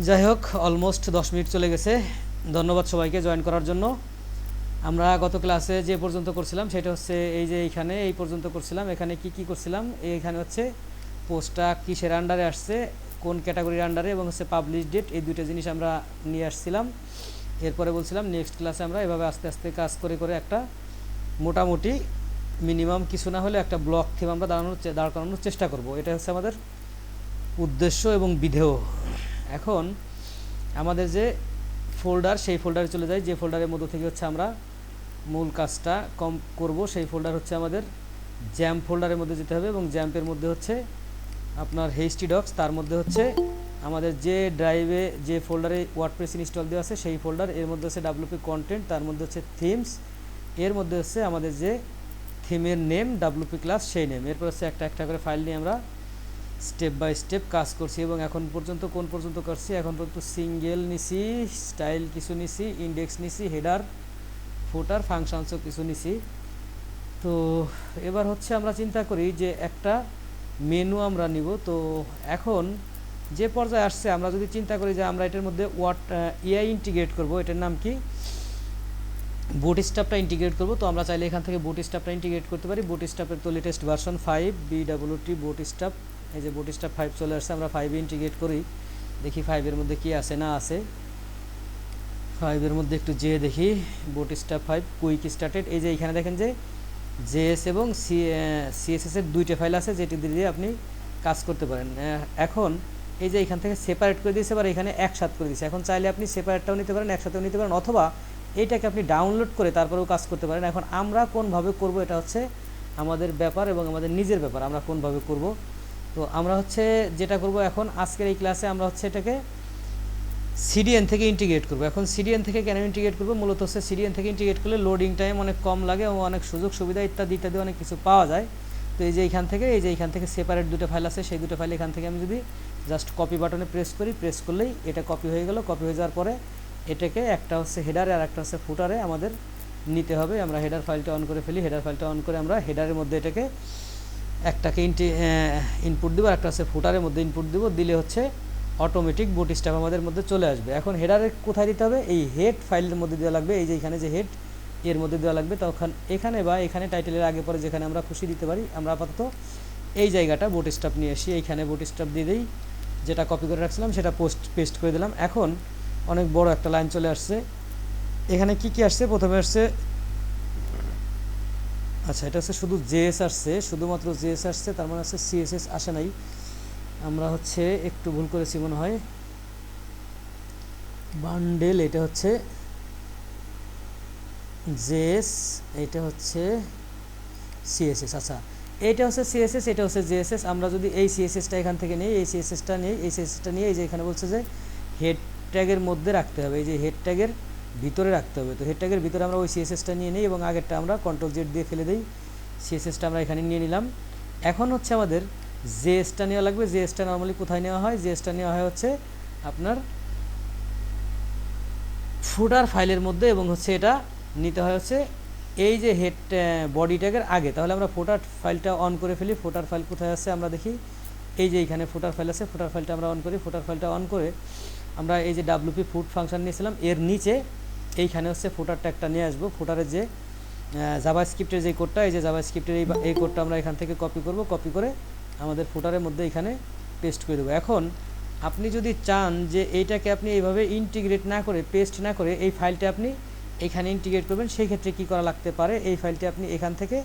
যাই হোক, almost 10 minute চলে গেছে। ধন্যবাদ সবাইকে জয়েন করার জন্য। আমরা গত ক্লাসে যে পর্যন্ত করছিলাম সেটা হচ্ছে এই যে এইখানে এই পর্যন্ত করছিলাম। এখানে কি কি করছিলাম, এইখানে হচ্ছে পোস্টটা কিসের আন্ডারে আসছে, কোন ক্যাটাগরির আন্ডারে, এবং হচ্ছে পাবলিশ ডেট, এই দুটো জিনিস আমরা নিয়ে আসছিলাম। এরপরে বলছিলাম নেক্সট ক্লাসে আমরা এভাবে আস্তে আস্তে কাজ করে করে একটা মোটামুটি মিনিমাম কিছু না হলে একটা ব্লক থিম আমরা দাঁড় করানোর চেষ্টা করব। এটা হচ্ছে আমাদের উদ্দেশ্য এবং বিধেয়। এখন আমাদের যে ফোল্ডার, সেই ফোল্ডারে চলে যাই। যে ফোল্ডারের মধ্যে থেকে হচ্ছে আমরা মূল কাজটা করব, সেই ফোল্ডার হচ্ছে আমাদের জ্যাম্প ফোল্ডারের মধ্যে যেতে হবে। এবং জ্যাম্পের মধ্যে হচ্ছে আপনার এইচটি ডক্স, তার মধ্যে হচ্ছে আমাদের যে ড্রাইভে যে ফোল্ডারে ওয়ার্ডপ্রেস ইনস্টল দেওয়া আছে সেই ফোল্ডার, এর মধ্যে হচ্ছে ডাব্লিউপি কন্টেন্ট, তার মধ্যে হচ্ছে থিমস, এর মধ্যে হচ্ছে আমাদের যে থিমের নেম ডাব্লিউপি ক্লাস সেই নেম। এরপর হচ্ছে একটা একটা করে ফাইল নিয়ে আমরা স্টেপ বাই স্টেপ কাজ করছি। এবং এখন পর্যন্ত কোন পর্যন্ত করছি, এখন পর্যন্ত সিঙ্গেল নিছি, স্টাইল কিছু নিছি, ইন্ডেক্স নিছি, হেডার ফুটার ফাংশনসও কিছু নিছি। তো এবার হচ্ছে আমরা চিন্তা করি যে একটা মেনু আমরা নিব। তো এখন যে পর্যায়ে আসছে, আমরা যদি চিন্তা করি যে আমরা এটার মধ্যে এআই ইন্টিগ্রেট করব, এটার নাম কি, বুটস্ট্র্যাপটা ইন্টিগ্রেট করব। তো আমরা চাইলে এখান থেকে বুটস্ট্র্যাপটা ইন্টিগ্রেট করতে পারি। বুটস্ট্র্যাপের তো লেটেস্ট ভার্সন 5 BWT বুটস্ট্র্যাপ, এই যে বুটস্ট্র্যাপ 5 চলে আসছে। আমরা 5 ইন্টিগ্রেট করি, দেখি 5-এর মধ্যে কি আছে না আছে। 5-এর মধ্যে একটু যেয়ে দেখি। বুটস্ট্র্যাপ 5 কুইক স্টার্টেড, এই যে এখানে দেখেন যে জেএস এবং সিএসএসের দুইটা ফাইল আছে, যেটি দিয়ে আপনি কাজ করতে পারেন। এখন এই যে এখান থেকে সেপারেট করে দিয়েছে, এবার এখানে একসাথে করে দিয়েছে। এখন চাইলে আপনি সেপারেটটাও নিতে পারেন, একসাথেও নিতে পারেন, অথবা এইটাকে আপনি ডাউনলোড করে তারপরেও কাজ করতে পারেন। এখন আমরা কোনভাবে করব এটা হচ্ছে আমাদের ব্যাপার এবং আমাদের নিজের ব্যাপার, আমরা কোনভাবে করব। তো আমরা হচ্ছে যেটা করব এখন আজকের এই ক্লাসে, আমরা হচ্ছে এটাকে সিডিএন থেকে ইন্টিগ্রেট করব। এখন সিডিএন থেকে কেন ইন্টিগ্রেট করব, মূলত হচ্ছে সিডিএন থেকে ইন্টিগ্রেট করলে লোডিং টাইম অনেক কম লাগে এবং অনেক সুযোগ সুবিধা ইত্যাদি ইত্যাদি অনেক কিছু পাওয়া যায়। তো এই যে এইখান থেকে সেপারেট দুটো ফাইল আছে, সেই দুটো ফাইল এখান থেকে আমি যদি জাস্ট কপি বাটনে প্রেস করি, প্রেস করলেই এটা কপি হয়ে গেল। কপি হয়ে যাওয়ার পরে এটাকে একটা হচ্ছে হেডারে আর একটা হচ্ছে ফুটারে আমাদের নিতে হবে। আমরা হেডার ফাইলটা অন করে ফেলি। হেডার ফাইলটা অন করে আমরা হেডারের মধ্যে এটাকে একটাকে ইনপুট দিব, আর একটা হচ্ছে ফুটারের মধ্যে ইনপুট দিব। দিলে হচ্ছে অটোমেটিক বুটস্ট্র্যাপ আমাদের মধ্যে চলে আসবে। এখন হেডারে কোথায় দিতে হবে, এই হেড ফাইলের মধ্যে দেওয়া লাগবে। এই যে এখানে যে হেড, এর মধ্যে দেওয়া লাগবে। তখন এখানে বা এখানে টাইটেলের আগে পরে যেখানে আমরা খুশি দিতে পারি। আমরা আপাতত এই জায়গাটা বুটস্ট্র্যাপ নিয়ে আসি, এইখানে বুটস্ট্র্যাপ দিয়ে দিই। যেটা কপি করে রাখছিলাম সেটা পেস্ট করে দিলাম। এখন অনেক বড় একটা লাইন চলে আসছে। এখানে কি কি আসছে, প্রথমে আসছে, আচ্ছা এটা হচ্ছে শুধু জেএস আসছে, শুধুমাত্র জেএস আসছে, তার মানে হচ্ছে সিএসএস আসে নাই। আমরা হচ্ছে একটু ভুল করেছি মনে হয়। বান্ডেল, এটা হচ্ছে জেএস, এটা হচ্ছে সিএসএস। আচ্ছা এটা হচ্ছে সিএসএস, এটা হচ্ছে জেএসএস। আমরা যদি এই সিএসএসটা এখান থেকে নিই, এই সিএসএসটা নিই, এই সিএসএসটা নিয়ে এই যে এখানে বলছে যে হেড ট্যাগের মধ্যে রাখতে হবে, এই যে হেড ট্যাগের ভিতরে রাখতে হবে। তো হেড ট্যাগের ভিতরে আমরা ওই সিএসএসটা নিয়ে নিই এবং আগেরটা আমরা CTRL-Z দিয়ে ফেলে দিই। সিএসএসটা আমরা এখানে নিয়ে নিলাম। এখন হচ্ছে আমাদের জেএসটা নেওয়া লাগবে। জেএসটা নর্মালি কোথায় নেওয়া হয়, জেএসটা নেওয়া হয় হচ্ছে আপনার ফুটার ফাইলের মধ্যে, এবং হচ্ছে এটা নিতে হয় হচ্ছে এই যে হেড বডি ট্যাগের আগে। তাহলে আমরা ফুটার ফাইলটা অন করে ফেলি। ফুটার ফাইল কোথায় আছে আমরা দেখি, এই যে এইখানে ফুটার ফাইল আছে। ফুটার ফাইলটা আমরা অন করি। ফুটার ফাইলটা অন করে আমরা এই যে ডাব্লিউপি ফুট ফাংশন নিয়েছিলাম, এর নিচে এইখানে হচ্ছে ফুটার ট্যাগটা নিয়ে আসবো। ফুটারের যে জাভাস্ক্রিপ্টের যে কোডটা, এই যে জাভাস্ক্রিপ্টের এই কোডটা আমরা এখান থেকে কপি করব। কপি করে আমাদের ফুটারের মধ্যে এখানে পেস্ট করে দেবো। এখন আপনি যদি চান যে এইটাকে আপনি এইভাবে ইন্টিগ্রেট না করে, পেস্ট না করে এই ফাইলটা আপনি এখানে ইন্টিগ্রেট করবেন, সেই ক্ষেত্রে কী করা লাগতে পারে, এই ফাইলটি আপনি এখান থেকে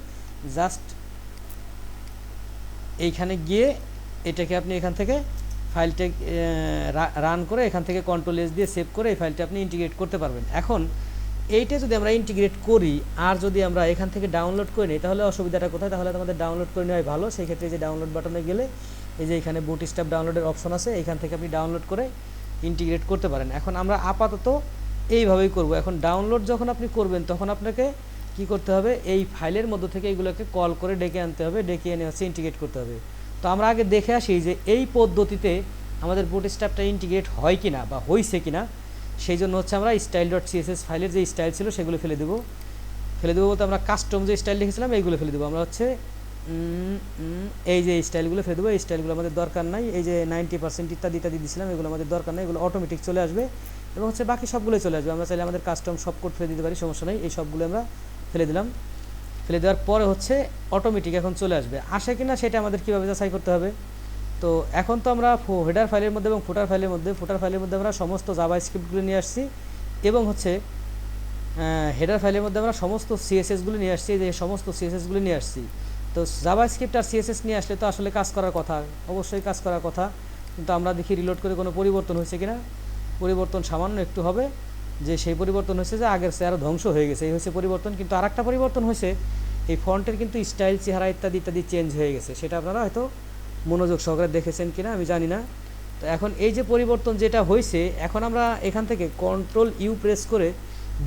জাস্ট এইখানে গিয়ে এটাকে আপনি এখান থেকে ফাইলটা রান করে এখান থেকে CTRL-S দিয়ে সেভ করে এই ফাইলটা আপনি ইন্টিগ্রেট করতে পারবেন। এখন এইটা যদি আমরা ইন্টিগ্রেট করি আর যদি আমরা এখান থেকে ডাউনলোড করে নিই, তাহলে অসুবিধাটা কোথায়, তাহলে আমাদের ডাউনলোড করে নেওয়াই ভালো। সেই ক্ষেত্রে যে ডাউনলোড বাটনে গেলে এই যে এখানে বুটস্ট্র্যাপ ডাউনলোডের অপশন আছে, এখান থেকে আপনি ডাউনলোড করে ইন্টিগ্রেট করতে পারেন। এখন আমরা আপাতত এইভাবেই করব। এখন ডাউনলোড যখন আপনি করবেন তখন আপনাকে কি করতে হবে, এই ফাইলের মধ্য থেকে এইগুলোকে কল করে ডেকে আনতে হবে, ডেকে এনে হচ্ছে ইন্টিগ্রেট করতে হবে। তো আমরা আগে দেখে আসি যে এই পদ্ধতিতে আমাদের বুটস্ট্র্যাপটা ইন্টিগ্রেট হয় কিনা বা হয়েছে কিনা। সেই জন্য হচ্ছে আমরা style.css ফাইলের যে স্টাইল ছিল সেগুলো ফেলে দেবো বলতে আমরা কাস্টম যে স্টাইল লিখেছিলাম এইগুলো ফেলে দেবো। আমরা হচ্ছে এই যে স্টাইলগুলো ফেলে দেবো, এই স্টাইলগুলো আমাদের দরকার নাই। এই যে 90% ইত্যাদি ইত্যাদি দিয়েছিলাম, এগুলো আমাদের দরকার নাই, এগুলো অটোমেটিক চলে আসবে এবং হচ্ছে বাকি সবগুলোই চলে আসবে। আমরা চাইলে আমাদের কাস্টম সব কোড ফেলে দিতে পারি, সমস্যা নেই। এই সবগুলো আমরা ফেলে দিলাম। ফেলে দেওয়ার পরে হচ্ছে অটোমেটিক এখন চলে আসবে, আসে কিনা সেটা আমাদের কীভাবে যাচাই করতে হবে। তো এখন তো আমরা হেডার ফাইলের মধ্যে এবং ফুটার ফাইলের মধ্যে আমরা সমস্ত জাভা স্ক্রিপ্টগুলো নিয়ে আসছি এবং হচ্ছে হেডার ফাইলের মধ্যে আমরা সমস্ত সিএসএসগুলো নিয়ে আসছি, যে সমস্ত সিএসএসগুলো নিয়ে আসছি। তো জাভা স্ক্রিপ্ট আর সিএসএস নিয়ে আসলে তো আসলে কাজ করার কথা, অবশ্যই কাজ করার কথা, কিন্তু আমরা দেখি রিলোড করে কোনো পরিবর্তন হয়েছে কিনা। পরিবর্তন সামান্য একটু হবে, যে সেই পরিবর্তন হয়েছে যে আগের সে আরও ধ্বংস হয়ে গেছে, এই হয়েছে পরিবর্তন। কিন্তু আর একটা পরিবর্তন হয়েছে, এই ফন্টের কিন্তু স্টাইল, চেহারা ইত্যাদি ইত্যাদি চেঞ্জ হয়ে গেছে, সেটা আপনারা হয়তো মনোযোগ সহকারে দেখেছেন কিনা আমি জানি না। তো এখন এই যে পরিবর্তন যেটা হয়েছে, এখন আমরা এখান থেকে কন্ট্রোল ইউ প্রেস করে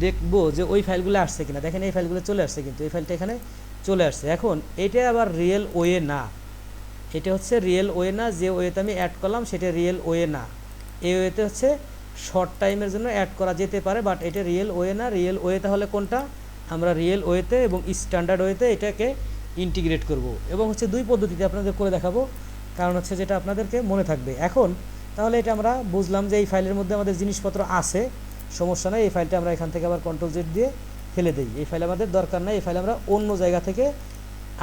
দেখবো যে ওই ফাইলগুলো আসছে কিনা। দেখেন এই ফাইলগুলো চলে আসছে, কিন্তু এই ফাইলটা এখানে চলে আসছে। এখন এটা আবার রিয়েল ওয়ে না, এটা হচ্ছে রিয়েল ওয়ে না, যে ওয়েতে আমি অ্যাড করলাম সেটা রিয়েল ওয়ে না। এই ওয়েতে হচ্ছে শর্ট টাইমের জন্য অ্যাড করা যেতে পারে, বাট এটা রিয়েল ওয়ে না। রিয়েল ওয়ে তাহলে কোনটা? আমরা রিয়েল ওয়েতে এবং স্ট্যান্ডার্ড ওয়েতে এটাকে ইন্টিগ্রেট করব এবং হচ্ছে দুই পদ্ধতিতে আপনাদের করে দেখাবো, কারণ হচ্ছে যেটা আপনাদেরকে মনে থাকবে। এখন তাহলে এটা আমরা বুঝলাম যে এই ফাইলের মধ্যে আমাদের জিনিসপত্র আছে, সমস্যা নেই। এই ফাইলটা আমরা এখান থেকে আবার কন্ট্রোল জেড দিয়ে ফেলে দিই, এই ফাইল আমাদের দরকার নাই। এই ফাইল আমরা অন্য জায়গা থেকে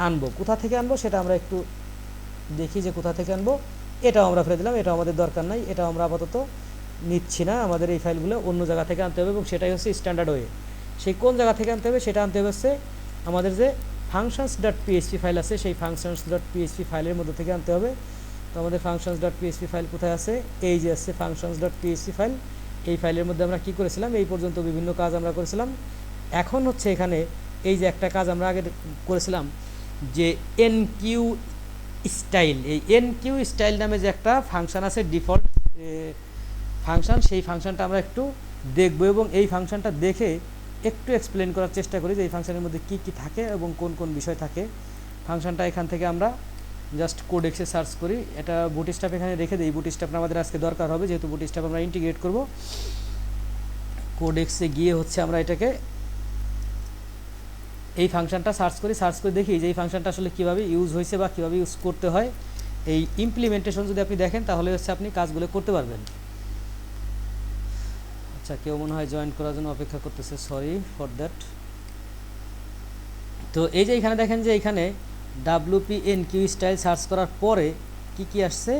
আনবো। কোথা থেকে আনবো সেটা আমরা একটু দেখি, যে কোথা থেকে আনবো। এটাও আমরা ফেলে দিলাম, এটাও আমাদের দরকার নাই, এটাও আমরা আপাতত নিচ্ছি না। আমাদের এই ফাইলগুলো অন্য জায়গা থেকে আনতে হবে এবং সেটাই হচ্ছে স্ট্যান্ডার্ড ওয়ে। সেই কোন জায়গা থেকে আনতে হবে সেটা আনতে হবে হচ্ছে আমাদের যে functions.php ফাইল আছে, সেই functions.php ফাইলের মধ্যে থেকে আনতে হবে। তো আমাদের functions.php ফাইল কোথায় আছে? এই যে আছে functions.php ফাইল। এই ফাইলের মধ্যে আমরা কি করেছিলাম, এই পর্যন্ত বিভিন্ন কাজ আমরা করেছিলাম। এখন হচ্ছে এখানে এই যে একটা কাজ আমরা আগে করেছিলাম, যে এনকিউ স্টাইল, এই এনকিউ স্টাইল নামে যে একটা ফাংশন আছে, ডিফল্ট ফাংশন, সেই ফাংশনটা আমরা একটু দেখব এবং এই ফাংশনটা দেখে একটু এক্সপ্লেন করার চেষ্টা করি যে এই ফাংশনের মধ্যে কী কী থাকে এবং কোন কোন বিষয় থাকে। ফাংশনটা এখান থেকে আমরা জাস্ট কোডেক্সে সার্চ করি, এটা বুটস্ট্র্যাপ এখানে রেখে দিই। বুটস্ট্র্যাপ আমাদের আজকে দরকার হবে, যেহেতু বুটস্ট্র্যাপ আমরা ইন্টিগ্রেট করব। কোডেক্সে গিয়ে হচ্ছে আমরা এটাকে এই ফাংশনটা সার্চ করে দেখি যে এই ফাংশনটা আসলে কীভাবে ইউজ হয়েছে বা কীভাবে ইউজ করতে হয়। এই ইমপ্লিমেন্টেশন যদি আপনি দেখেন তাহলে হচ্ছে আপনি কাজগুলো করতে পারবেন। আচ্ছা, কেউ মনে হয় জয়েন করার জন্য অপেক্ষা করতেছে, সরি ফর দ্যাট। তো এই যে এখানে দেখেন যে এখানে WPNQ স্টাইল সার্চ করার পরে কি কি আসছে,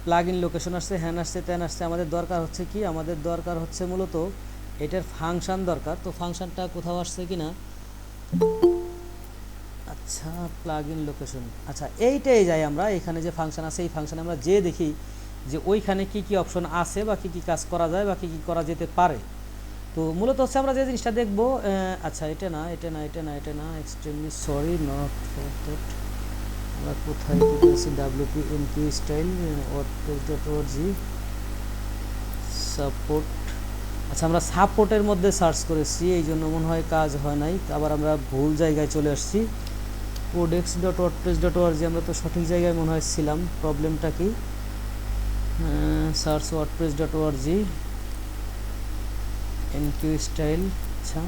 প্লাগ ইন লোকেশন আসছে, হ্যান আসছে, ত্যান আসছে। আমাদের দরকার হচ্ছে কি, আমাদের দরকার হচ্ছে মূলত এটার ফাংশন দরকার। তো ফাংশনটা কোথাও আসছে কি না, আচ্ছা প্লাগ ইন লোকেশন, আচ্ছা এইটাই যাই আমরা। এখানে যে ফাংশন আছে এই ফাংশনে আমরা যে দেখি যে ওইখানে কি কি অপশন আছে বা কি কি কাজ করা যায় বা কি কি করা যেতে পারে। তো মূলত হচ্ছে আমরা যে জিনিসটা দেখব, আচ্ছা এটা না, extremely sorry, not for that. আমরা কোথায় কী করেছি, WPNQ স্টাইল wordpress.org সাপোর্ট। আচ্ছা, আমরা সাপোর্টের মধ্যে সার্চ করেছি, এই জন্য মনে হয় কাজ হয় নাই। আবার আমরা ভুল জায়গায় চলে আসছি। codex.wordpress.org, আমরা তো সঠিক জায়গায় মনে হয় ছিলাম। প্রবলেমটা কি, সার্চ wordpress.org NQ স্টাইল, আচ্ছা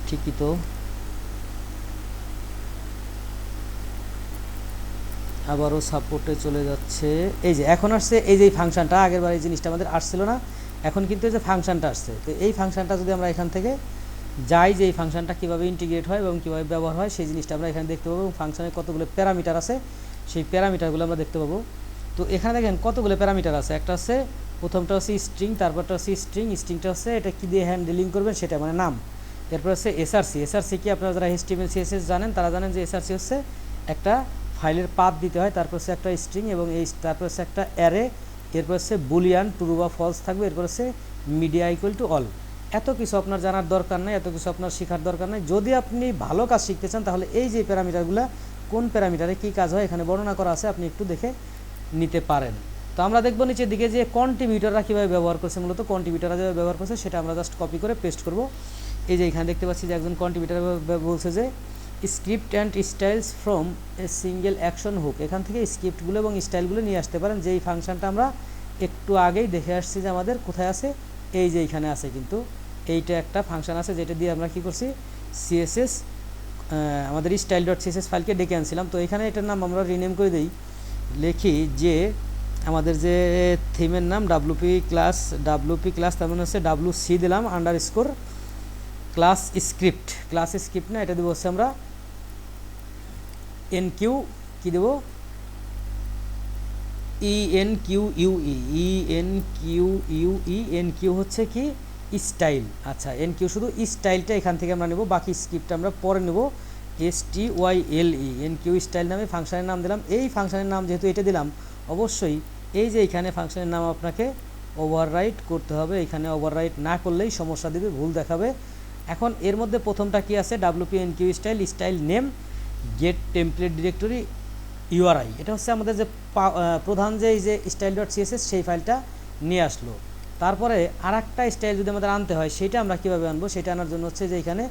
ঠিকই তো। আবারও সাপোর্টে চলে যাচ্ছে, এই যে এখন আসছে। এই যে ফাংশনটা, আগের বার এই জিনিসটা আমাদের আসছিল না, এখন কিন্তু এই যে ফাংশনটা আসছে। তো এই ফাংশনটা যদি আমরা এখান থেকে যাই, যে এই ফাংশনটা কীভাবে ইন্টিগ্রেট হয় এবং কীভাবে ব্যবহার হয় সেই জিনিসটা আমরা এখানে দেখতে পাবো। এবং ফাংশনের কতগুলো প্যারামিটার আছে সেই প্যারামিটারগুলো আমরা দেখতে পাবো। তো এখানে দেখেন কতগুলো প্যারামিটার আছে। একটা হচ্ছে, প্রথমটা হচ্ছে স্ট্রিং, তারপরটা হচ্ছে স্ট্রিংটা হচ্ছে এটা কী দিয়ে হ্যান্ডেলিং করবেন সেটা মানে নাম। এরপর হচ্ছে এসআরসি কি আপনারা যারা HTML CSS জানেন তারা জানেন যে এসআরসি হচ্ছে একটা ফাইলের পাথ দিতে হয়, তারপর হচ্ছে একটা স্ট্রিং এবং তারপর হচ্ছে একটা অ্যারে, এরপর হচ্ছে বুলিয়ান ট্রু বা ফলস থাকবে, এরপর হচ্ছে মিডিয়া ইকুয়াল টু অল। এত কিছু আপনার জানার দরকার নেই, এত কিছু আপনার শেখার দরকার নেই। যদি আপনি ভালো কাজ শিখতে চান তাহলে এই যে প্যারামিটারগুলো, কোন প্যারামিটারে কী কাজ হয় এখানে বর্ণনা করা আছে, আপনি একটু দেখে নিতে পারেন। তো আমরা দেখব নিচের দিকে যে কন্ট্রিবিউটররা কীভাবে ব্যবহার করছে। মূলত কন্ট্রিবিউটররা যেভাবে ব্যবহার করছে সেটা আমরা জাস্ট কপি করে পেস্ট করব। এই যে এখানে দেখতে পাচ্ছি যে একজন কন্ট্রিবিউটর বলছে যে script and styles from a single action hook. এখান থেকে স্ক্রিপ্টগুলো এবং স্টাইলগুলো নিয়ে আসতে পারেন। যেই ফাংশনটা আমরা একটু আগেই দেখে আসছি যে আমাদের কোথায় আছে, এই যে এইখানে আছে। কিন্তু এইটা একটা ফাংশন আছে যেটা দিয়ে আমরা কী করছি, CSS আমাদের স্টাইল ডট সিএসএস ফাইলকে ডেকে আনছিলাম। তো এখানে এটার নাম আমরা রিনেম করে দিই, লিখি যে আমাদের যে থিমের নাম ডাব্লুপি ক্লাস তার মানে হচ্ছে WC দিলাম আন্ডারস্কোর ক্লাস স্ক্রিপ্ট না, এটা দেবো হচ্ছে আমরা এনকিউ কী দেবো এনকিউ হচ্ছে কি স্টাইল। আচ্ছা এনকিউ শুধু স্টাইলটা এখান থেকে আমরা নেব, বাকি স্ক্রিপ্ট আমরা পরে নেব। STYLE এনকিউ স্টাইল নামে ফাংশনের নাম দিলাম। এই ফাংশনের নাম যেহেতু এটা দিলাম, অবশ্যই এই যে এখানে ফাংশনের নাম আপনাকে ওভাররাইট করতে হবে। এখানে ওভাররাইট না করলেই সমস্যা দেবে, ভুল দেখাবে। এখন এর মধ্যে প্রথমটা কি আছে, WP enqueue style name get template directory URI, এটা হচ্ছে আমাদের যে প্রধান যে এই যে স্টাইল ডট সিএসএস সেই ফাইলটা নিয়ে আসলো। তারপরে আর একটা স্টাইল যদি আমাদের আনতে হয়, সেটা আমরা কীভাবে আনবো, সেটা আনার জন্য হচ্ছে যে এখানে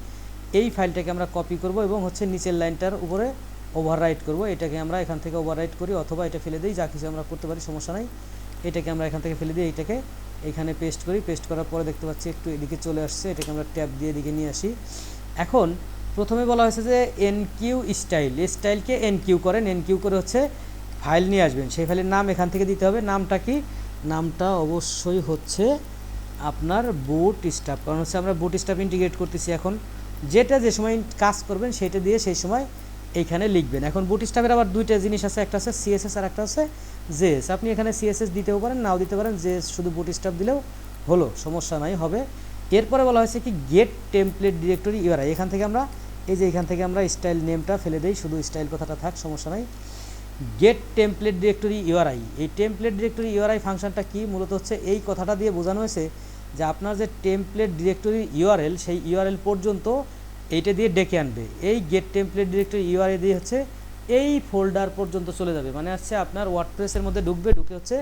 এই ফাইলটাকে আমরা কপি করব এবং হচ্ছে নিচের লাইনটার উপরে ওভাররাইট করব। এটাকে আমরা এখান থেকে ওভাররাইট করি অথবা এটা ফেলে দিই, যা কিছু আমরা করতে পারি, সমস্যা নাই। এটাকে আমরা এখান থেকে ফেলে দিই, এইটাকে এখানে পেস্ট করি। পেস্ট করার পরে দেখতে পাচ্ছি একটু এদিকে চলে আসছে, এটাকে আমরা ট্যাব দিয়ে এদিকে নিয়ে আসি। এখন প্রথমে বলা হয়েছে যে এনকিউ স্টাইলকে এনকিউ করেন, এনকিউ করে হচ্ছে ফাইল নিয়ে আসবেন। সেই ফাইলের নাম এখান থেকে দিতে হবে। নামটা কি, নামটা অবশ্যই হচ্ছে আপনার বুটস্ট্র্যাপ, কারণ হচ্ছে আমরা বুটস্ট্র্যাপ ইন্টিগ্রেট করতেছি। এখন যেটা যে সময় কাজ করবেন সেটা দিয়ে সেই সময় এইখানে লিখবেন। এখন বুটস্ট্র্যাপের আবার দুইটা জিনিস আছে, একটা আছে সিএসএস আর একটা আছে জেএস। আপনি এখানে সিএসএস দিতেও পারেন, নাও দিতে পারেন, জেএস শুধু বুটস্ট্র্যাপ দিলেও হলো, সমস্যা নাই, হবে। এরপরে বলা হয়েছে কি গেট টেমপ্লেট ডিরেক্টরি URI, এখান থেকে আমরা এই যে এখান থেকে আমরা স্টাইল নেমটা ফেলে দেই, শুধু স্টাইল কথাটা থাক, সমস্যা নাই। গেট টেমপ্লেট ডিরেক্টরি URI, এই টেমপ্লেট ডিরেক্টরি URI ফাংশনটা কি, মূলত হচ্ছে এই কথাটা দিয়ে বোঝানো হয়েছে যে আপনার যে টেমপ্লেট ডিরেক্টরি URL, সেই URL পর্যন্ত এইটা দিয়ে ডেকে আনবে। এই গেট টেমপ্লেট ডিরেক্টরি URI দিয়ে হচ্ছে এই ফোল্ডার পর্যন্ত চলে যাবে, মানে হচ্ছে আপনার ওয়ার্ডপ্রেসের মধ্যে ঢুকবে, ঢুকে হচ্ছে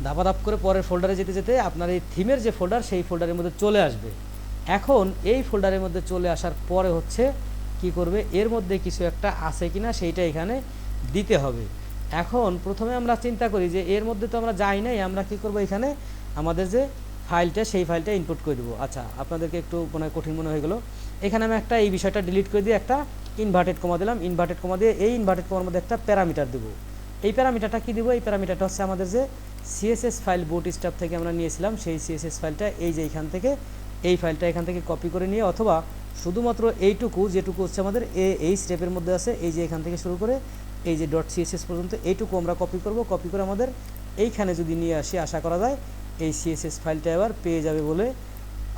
ধাপ করে পরের ফোল্ডারে যেতে যেতে আপনার এই থিমের যে ফোল্ডার সেই ফোল্ডারের মধ্যে চলে আসবে। এখন এই ফোল্ডারের মধ্যে চলে আসার পরে হচ্ছে কি করবে, এর মধ্যে কিছু একটা আছে কিনা সেইটা এখানে দিতে হবে। এখন প্রথমে আমরা চিন্তা করি যে এর মধ্যে তো আমরা যাই নাই, আমরা কি করব, এখানে আমাদের যে ফাইলটা সেই ফাইলটা ইনপুট করে দেবো। আচ্ছা আপনাদেরকে একটু মনে কঠিন মনে হয়ে গেলো, এখানে আমি একটা এই বিষয়টা ডিলিট করে দিয়ে একটা ইনভার্টেড কমা দিলাম। ইনভার্টেড কমা দিয়ে এই ইনভার্টেড কমার মধ্যে একটা প্যারামিটার দেবো। এই প্যারামিটারটা কি দেবো, এই প্যারামিটারটা হচ্ছে আমাদের যে সিএসএস ফাইল বুটস্ট্র্যাপ থেকে আমরা নিয়েছিলাম, সেই সিএসএস ফাইলটা এই যে এইখান থেকে এই ফাইলটা এখান থেকে কপি করে নিয়ে, অথবা শুধুমাত্র এইটুকু যেটুকু হচ্ছে আমাদের এই স্টেপের মধ্যে আছে, এই যে এখান থেকে শুরু করে এই যে .css পর্যন্ত এইটুকু আমরা কপি করব। কপি করে আমাদের এইখানে যদি নিয়ে আসি, আশা করা যায় এই সিএসএস ফাইলটা এবার পেয়ে যাবে বলে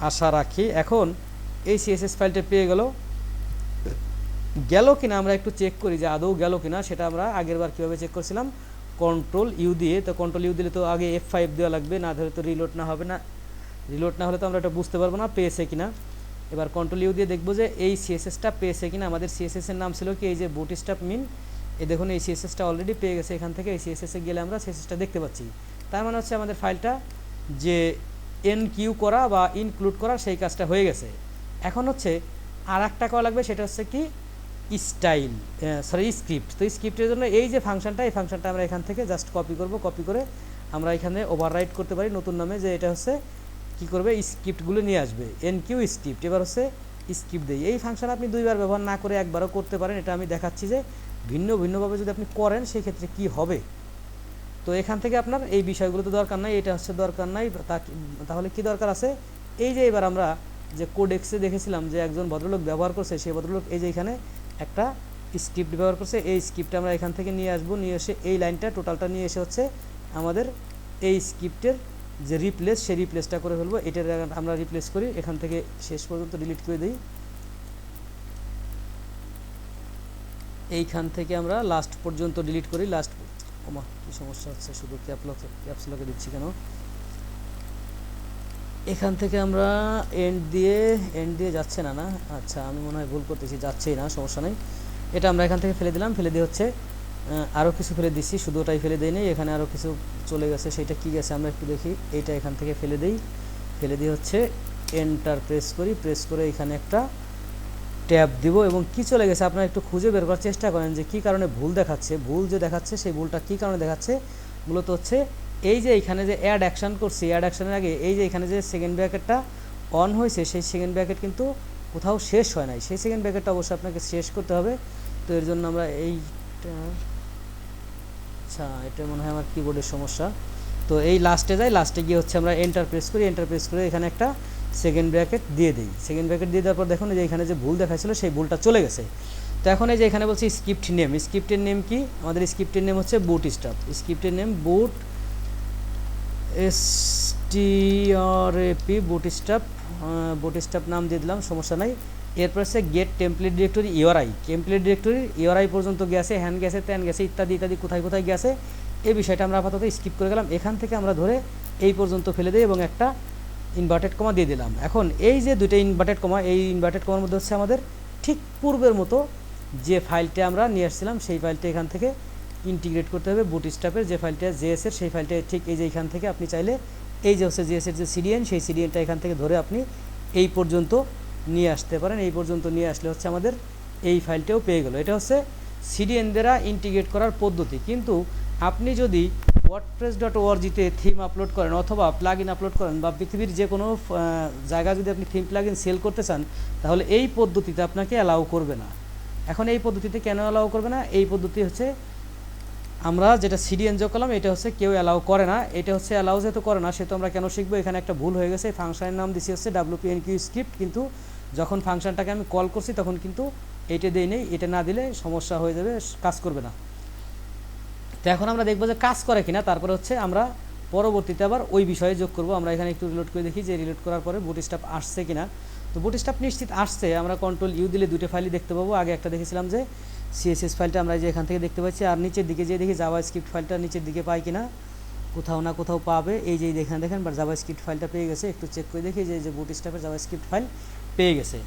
আশা রাখি। এখন এই সিএসএস ফাইলটা পেয়ে গেল কিনা আমরা একটু চেক করি যে আদৌ গেল কিনা। সেটা আমরা আগেরবার কীভাবে চেক করছিলাম, Ctrl+U দিয়ে। তো Ctrl+U দিলে তো আগে F5 দেওয়া লাগবে, না ধরে তো রিলোড না হবে না, রিলোড না হলে তো আমরা এটা বুঝতে পারবো না পেয়েছে কিনা। এবার Ctrl+U দিয়ে দেখবো যে এই সিএসএসটা পেয়েছে কিনা। আমাদের সিএসএসের নাম ছিল কি, এই যে বুটস্ট্র্যাপ মিন। এই দেখুন এই সিএসএসটা অলরেডি পেয়ে গেছে, এখান থেকে এই সিএসএসে গেলে আমরা সিএসএসটা দেখতে পাচ্ছি। তার মানে হচ্ছে আমাদের ফাইলটা যে এনকিউ করা বা ইনক্লুড করা সেই কাজটা হয়ে গেছে। এখন হচ্ছে আর একটা করা লাগবে, সেটা হচ্ছে কি স্ক্রিপ্ট। তো স্ক্রিপ্টের জন্য এই যে ফাংশনটা, এই ফাংশনটা আমরা এখান থেকে জাস্ট কপি করব। কপি করে আমরা এখানে ওভাররাইট করতে পারি নতুন নামে, যে এটা হচ্ছে কি করবে, স্ক্রিপ্টগুলো নিয়ে আসবে, এনকিউ স্ক্রিপ্ট। এবার হচ্ছে স্ক্রিপ্ট দেই। এই ফাংশন আপনি দুইবার ব্যবহার না করে একবারও করতে পারেন, এটা আমি দেখাচ্ছি যে ভিন্নভাবে যদি আপনি করেন সেই ক্ষেত্রে কি হবে। তো এখান থেকে আপনার এই বিষয়গুলো তো দরকার নাই, এটা হচ্ছে দরকার নাই। তাহলে কি দরকার আছে, এই যে এবার আমরা যে কোডেক্সে দেখেছিলাম যে একজন ভদ্রলোক ব্যবহার করছে, সেই ভদ্রলোক এই যে এখানে একটা স্ক্রিপ্ট ব্যবহার করছে। এই স্ক্রিপ্টটা আমরা এখান থেকে নিয়ে আসবো, নিয়ে এসে এই লাইনটা টোটালটা নিয়ে এসে হচ্ছে আমাদের এই স্ক্রিপ্টের যে রিপ্লেস, সেই রিপ্লেসটা করে ফেলবো। এটার আমরা রিপ্লেস করি, এখান থেকে শেষ পর্যন্ত ডিলিট করে দিই। এইখান থেকে আমরা লাস্ট পর্যন্ত ডিলিট করি। লাস্ট কি সমস্যা হচ্ছে, শুধু ক্যাপসলকে দিচ্ছি কেন। এখান থেকে আমরা এন্ড দিয়ে যাচ্ছে না, আচ্ছা আমি মনে হয় ভুল করতেছি, যাচ্ছেই না, সমস্যা নেই। এটা আমরা এখান থেকে ফেলে দিলাম, ফেলে দিয়ে হচ্ছে আরও কিছু ফেলে দিচ্ছি, শুধু ওটাই ফেলে দিই নেই, এখানে আরও কিছু চলে গেছে, সেটা কী গেছে আমরা একটু দেখি। এইটা এখান থেকে ফেলে দিই, ফেলে দিয়ে হচ্ছে এন্টার প্রেস করি, প্রেস করে এখানে একটা ট্যাব দিব এবং কি চলে গেছে আপনারা একটু খুঁজে বের করার চেষ্টা করেন যে কী কারণে ভুল দেখাচ্ছে। ভুল যে দেখাচ্ছে সেই ভুলটা কী কারণে দেখাচ্ছে, মূলত হচ্ছে এই যে এখানে যে অ্যাড অ্যাকশান করছি, অ্যাড অ্যাকশানের আগে এই যে এখানে যে সেকেন্ড ব্র্যাকেটটা অন হয়েছে, সেই সেকেন্ড ব্র্যাকেট কিন্তু কোথাও শেষ হয় নাই, সেই সেকেন্ড ব্র্যাকেটটা অবশ্যই আপনাকে শেষ করতে হবে। তো এর জন্য আমরা এইটা, আচ্ছা এটা মনে হয় আমার কিবোর্ডের সমস্যা। তো এই লাস্টে যাই, লাস্টে গিয়ে হচ্ছে আমরা এন্টার প্রেস করি, এন্টার প্রেস করে এখানে একটা সেকেন্ড ব্র্যাকেট দিয়ে দিই। সেকেন্ড ব্র্যাকেট দিয়ে দেওয়ার পর দেখুন যে এখানে যে ভুল দেখাচ্ছিল সেই ভুলটা চলে গেছে। তো এখন এই যে এখানে বলছি স্ক্রিপ্ট নেম, স্ক্রিপ্টের নেম কি, আমাদের স্ক্রিপ্টের নেম হচ্ছে বুট স্টাফ, স্ক্রিপ্টের নেম বুট STRAP বুট স্টাফ নাম দিয়ে দিলাম, সমস্যা নাই। এরপর হচ্ছে gate template directory URI, template directory URI পর্যন্ত গেছে, হ্যান্ড গেছে, ত্যান গেছে, ইত্যাদি ইত্যাদি কোথায় কোথায় গেছে এই বিষয়টা আমরা আপাতত স্কিপ করে গেলাম। এখান থেকে আমরা ধরে এই পর্যন্ত ফেলে দিই এবং একটা ইনভার্টেড কমা দিয়ে দিলাম। এখন এই যে দুটো ইনভার্টেড কমা, এই ইনভার্টেড কমার মধ্যে হচ্ছে আমাদের ঠিক পূর্বের মতো যে ফাইলটা আমরা নিয়ে আসছিলাম সেই ফাইলটা এখান থেকে ইন্টিগ্রেট করতে হবে। বুট স্টাফের যে ফাইলটা জেএসের সেই ফাইলটা ঠিক এই যে এখান থেকে আপনি চাইলে এই যে হচ্ছে জেএসের যে সিডিএন সেই সিডিএনটা এখান থেকে ধরে আপনি এই পর্যন্ত নিয়ে আসতে পারেন। এই পর্যন্ত নিয়ে আসলে হচ্ছে আমাদের এই ফাইলটাও পেয়ে গেল। এটা হচ্ছে সিডিএন দ্বারা ইন্টিগ্রেট করার পদ্ধতি। কিন্তু আপনি যদি wordpress.org-তে থিম আপলোড করেন অথবা প্লাগ ইন আপলোড করেন বা পৃথিবীর যে কোনো জায়গায় যদি আপনি থিম প্লাগ ইন সেল করতে চান তাহলে এই পদ্ধতিতে আপনাকে অ্যালাউ করবে না। এখন এই পদ্ধতিতে কেন অ্যালাউ করবে না, এই পদ্ধতি হচ্ছে আমরা যেটা সিডিএন যোগ করলাম এটা হচ্ছে কেউ অ্যালাউ করে না। এটা হচ্ছে অ্যালাউ যেহেতু করে না সেহেতু আমরা কেন শিখবো, এখানে একটা ভুল হয়ে গেছে। ফাংশনের নাম দিচ্ছি হচ্ছে WPNQ স্ক্রিপ্ট, কিন্তু যখন ফাংশনটাকে আমি কল করছি তখন কিন্তু এইটা দেই নেই, এটা না দিলে সমস্যা হয়ে যাবে, কাজ করবে না। তো এখন আমরা দেখবো যে কাজ করে কিনা, তারপরে হচ্ছে আমরা পরবর্তীতে আবার ওই বিষয়ে যোগ করব। আমরা এখানে একটু রিলোড করে দেখি যে রিলোড করার পরে বুটস্ট্র্যাপ আসছে কিনা। তো বুটস্ট্র্যাপ নিশ্চিত আসছে, আমরা কন্ট্রোল-ইউ দিলে দুটো ফাইলই দেখতে পাবো। আগে একটা দেখেছিলাম যে CSS ফাইলটা আমরা যে এখান থেকে দেখতে পাচ্ছি, আর নিচের দিকে যে দেখি জাভাস্ক্রিপ্ট ফাইলটা নিচের দিকে পাই কিনা, কোথাও না কোথাও পাবে। এই যে দেখেন বাট জাভাস্ক্রিপ্ট ফাইলটা পেয়ে গেছে, একটু চেক করে দেখি যে বুটস্ট্র্যাপের জাভাস্ক্রিপ্ট ফাইল পেয়ে গেছে।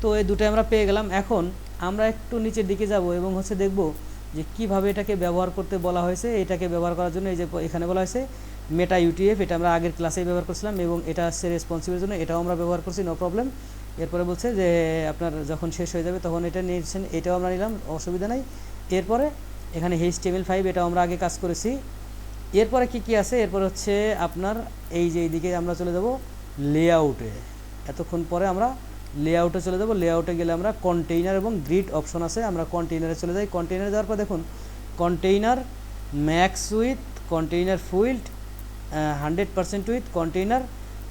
তো এই দুটোই আমরা পেয়ে গেলাম। এখন আমরা একটু নিচের দিকে যাব এবং হচ্ছে দেখব যে কিভাবে এটাকে ব্যবহার করতে বলা হয়েছে। এটাকে ব্যবহার করার জন্য এই যে এখানে বলা হয়েছে মেটা ইউটিএফ, এটা আমরা আগের ক্লাসেই ব্যবহার করছিলাম এবং এটা হচ্ছে রেসপন্সিভের জন্য, এটাও আমরা ব্যবহার করছি, নো প্রবলেম। এরপরে বলছে যে আপনার যখন শেষ হয়ে যাবে তখন এটা নিয়েছেন, এটাও আমরা নিলাম, অসুবিধা নাই। এরপরে এখানে HTML5 এটাও আমরা আগে কাজ করেছি। এরপরে কি আছে, এরপর হচ্ছে আপনার এই যে এইদিকে আমরা চলে যাব লেআউটে। এতক্ষণ পরে আমরা লেআউটে চলে যাব। লেআউটে গেলে আমরা কন্টেইনার এবং গ্রিড অপশন আছে, আমরা কন্টেইনারে চলে যাই। কন্টেইনারে যাওয়ার পর দেখুন container max width, container fluid 100% width, container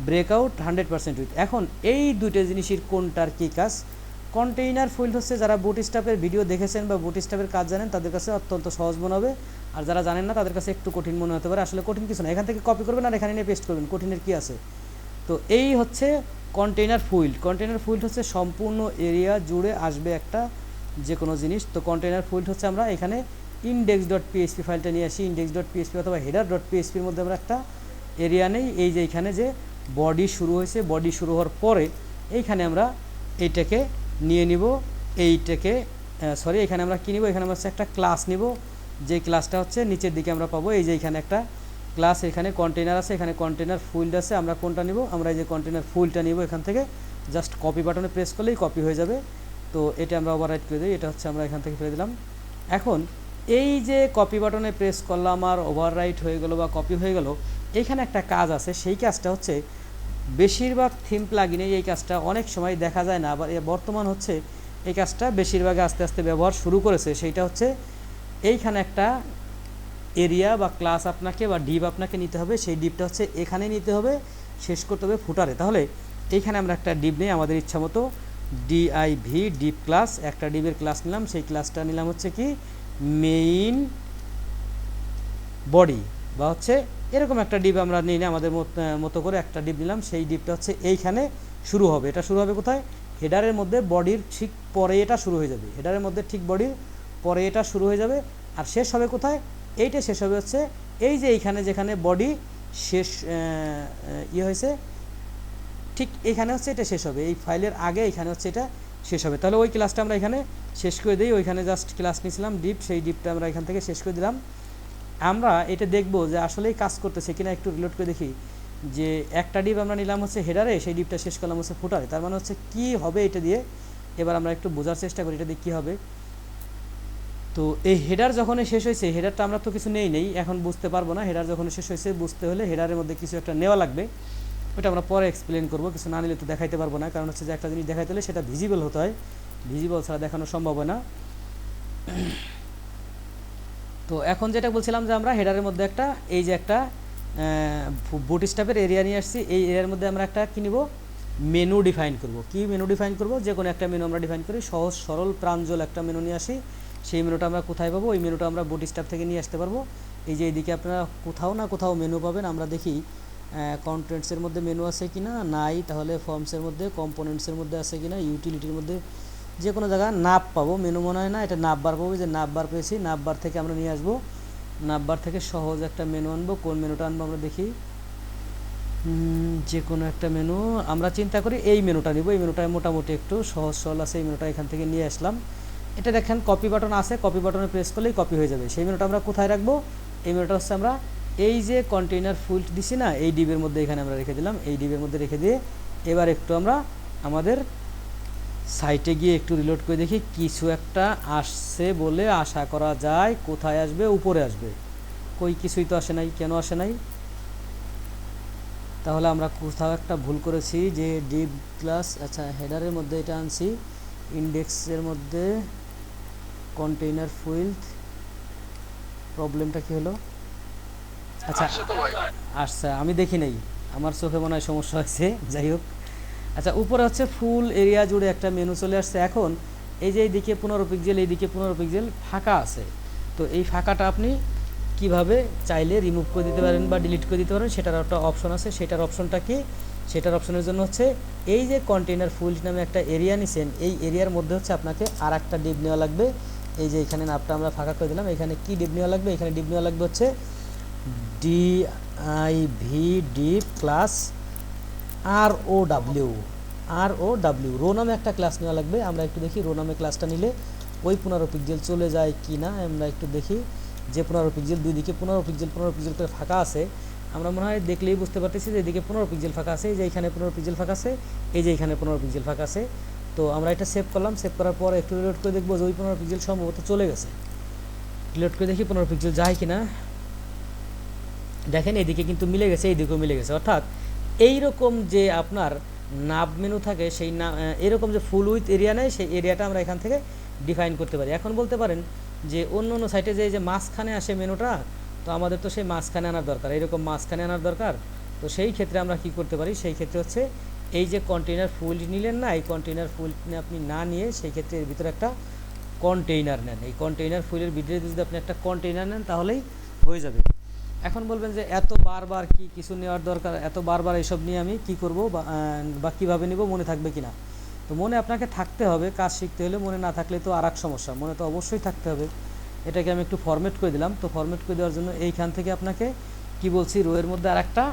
breakout 100% width. এখন এই দুটো জিনিসের কোনটার কী কাজ। কন্টেইনার ফুইল্ড হচ্ছে যারা বুটস্ট্র্যাপের ভিডিও দেখেছেন বা বুটস্ট্র্যাপের কাজ জানেন তাদের কাছে অত্যন্ত সহজ মনে হবে, আর যারা জানেন না তাদের কাছে একটু কঠিন মনে হতে পারে। আসলে কঠিন কিছু না, এখান থেকে কপি করবেন আর এখানে নিয়ে পেস্ট করবেন, কঠিনের কী আছে। তো এই হচ্ছে কন্টেইনার ফুইল্ড। কন্টেইনার ফুইল্ড হচ্ছে সম্পূর্ণ এরিয়া জুড়ে আসবে একটা যে কোনো জিনিস। তো কন্টেইনার ফুইল্ড হচ্ছে আমরা এখানে index.php ফাইলটা নিয়ে আসি, index.php অথবা header.php-র মধ্যে আমরা একটা এরিয়া নেই। এই যে এখানে যে বডি শুরু হয়েছে, বডি শুরু হওয়ার পরে এইখানে আমরা এইটাকে নিয়ে নিব, এইটাকে এখানে আমরা কী নিব, এখানে আমরা একটা ক্লাস নিব, যে ক্লাসটা হচ্ছে নিচের দিকে আমরা পাবো। এই যে এখানে একটা ক্লাস, এখানে কন্টেইনার আছে, এখানে কন্টেইনার ফুইল্ড আছে। আমরা কোনটা নিব, আমরা এই যে কন্টেইনার ফুইল্ডটা নিব। এখান থেকে জাস্ট কপি বাটনে প্রেস করলেই কপি হয়ে যাবে। তো এটা আমরা ওভাররাইট করে দিই, এটা হচ্ছে আমরা এখান থেকে ফেলে দিলাম। এখন এই যে কপি বাটনে প্রেস করলাম আর ওভাররাইট হয়ে গেল বা কপি হয়ে গেল, এইখানে একটা কাজ আছে, সেই কাজটা হচ্ছে বেশিরভাগ থিম প্লাগইনে এই কাজটা অনেক সময় দেখা যায় না, আবার বর্তমান হচ্ছে এই কাজটা বেশিরভাগ আস্তে আস্তে ব্যবহার শুরু করেছে। সেইটা হচ্ছে এইখানে একটা এরিয়া বা ক্লাস আপনাকে বা ডিভ আপনাকে নিতে হবে, সেই ডিভটা হচ্ছে এখানে নিতে হবে, শেষ করতে হবে ফুটারে। তাহলে এইখানে আমরা একটা ডিভ নিই আমাদের ইচ্ছা মতো, div ডিভ ক্লাস, একটা ডিভের ক্লাস নিলাম, সেই ক্লাসটা নিলাম হচ্ছে কি মেইন বডি, বা হচ্ছে এরকম একটা ডিভ আমরা নিই না, আমাদের মতো করে একটা ডিভ নিলাম। সেই ডিভটা হচ্ছে এইখানে শুরু হবে। এটা শুরু হবে কোথায়, হেডারের মধ্যে, বডির ঠিক পরে এটা শুরু হয়ে যাবে, হেডারের মধ্যে ঠিক বডির পরে এটা শুরু হয়ে যাবে। আর শেষ হবে কোথায়, এইটা শেষ হবে হচ্ছে এই যে এইখানে যেখানে বডি শেষ হয়েছে ঠিক এখানে হচ্ছে এটা শেষ হবে, এই ফাইলের আগে এখানে হচ্ছে এটা শেষ হবে। তাহলে ওই ক্লাসটা আমরা এখানে শেষ করে দিই। ওইখানে জাস্ট ক্লাস নিয়েছিলাম ডিপ, সেই ডিপটা আমরা এখান থেকে শেষ করে দিলাম। আমরা এটা দেখব যে আসলেই কাজ করতেছে কিনা, একটু রিলোড করে দেখি। যে একটা ডিপ আমরা নিলাম হচ্ছে হেডারে, সেই ডিপটা শেষ করলাম হচ্ছে ফুটারে, তার মানে হচ্ছে কী হবে এটা দিয়ে। এবার আমরা একটু বোঝার চেষ্টা করি এটা দিয়ে কী হবে। তো এই হেডার যখন শেষ হয়েছে, হেডারটা আমরা তো কিছু নেই এখন বুঝতে পারবো না। হেডার যখন শেষ হয়েছে বুঝতে হলে হেডারের মধ্যে কিছু একটা নেওয়া লাগবে। ওটা আমরা পরে এক্সপ্লেন করব, কিছু না নিলে তো দেখাইতে পারবো না, কারণ হচ্ছে যে একটা জিনিস দেখাইতে হলে সেটা ভিজিবল হতে হয়, ভিজিবল ছাড়া দেখানো সম্ভব হয় না। তো এখন যেটা বলছিলাম যে আমরা হেডারের মধ্যে একটা এই যে একটা বুটস্ট্র্যাপের এরিয়া নিয়ে আসছি, এই এরিয়ার মধ্যে আমরা একটা কী নিব, মেনু ডিফাইন করব। কি মেনু ডিফাইন করব? যে কোনো একটা মেনু আমরা ডিফাইন করি, সহজ সরল প্রাঞ্জল একটা মেনু নিয়ে আসি। সেই মেনুটা আমরা কোথায় পাবো? ওই মেনুটা আমরা বুটস্ট্র্যাপ থেকে নিয়ে আসতে পারবো। এই যে এইদিকে আপনারা কোথাও না কোথাও মেনু পাবেন, আমরা দেখি কন্টেন্টসের মধ্যে মেনু আছে কি না, নাই, তাহলে ফর্মসের মধ্যে, কম্পোনেন্টসের মধ্যে আছে কি না, ইউটিলিটির মধ্যে, যে কোনো জায়গায় নাব পাবো, মেনু মনে হয় না, এটা নাব বার পাবো, যে নাব বার পেয়েছি, নাব বার থেকে আমরা নিয়ে আসবো, নাব বার থেকে সহজ একটা মেনু আনবো। কোন মেনুটা আনবো আমরা দেখি, যে কোনো একটা মেনু আমরা চিন্তা করি এই মেনুটা নিব, এই মেনুটা মোটামুটি একটু সহজ সরল আছে, এই মেনুটা এখান থেকে নিয়ে আসলাম। এটা দেখেন কপি বাটন আছে, কপি বাটনে প্রেস করলেই কপি হয়ে যাবে। সেই মেনুটা আমরা কোথায় রাখবো? এই মেনুটা হচ্ছে আমরা এই যে কন্টেইনার ফুল দিছি না, এই ডিবের মধ্যে এখানে আমরা রেখে দিলাম, এই ডিবের মধ্যে রেখে দিয়ে এবার একটু আমরা আমাদের সাইটে গিয়ে একটু রিলোড করে দেখি, কিছু একটা আসছে বলে আশা করা যায়। কোথায় আসবে? উপরে আসবে। কই কিছুই তো আসে নাই, কেন আসে নাই? তাহলে আমরা কোথাও একটা ভুল করেছি, যে ডিভ ক্লাস, আচ্ছা হেডারের মধ্যে এটা আনছি, ইন্ডেক্সের মধ্যে কন্টেইনার ফিল্ড, প্রবলেমটা কি হলো? আচ্ছা আচ্ছা আমি দেখি নাই, আমার চোখে মনে হয় সমস্যা হয়েছে, যাই হোক। আচ্ছা উপরে হচ্ছে ফুল এরিয়া জুড়ে একটা মেনু চলে আসছে। এখন এই যে এইদিকে 15 পিক্সেল, এইদিকে 15 পিক্সেল ফাঁকা আছে, তো এই ফাঁকাটা আপনি কিভাবে চাইলে রিমুভ করে দিতে পারেন বা ডিলিট করে দিতে পারেন, সেটার একটা অপশন আছে। সেটার অপশনটা কি? সেটার অপশনের জন্য হচ্ছে এই যে কন্টেইনার ফুল নামে একটা এরিয়া নিছেন, এই এরিয়ার মধ্যে হচ্ছে আপনাকে আর একটা ডিপ নেওয়া লাগবে। এই যে এখানে নামটা আমরা ফাঁকা করে দিলাম, এখানে কি ডিপ নেওয়া লাগবে? এখানে ডিপ নেওয়া লাগবে হচ্ছে DIVD ক্লাস ROW রো নামে একটা ক্লাস নেওয়া লাগবে। আমরা একটু দেখি রো নামে ক্লাসটা নিলে ওই 15 পিক্সেল চলে যায় কি না, আমরা একটু দেখি। যে 15 পিক্সেল, দুই দিকে 15 পিক্সেল করে ফাঁকা আছে, আমরা মনে হয় দেখলেই বুঝতে পারতেছি যে এদিকে 15 পিক্সেল ফাঁকা আছে, এই যে এখানে 15 পিক্সেল ফাঁকা আছে, এই যে এখানে 15 পিক্সেল ফাঁকা আছে। তো আমরা এটা সেভ করলাম, সেভ করার পর একটু রিলোড করে দেখবো যে ওই 15 পিক্সেল সম্ভবত চলে গেছে। রিলোড করে দেখি 15 পিক্সেল যায় কিনা। দেখেন এদিকে কিন্তু মিলে গেছে, এইদিকেও মিলে গেছে। অর্থাৎ এইরকম যে আপনার নাব মেনু থাকে, সেই না এরকম যে ফুল উইথ এরিয়া নেয়, সেই এরিয়াটা আমরা এখান থেকে ডিফাইন করতে পারি। এখন বলতে পারেন যে অন্য অন্য সাইটে যে মাঝখানে আসে মেনুটা, তো আমাদের তো সেই মাঝখানে আনার দরকার, এইরকম মাঝখানে আনার দরকার। তো সেই ক্ষেত্রে আমরা কি করতে পারি? সেই ক্ষেত্রে হচ্ছে এই যে কন্টেইনার ফুল নিলেন না, এই কন্টেইনার ফুল আপনি না নিয়ে সেই ক্ষেত্রে এর ভিতরে একটা কন্টেইনার নেন। এই কন্টেইনার ফুলের ভিতরে যদি আপনি একটা কন্টেইনার নেন তাহলেই হয়ে যাবে। এখন বলবেন যে এত বারবার কি কিছু নেওয়ার দরকার, এত বারবার এসব নিয়ে আমি কি করব বা কীভাবে নেব, মনে থাকবে কিনা? তো মনে আপনাকে থাকতে হবে, কাজ শিখতে হলে মনে না থাকলে তো আর এক সমস্যা, মনে তো অবশ্যই থাকতে হবে। এটাকে আমি একটু ফরম্যাট করে দিলাম। তো ফরম্যাট করে দেওয়ার জন্য এইখান থেকে আপনাকে কি বলছি, রোয়ের মধ্যে আর একটা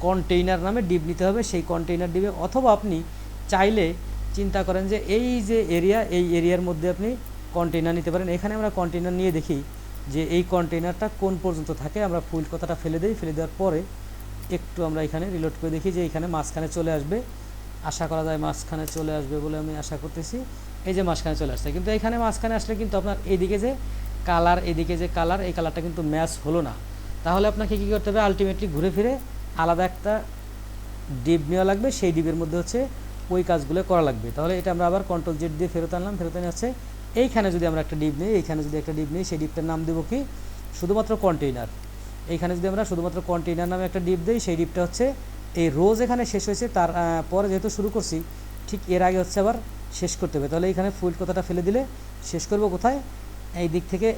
কন্টেইনার নামে ডিপ নিতে হবে। সেই কন্টেইনার ডিপে, অথবা আপনি চাইলে চিন্তা করেন যে এই যে এরিয়া, এই এরিয়ার মধ্যে আপনি কন্টেইনার নিতে পারেন। এখানে আমরা কন্টেইনার নিয়ে দেখি যে এই কন্টেইনারটা কোন পর্যন্ত থাকে। আমরা ফুল কথাটা ফেলে দিই, ফেলে দেওয়ার পরে একটু আমরা এখানে রিলোড করে দেখি যে এইখানে মাঝখানে চলে আসবে। আশা করা যায় মাঝখানে চলে আসবে বলে আমি আশা করতেছি। এই যে মাঝখানে চলে আসছে, কিন্তু এইখানে মাঝখানে আসলে কিন্তু আপনার এইদিকে যে কালার, এদিকে যে কালার, এই কালারটা কিন্তু ম্যাচ হলো না। তাহলে আপনাকে কী করতে হবে? আলটিমেটলি ঘুরে ফিরে আলাদা একটা ডিপ নেওয়া লাগবে, সেই ডিপের মধ্যে হচ্ছে ওই কাজগুলো করা লাগবে। তাহলে এটা আমরা আবার Ctrl Z দিয়ে ফেরত আনলাম, ফেরত আনে হচ্ছে এইখানে যদি আমরা একটা ডিপ নিই, এইখানে যদি একটা ডিপ নিই, সেই ডিপটার নাম দেবো কি? শুধুমাত্র কন্টেইনার। এইখানে যদি আমরা শুধুমাত্র কন্টেইনার নামে একটা ডিপ দিই, সেই ডিপটা হচ্ছে এই রোজ এখানে শেষ হয়েছে, তার পরে যেহেতু শুরু করছি ঠিক এর আগে হচ্ছে আবার শেষ করতে হবে। তাহলে এইখানে ফুল কথাটা ফেলে দিলে শেষ করব কোথায়? এই দিক থেকে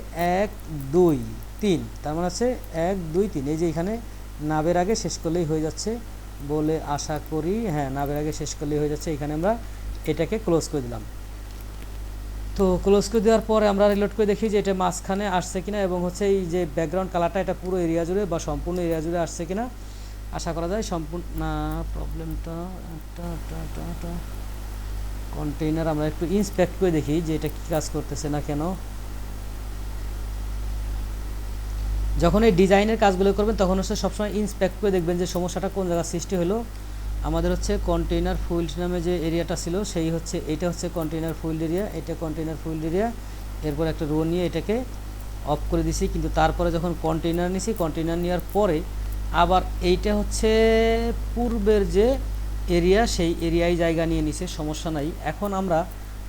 1 2 3, তার মানে হচ্ছে 1 2 3, এই যে এখানে নাবের আগে শেষ করলেই হয়ে যাচ্ছে বলে আশা করি। হ্যাঁ, নাবের আগে শেষ করলেই হয়ে যাচ্ছে। এখানে আমরা এটাকে ক্লোজ করে দিলাম। তো ক্লোজ করে দেওয়ার পরে আমরা রিলোড করে দেখি যে এটা মাঝখানে আসছে কিনা, এবং হচ্ছে এই যে ব্যাকগ্রাউন্ড কালারটা এটা পুরো এরিয়া জুড়ে বা সম্পূর্ণ এরিয়া জুড়ে আসছে কিনা। আশা করা যায় সম্পূর্ণ না। প্রবলেমটা একটা কন্টেইনার আমরা একটু ইন্সপেক্ট করে দেখি যে এটা কী কাজ করতেছে না কেন। যখন এই ডিজাইনের কাজগুলো করবেন তখন হচ্ছে সবসময় ইন্সপেক্ট করে দেখবেন যে সমস্যাটা কোন জায়গায় সৃষ্টি হলো। আমাদের হচ্ছে কন্টেইনার ফুইল্ড নামে যে এরিয়াটা ছিল, সেই হচ্ছে এটা হচ্ছে কন্টেইনার ফুইল্ড এরিয়া, এটা কন্টেইনার ফুইল্ড এরিয়া। এরপর একটা রো নিয়ে এটাকে অফ করে দিছি, কিন্তু তারপরে যখন কন্টেইনার নিছি, কন্টেইনার নেওয়ার পরে আবার এইটা হচ্ছে পূর্বের যে এরিয়া, সেই এরিয়ায় জায়গা নিয়ে নিছে, সমস্যা নাই। এখন আমরা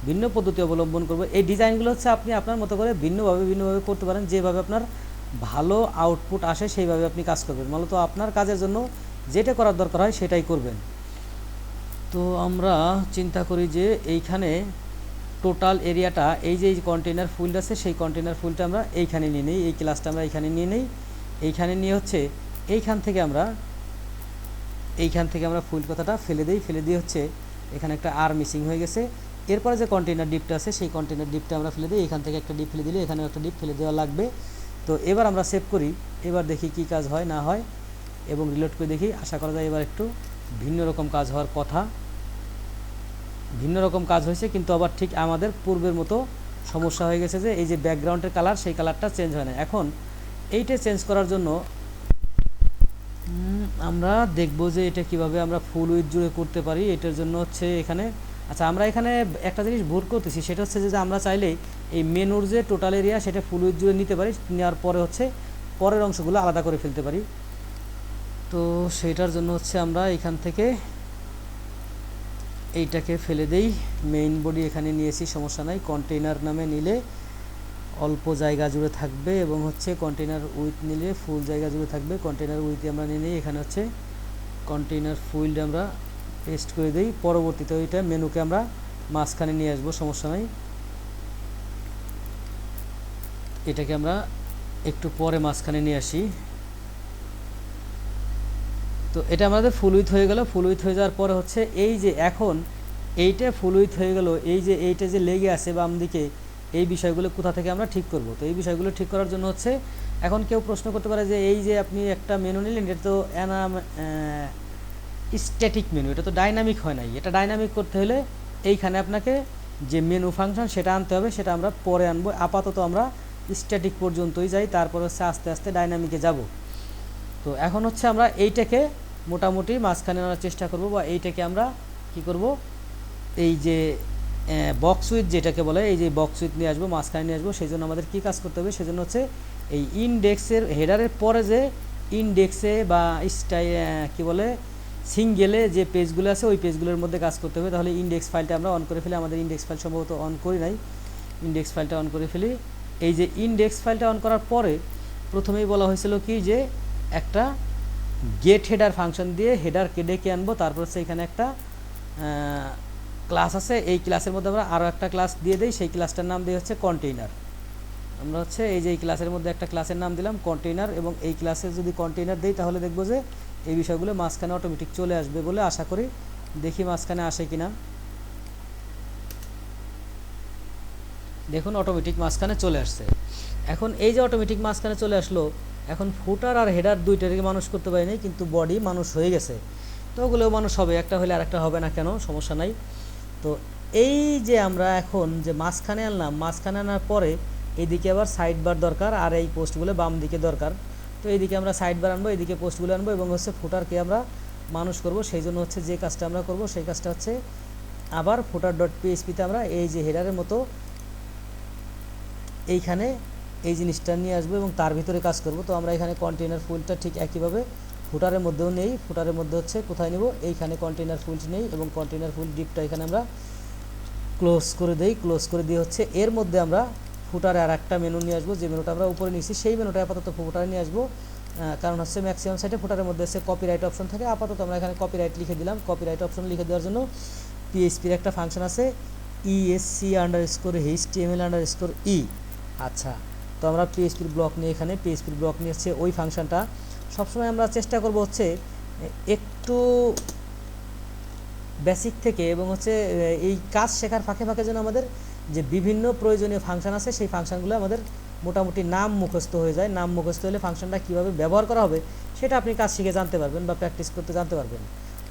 ভিন্ন পদ্ধতি অবলম্বন করব। এই ডিজাইনগুলো হচ্ছে আপনি আপনার মতো করে ভিন্নভাবে করতে পারেন, যেভাবে আপনার ভালো আউটপুট আসে সেইভাবে আপনি কাজ করবেন। মূলত আপনার কাজের জন্য যেটা করার দরকার হয় সেটাই করবেন। তো আমরা চিন্তা করি যে এইখানে টোটাল এরিয়াটা, এই যে কন্টেইনার ফুল আছে, সেই কন্টেইনার ফুলটা আমরা এইখানে নিয়ে নিই, এই ক্লাসটা আমরা এইখানে নিয়ে নিই। এইখানে নিয়ে হচ্ছে এইখান থেকে আমরা ফুল কথাটা ফেলে দিই, ফেলে দিয়ে হচ্ছে এখানে একটা আর মিসিং হয়ে গেছে। এরপরে যে কন্টেইনার ডিপটা আছে, সেই কন্টেইনার ডিপটা আমরা ফেলে দিই, এখান থেকে একটা ডিপ ফেলে দিলে এখানেও একটা ডিপ ফেলে দেওয়া লাগবে। তো এবার আমরা সেভ করি, এবার দেখি কি কাজ হয় না হয়, এবং রিলোড করে দেখি। আশা করা যায় এবার একটু ভিন্ন রকম কাজ হওয়ার কথা, ভিন্ন রকম কাজ হয়েছে, কিন্তু আবার ঠিক আমাদের পূর্বের মতো সমস্যা হয়ে গেছে যে এই যে ব্যাকগ্রাউন্ডের কালার, সেই কালারটা চেঞ্জ হয় না। এখন এইটা চেঞ্জ করার জন্য আমরা দেখব যে এটা কিভাবে আমরা ফুল উইথ জুড়ে করতে পারি। এটার জন্য হচ্ছে এখানে, আচ্ছা আমরা এখানে একটা জিনিস ভুল করতেছি, সেটা হচ্ছে যে আমরা চাইলে এই মেনুর যে টোটাল এরিয়া সেটা ফুল উইথ জুড়ে নিতে পারি, নেওয়ার পরে হচ্ছে পরের অংশগুলো আলাদা করে ফেলতে পারি। তো সেটার জন্য হচ্ছে আমরা এখান থেকে এইটাকে ফেলে দেই, মেইন বডি এখানে নিয়েছি, সমস্যা নাই। কন্টেইনার নামে নিলে অল্প জায়গা জুড়ে থাকবে, এবং হচ্ছে কন্টেইনার উইথ নিলে ফুল জায়গা জুড়ে থাকবে। কন্টেইনার উইথে আমরা নিয়ে নিই, এখানে হচ্ছে কন্টেইনার ফুল আমরা পেস্ট করে দিই। পরবর্তীতে ওইটা মেনুকে আমরা মাঝখানে নিয়ে আসবো, সমস্যা নাই। এটাকে আমরা একটু পরে মাঝখানে নিয়ে আসি। তো এটা আমাদের ফুল উইথ হয়ে গেল। ফুল উইথ হয়ে যাওয়ার পরে হচ্ছে এই যে এখন এইটা ফুল উইথ হয়ে গেল, এই যে এইটা যে লেগে আছে বাম দিকে, এই বিষয়গুলো কোথা থেকে আমরা ঠিক করব। তো এই বিষয়গুলো ঠিক করার জন্য হচ্ছে, এখন কেউ প্রশ্ন করতে পারে যে এই যে আপনি একটা মেনু নিলেন, এটা তো স্ট্যাটিক মেনু, এটা তো ডাইনামিক হয় নাই। এটা ডাইনামিক করতে হলে এইখানে আপনাকে যে মেনু ফাংশন সেটা আনতে হবে, সেটা আমরা পরে আনবো। আপাতত আমরা স্ট্যাটিক পর্যন্তই যাই, তারপর হচ্ছে আস্তে আস্তে ডাইনামিকে যাব। তো এখন হচ্ছে আমরা এইটাকে মোটামুটি মাঝখানে আনার চেষ্টা করব, বা এইটাকে আমরা কি করব, এই যে বক্স উইথ যেটাকে বলে, এই যে বক্স উইথ নিয়ে আসবো, মাঝখানে নিয়ে আসবো। সেই জন্য আমাদের কী কাজ করতে হবে, সেজন্য হচ্ছে এই ইনডেক্সের হেডারের পরে যে ইনডেক্সে বা কী বলে সিঙ্গেলে যে পেজগুলো আছে, ওই পেজগুলোর মধ্যে কাজ করতে হবে। তাহলে ইনডেক্স ফাইলটা আমরা অন করে ফেলি, আমাদের ইনডেক্স ফাইল সম্ভবত অন করি নাই, ইনডেক্স ফাইলটা অন করে ফেলি। এই যে ইনডেক্স ফাইলটা অন করার পরে প্রথমেই বলা হয়েছিল কি যে একটা গেট হেডার ফাংশন দিয়ে হেডারকে ডেকে আনবো। তারপর হচ্ছে এখানে একটা ক্লাস আছে, এই ক্লাসের মধ্যে আমরা আরও একটা ক্লাস দিয়ে দিই, সেই ক্লাসটার নাম দিয়ে হচ্ছে কন্টেইনার। আমরা হচ্ছে এই যে এই ক্লাসের মধ্যে একটা ক্লাসের নাম দিলাম কন্টেইনার, এবং এই ক্লাসে যদি কন্টেইনার দিই তাহলে দেখবো যে এই বিষয়গুলো মাঝখানে অটোমেটিক চলে আসবে বলে আশা করি। দেখি মাঝখানে আসে কিনা, দেখুন অটোমেটিক মাঝখানে চলে আসছে। এখন এই যে অটোমেটিক মাঝখানে চলে আসলো, এখন ফুটার আর হেডার দুইটারই মানুষ করতে পারিনি, কিন্তু বডি মানুষ হয়ে গেছে। তো ওগুলোও মানুষ হবে, একটা হলে আর একটা হবে না কেন, সমস্যা নাই। তো এই যে আমরা এখন যে মাঝখানে আনলাম, মাঝখানে আনার পরে এইদিকে আবার সাইড বার দরকার, আর এই পোস্টগুলো বাম দিকে দরকার। তো এইদিকে আমরা সাইড বার আনবো, এইদিকে পোস্টগুলো আনবো, এবং হচ্ছে ফুটারকে আমরা মানুষ করব। সেই জন্য হচ্ছে যে কাজটা আমরা করব, সেই কাজটা হচ্ছে আবার ফুটার ডট পিএইচপিতে আমরা এই যে হেডারের মতো এইখানে এই জিনিসটা নিয়ে আসবো এবং তার ভিতরে কাজ করব। তো আমরা এখানে কন্টেইনার ফুলটা ঠিক একইভাবে ফুটারের মধ্যেও নেই, ফুটারের মধ্যে হচ্ছে কোথায় নেব, এইখানে কন্টেইনার ফুলটি নেই, এবং কন্টেইনার ফুল ডিপটা এখানে আমরা ক্লোজ করে দেই। ক্লোজ করে দিয়ে হচ্ছে এর মধ্যে আমরা ফুটারে আর একটা মেনু নিয়ে আসবো, যে মেনুটা আমরা উপরে নিয়েছি সেই মেনুটা আপাতত ফুটারে নিয়ে আসবো। কারণ হচ্ছে ম্যাক্সিমাম সাইটে ফুটারের মধ্যে হচ্ছে কপিরাইট অপশন থাকে, আপাতত আমরা এখানে কপিরাইট লিখে দিলাম। কপিরাইট অপশন লিখে দেওয়ার জন্য পিএইচপির একটা ফাংশন আছে ESC_HTML_E। আচ্ছা, তো আমরা পিএইচপির ব্লক নিয়ে এখানে পিএইচপির ব্লক নিয়ে হচ্ছে ওই ফাংশনটা সবসময় আমরা চেষ্টা করব হচ্ছে একটু বেসিক থেকে, এবং হচ্ছে এই কাজ শেখার ফাঁকে ফাঁকে যেন আমাদের যে বিভিন্ন প্রয়োজনীয় ফাংশন আছে সেই ফাংশনগুলো আমাদের মোটামুটি নাম মুখস্থ হয়ে যায়। নাম মুখস্থ হলে ফাংশনটা কীভাবে ব্যবহার করা হবে সেটা আপনি কাজ শিখে জানতে পারবেন বা প্র্যাকটিস করতে জানতে পারবেন।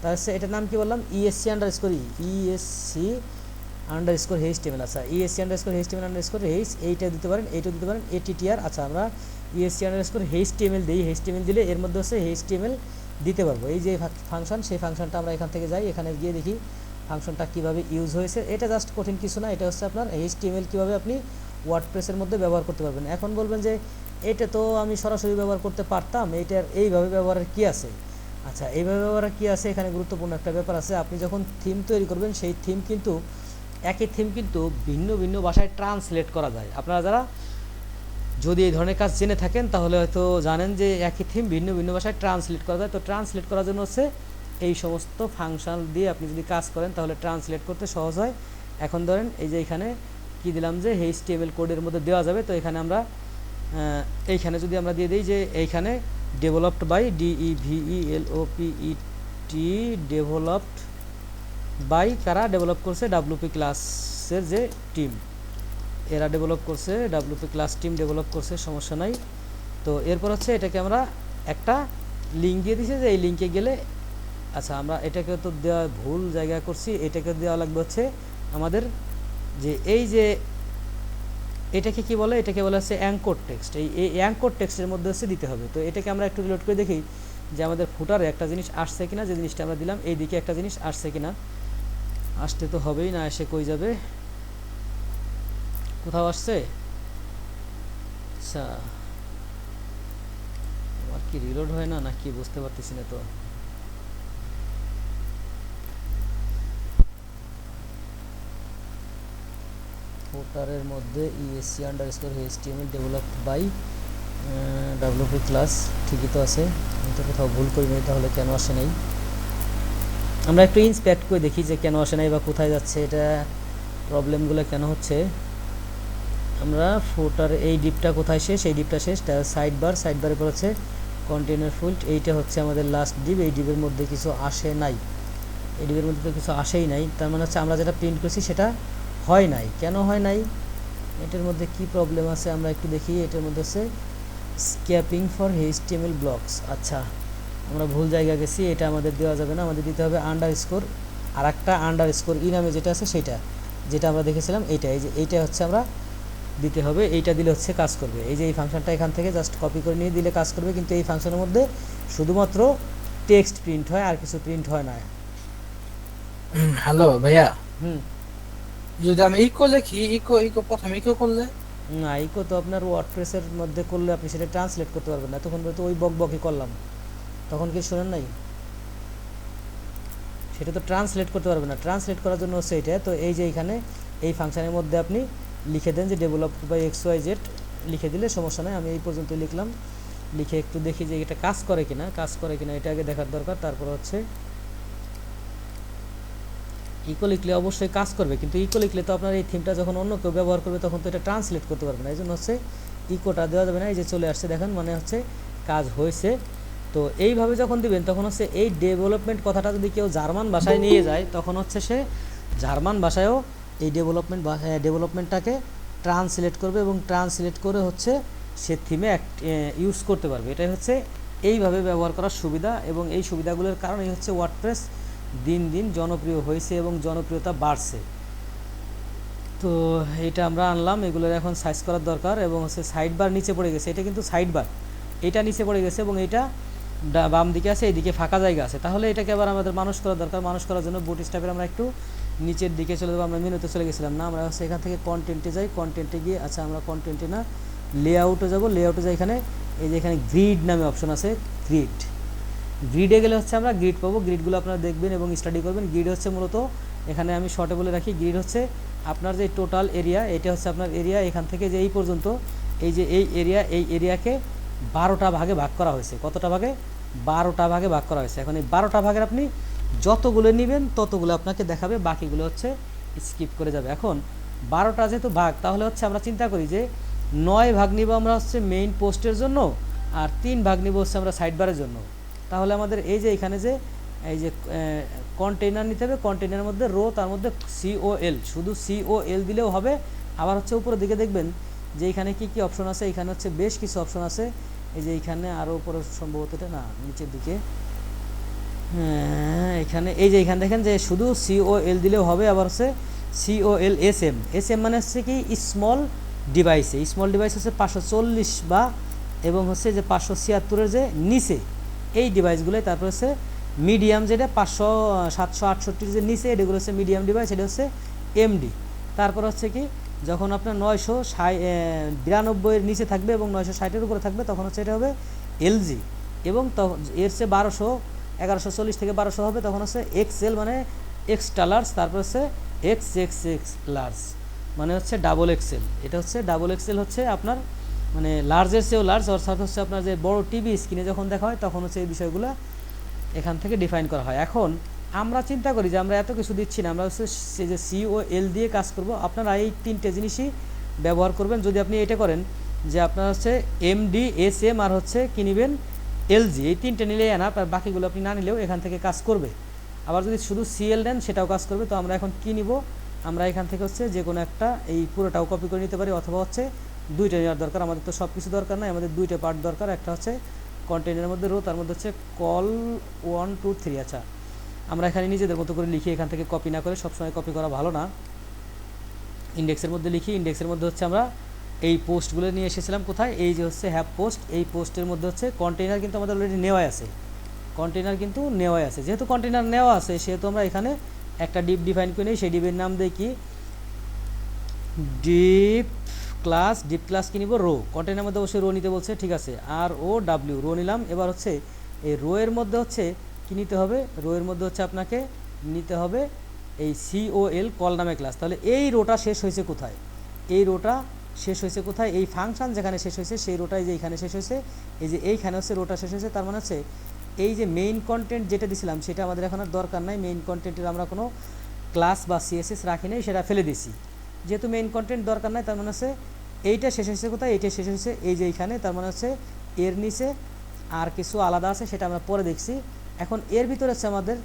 তাহলে এটার নাম কি বললাম, ESC_HTML। আচ্ছা, ESC_HTML_H এইটা দিতে পারেন, এইটা দিতে পারেন, ATTR। আচ্ছা, আমরা ESC_HTML দিই, HTML দিলে এর মধ্যে হচ্ছে HTML দিতে পারবো। এই যে ফাংশন, সেই ফাংশনটা আমরা এখান থেকে যাই, এখানে গিয়ে দেখি ফাংশনটা কীভাবে ইউজ হয়েছে। এটা জাস্ট কঠিন কিছু না, এটা হচ্ছে আপনার HTML কীভাবে আপনি ওয়ার্ডপ্রেসের মধ্যে ব্যবহার করতে পারবেন। এখন বলবেন যে এটা তো আমি সরাসরি ব্যবহার করতে পারতাম, এইটার এইভাবে ব্যবহারের কি আছে? আচ্ছা, এইভাবে ব্যবহারের কি আছে? এখানে গুরুত্বপূর্ণ একটা ব্যাপার আছে। আপনি যখন থিম তৈরি করবেন, সেই থিম কিন্তু একই থিম কিন্তু ভিন্ন ভিন্ন ভাষায় ট্রান্সলেট করা যায়। আপনারা যারা যদি এই ধরনের কাজ জেনে থাকেন তাহলে হয়তো জানেন যে একই থিম ভিন্ন ভিন্ন ভাষায় ট্রান্সলেট করা যায়। তো ট্রান্সলেট করার জন্য হচ্ছে এই সমস্ত ফাংশন দিয়ে আপনি যদি কাজ করেন তাহলে ট্রান্সলেট করতে সহজ হয়। এখন ধরেন এই যে এখানে কি দিলাম যে HTML কোডের মধ্যে দেওয়া যাবে। তো এখানে আমরা এইখানে যদি আমরা দিয়ে দিই যে এইখানে developed by DEVELOPET, developed by কারা ডেভেলপ করছে? WP ক্লাসের যে টিম, এরা ডেভেলপ করছে, WP ক্লাস টিম ডেভেলপ করছে, সমস্যা নাই। তো এরপর হচ্ছে এটাকে আমরা একটা লিঙ্ক দিয়ে দিয়েছি যে এই লিঙ্কে গেলে, আচ্ছা আমরা এটাকে তো দেওয়া ভুল জায়গায় করছি, এটাকে দেওয়া লাগবে হচ্ছে আমাদের যে এই যে এটাকে কি বলে? এটাকে বলা হচ্ছে অ্যাঙ্কর টেক্সট। এই অ্যাঙ্কর টেক্সটের মধ্যে হচ্ছে দিতে হবে। তো এটাকে আমরা একটু রিলোড করে দেখি যে আমাদের ফুটারে একটা জিনিস আসছে কিনা, যে জিনিসটা আমরা দিলাম এই দিকে একটা জিনিস আসছে কিনা। আসতে তো হবেই, না এসে কই যাবে? কোথাও আসছে? আচ্ছা, আমার কি রিলোড হয় না নাকি বুঝতে পারতেছি না। তো ফুটারের মধ্যে ESC_HTML developed by WP class, ঠিকই তো আছে। আমি তো কোথাও ভুল করি নাই, তাহলে কেন আসে নাই? আমরা একটু ইন্সপেক্ট করে দেখি যে কেন আসে নাই বা কোথায় যাচ্ছে, এটা প্রবলেমগুলো কেন হচ্ছে। আমরা ফুটার এই ডিপটা কোথায় শেষ? এই ডিপটা শেষ, সাইড বারের পর হচ্ছে কন্টেনার ফিল্ড, এইটা হচ্ছে আমাদের লাস্ট ডিপ। এই ডিপের মধ্যে কিছু আসে নাই, এই ডিপের মধ্যে তো কিছু আসেই নাই। তার মানে হচ্ছে আমরা যেটা প্রিন্ট করছি সেটা হয় নাই। কেন হয় নাই? এটার মধ্যে কি প্রবলেম আছে আমরা একটু দেখি। এটার মধ্যে হচ্ছে স্ক্যাপিং ফর HTML ব্লকস। আচ্ছা, আমরা ভুল জায়গা গেছি, এটা আমাদের দেওয়া যাবে না, আমাদের দিতে হবে আন্ডারস্কোর, আর একটা আন্ডারস্কোর ই নামে যেটা আছে সেটা, যেটা আমরা দেখেছিলাম এইটা। এই যে এইটা হচ্ছে আমরা দিতে হবে, এইটা দিলে হচ্ছে কাজ করবে। এই যে এই ফাংশনটা এখান থেকে জাস্ট কপি করে নিয়ে দিলে কাজ করবে, কিন্তু এই ফাংশনের মধ্যে শুধুমাত্র টেক্সট প্রিন্ট হয়, আর কিছু প্রিন্ট হয় না। হ্যালো ভাইয়া, হুম, যদি আমি ইকো লিখি, ইকো প্রথমে ইকো করলে না ইকো তো আপনার ওয়ার্ডপ্রেসের মধ্যে করলে আপনি সেটা ট্রান্সলেট করতে পারবেন না। তখন তো ওই বকবকই করলাম, তখন কি শোনেন নাই? সেটা তো ট্রান্সলেট করতে পারবেন না। ট্রান্সলেট করার জন্য হচ্ছে এইটা। তো এই যে এইখানে এই ফাংশনের মধ্যে আপনি লিখে দেন যে ডেভেলপড বাই XYZ, লিখে দিলে সমস্যা নাই। আমি এই পর্যন্ত লিখলাম, লিখে একটু দেখি যে এটা কাজ করে কিনা, এটা আগে দেখার দরকার। তারপর হচ্ছে ইকো লিখলে অবশ্যই কাজ করবে, কিন্তু ইকো লিখলে তো আপনার এই থিমটা যখন অন্য কেউ ব্যবহার করবে তখন তো এটা ট্রান্সলেট করতে পারবে না। এই জন্য হচ্ছে ইকোটা দেওয়া যাবে না। এই যে চলে আসছে দেখেন, মানে হচ্ছে কাজ হয়েছে। তো এইভাবে যখন দিবেন তখন হচ্ছে এই ডেভেলপমেন্ট কথাটা যদি কেউ জার্মান ভাষায় নিয়ে যায় তখন হচ্ছে সে জার্মান ভাষায়ও এই ডেভেলপমেন্টটাকে ট্রান্সলেট করবে, এবং ট্রান্সলেট করে হচ্ছে সে থিমে ইউজ করতে পারবে। এটাই হচ্ছে এইভাবে ব্যবহার করার সুবিধা, এবং এই সুবিধাগুলোর কারণেই হচ্ছে ওয়ার্ডপ্রেস দিন দিন জনপ্রিয় হয়েছে এবং জনপ্রিয়তা বাড়ছে। তো এইটা আমরা আনলাম, এগুলোর এখন সাইজ করার দরকার। এবং হচ্ছে সাইড বার নিচে পড়ে গেছে, এটা কিন্তু সাইড বার, এটা নিচে পড়ে গেছে এবং এইটা বাম দিকে আছে, এইদিকে ফাঁকা জায়গা আছে। তাহলে এটাকে আবার আমাদের মানুষ করা দরকার। মানুষ করার জন্য বুটস্ট্র্যাপের আমরা একটু নিচের দিকে চলে যাবো। আমরা মেনুতে চলে গেছিলাম না, আমরা হচ্ছে এখান থেকে কন্টেন্টে যাই। কন্টেন্টে গিয়ে, আচ্ছা আমরা কন্টেন্টে না লেআউটে যাব। লেআউটে যাই, এখানে এই যে এখানে গ্রিড নামে অপশন আছে, গ্রিডে গেলে হচ্ছে আমরা গ্রিড পাবো। গ্রিডগুলো আপনারা দেখবেন এবং স্টাডি করবেন। গ্রিড হচ্ছে মূলত, এখানে আমি শর্টে বলে রাখি, গ্রিড হচ্ছে আপনার যে টোটাল এরিয়া, এটা হচ্ছে আপনার এরিয়া। এখান থেকে যে এই পর্যন্ত এই যে এই এরিয়াকে 12টা ভাগে ভাগ করা হয়েছে। কতটা ভাগে? 12টা ভাগে ভাগ করা হয়েছে। এখন এই 12টা ভাগের আপনি যতগুলো নেবেন ততগুলো আপনাকে দেখাবে, বাকিগুলো হচ্ছে স্কিপ করে যাবে। এখন 12টা যেহেতু ভাগ, তাহলে হচ্ছে আমরা চিন্তা করি যে 9 ভাগ নিব আমরা হচ্ছে মেইন পোস্টের জন্য, আর 3 ভাগ নিব হচ্ছে আমরা সাইড বারের জন্য। তাহলে আমাদের এই যে এখানে যে এই যে কন্টেইনার নিতে হবে, কন্টেইনারের মধ্যে রো, তার মধ্যে COL, শুধু COL দিলেও হবে। আবার হচ্ছে উপরের দিকে দেখবেন যে এখানে কি কি অপশন আছে, এখানে হচ্ছে বেশ কিছু অপশন আছে। এই যে এইখানে আরও উপরে সম্ভবত এটা না, নিচের দিকে, এখানে এই যে এখানে দেখেন যে শুধু COL দিলেও হবে। আবার হচ্ছে COLSM মানে হচ্ছে কি স্মল ডিভাইসে। স্মল ডিভাইস হচ্ছে 540 বা এবং হচ্ছে যে 576-এর যে নিচে এই ডিভাইসগুলোই। তারপর হচ্ছে মিডিয়াম, যেটা 500, 768-র যে নিচে, এগুলো হচ্ছে মিডিয়াম ডিভাইস, এটা হচ্ছে MD। তারপর হচ্ছে কি যখন আপনার 992 এর নিচে থাকবে এবং 960-এর উপরে থাকবে তখন হচ্ছে এটা হবে এলজি, এবং এর চেয়ে 1140 থেকে 1200 হবে তখন হচ্ছে এক্সএল মানে এক্সট্রা লার্জ, তারপর হচ্ছে এক্স এক্স এক্স লার্জ মানে হচ্ছে ডাবল এক্সএল। এটা হচ্ছে ডাবল এক্সএল হচ্ছে আপনার মানে লার্জের চেয়েও লার্জ, অর্থাৎ হচ্ছে আপনার যে বড় টিভি স্ক্রিনে যখন দেখা হয় তখন হচ্ছে এই বিষয়গুলো এখান থেকে ডিফাইন করা হয়। এখন আমরা চিন্তা করি যে আমরা এত কিছু দিচ্ছি না, আমরা হচ্ছে সে যে সি ও এল দিয়ে কাজ করব। আপনারা এই তিনটে জিনিসই ব্যবহার করবেন। যদি আপনি এটা করেন যে আপনার হচ্ছে এমডি এস এম আর হচ্ছে কি নেবেন এলজি, এই তিনটে নিলে এনাফ, আর বাকিগুলো আপনি না নিলেও এখান থেকে কাজ করবে। আবার যদি শুধু সিএল নেন সেটাও কাজ করবে। তো আমরা এখন কি নিব, আমরা এখান থেকে হচ্ছে যে কোনো একটা এই পুরোটাও কপি করে নিতে পারি, অথবা হচ্ছে দুইটা নেওয়ার দরকার। আমাদের তো সব কিছু দরকার নাই, আমাদের দুইটা পার্ট দরকার। একটা হচ্ছে কন্টেন্টের মধ্যে রো, তার মধ্যে হচ্ছে কল 1 2 3। আচ্ছা, আমরা এখানে নিজেদের মতো করে লিখি, এখান থেকে কপি না করে, সবসময় কপি করা ভালো না। ইন্ডেক্সের মধ্যে লিখি, ইন্ডেক্সের মধ্যে হচ্ছে আমরা এই পোস্টগুলো নিয়ে এসেছিলাম কোথায়, এই যে হচ্ছে হ্যাপ পোস্ট, এই পোস্টের মধ্যে হচ্ছে কন্টেইনার কিন্তু আমাদের অলরেডি নেওয়াই আছে, কন্টেইনার কিন্তু নেওয়াই আছে। যেহেতু কন্টেইনার নেওয়া আছে সেহেতু আমরা এখানে একটা ডিপ ডিফাইন করে নিই। সেই ডিপের নাম দিই কি, ডিপ ক্লাস। ডিপ ক্লাস কি নিব, রো। কন্টেইনার মধ্যে অবশ্যই রো নিতে বলছে, ঠিক আছে, আর ও ডাব্লিউ, রো নিলাম। এবার হচ্ছে এই রো এর মধ্যে হচ্ছে কি নিতে হবে, রো এর মধ্যে হচ্ছে আপনাকে নিতে হবে এই সিওএল কল নামে ক্লাস। তাহলে এই রোটা শেষ হয়েছে কোথায়, এই রোটা শেষ হয়েছে কোথায়, এই ফাংশন যেখানে শেষ হয়েছে সেই রোটাই যে এইখানে শেষ হয়েছে, এই যে এইখানে হচ্ছে রোটা শেষ হয়েছে। তার মানে হচ্ছে এই যে মেইন কন্টেন্ট যেটা দিছিলাম সেটা আমাদের এখন আর দরকার নাই। মেইন কন্টেন্টের আমরা কোনো ক্লাস বা সিএসএস রাখি নাই, সেটা ফেলে দিছি। যেহেতু মেইন কন্টেন্ট দরকার নাই, তার মানে হচ্ছে এইটা শেষ হয়েছে কোথায়, এইটা শেষ হয়েছে এই যে এইখানে। তার মানে হচ্ছে এর নিচে আর কিছু আলাদা আছে সেটা আমরা পরে দেখছি। এখন এর ভিতরে হচ্ছে আমাদের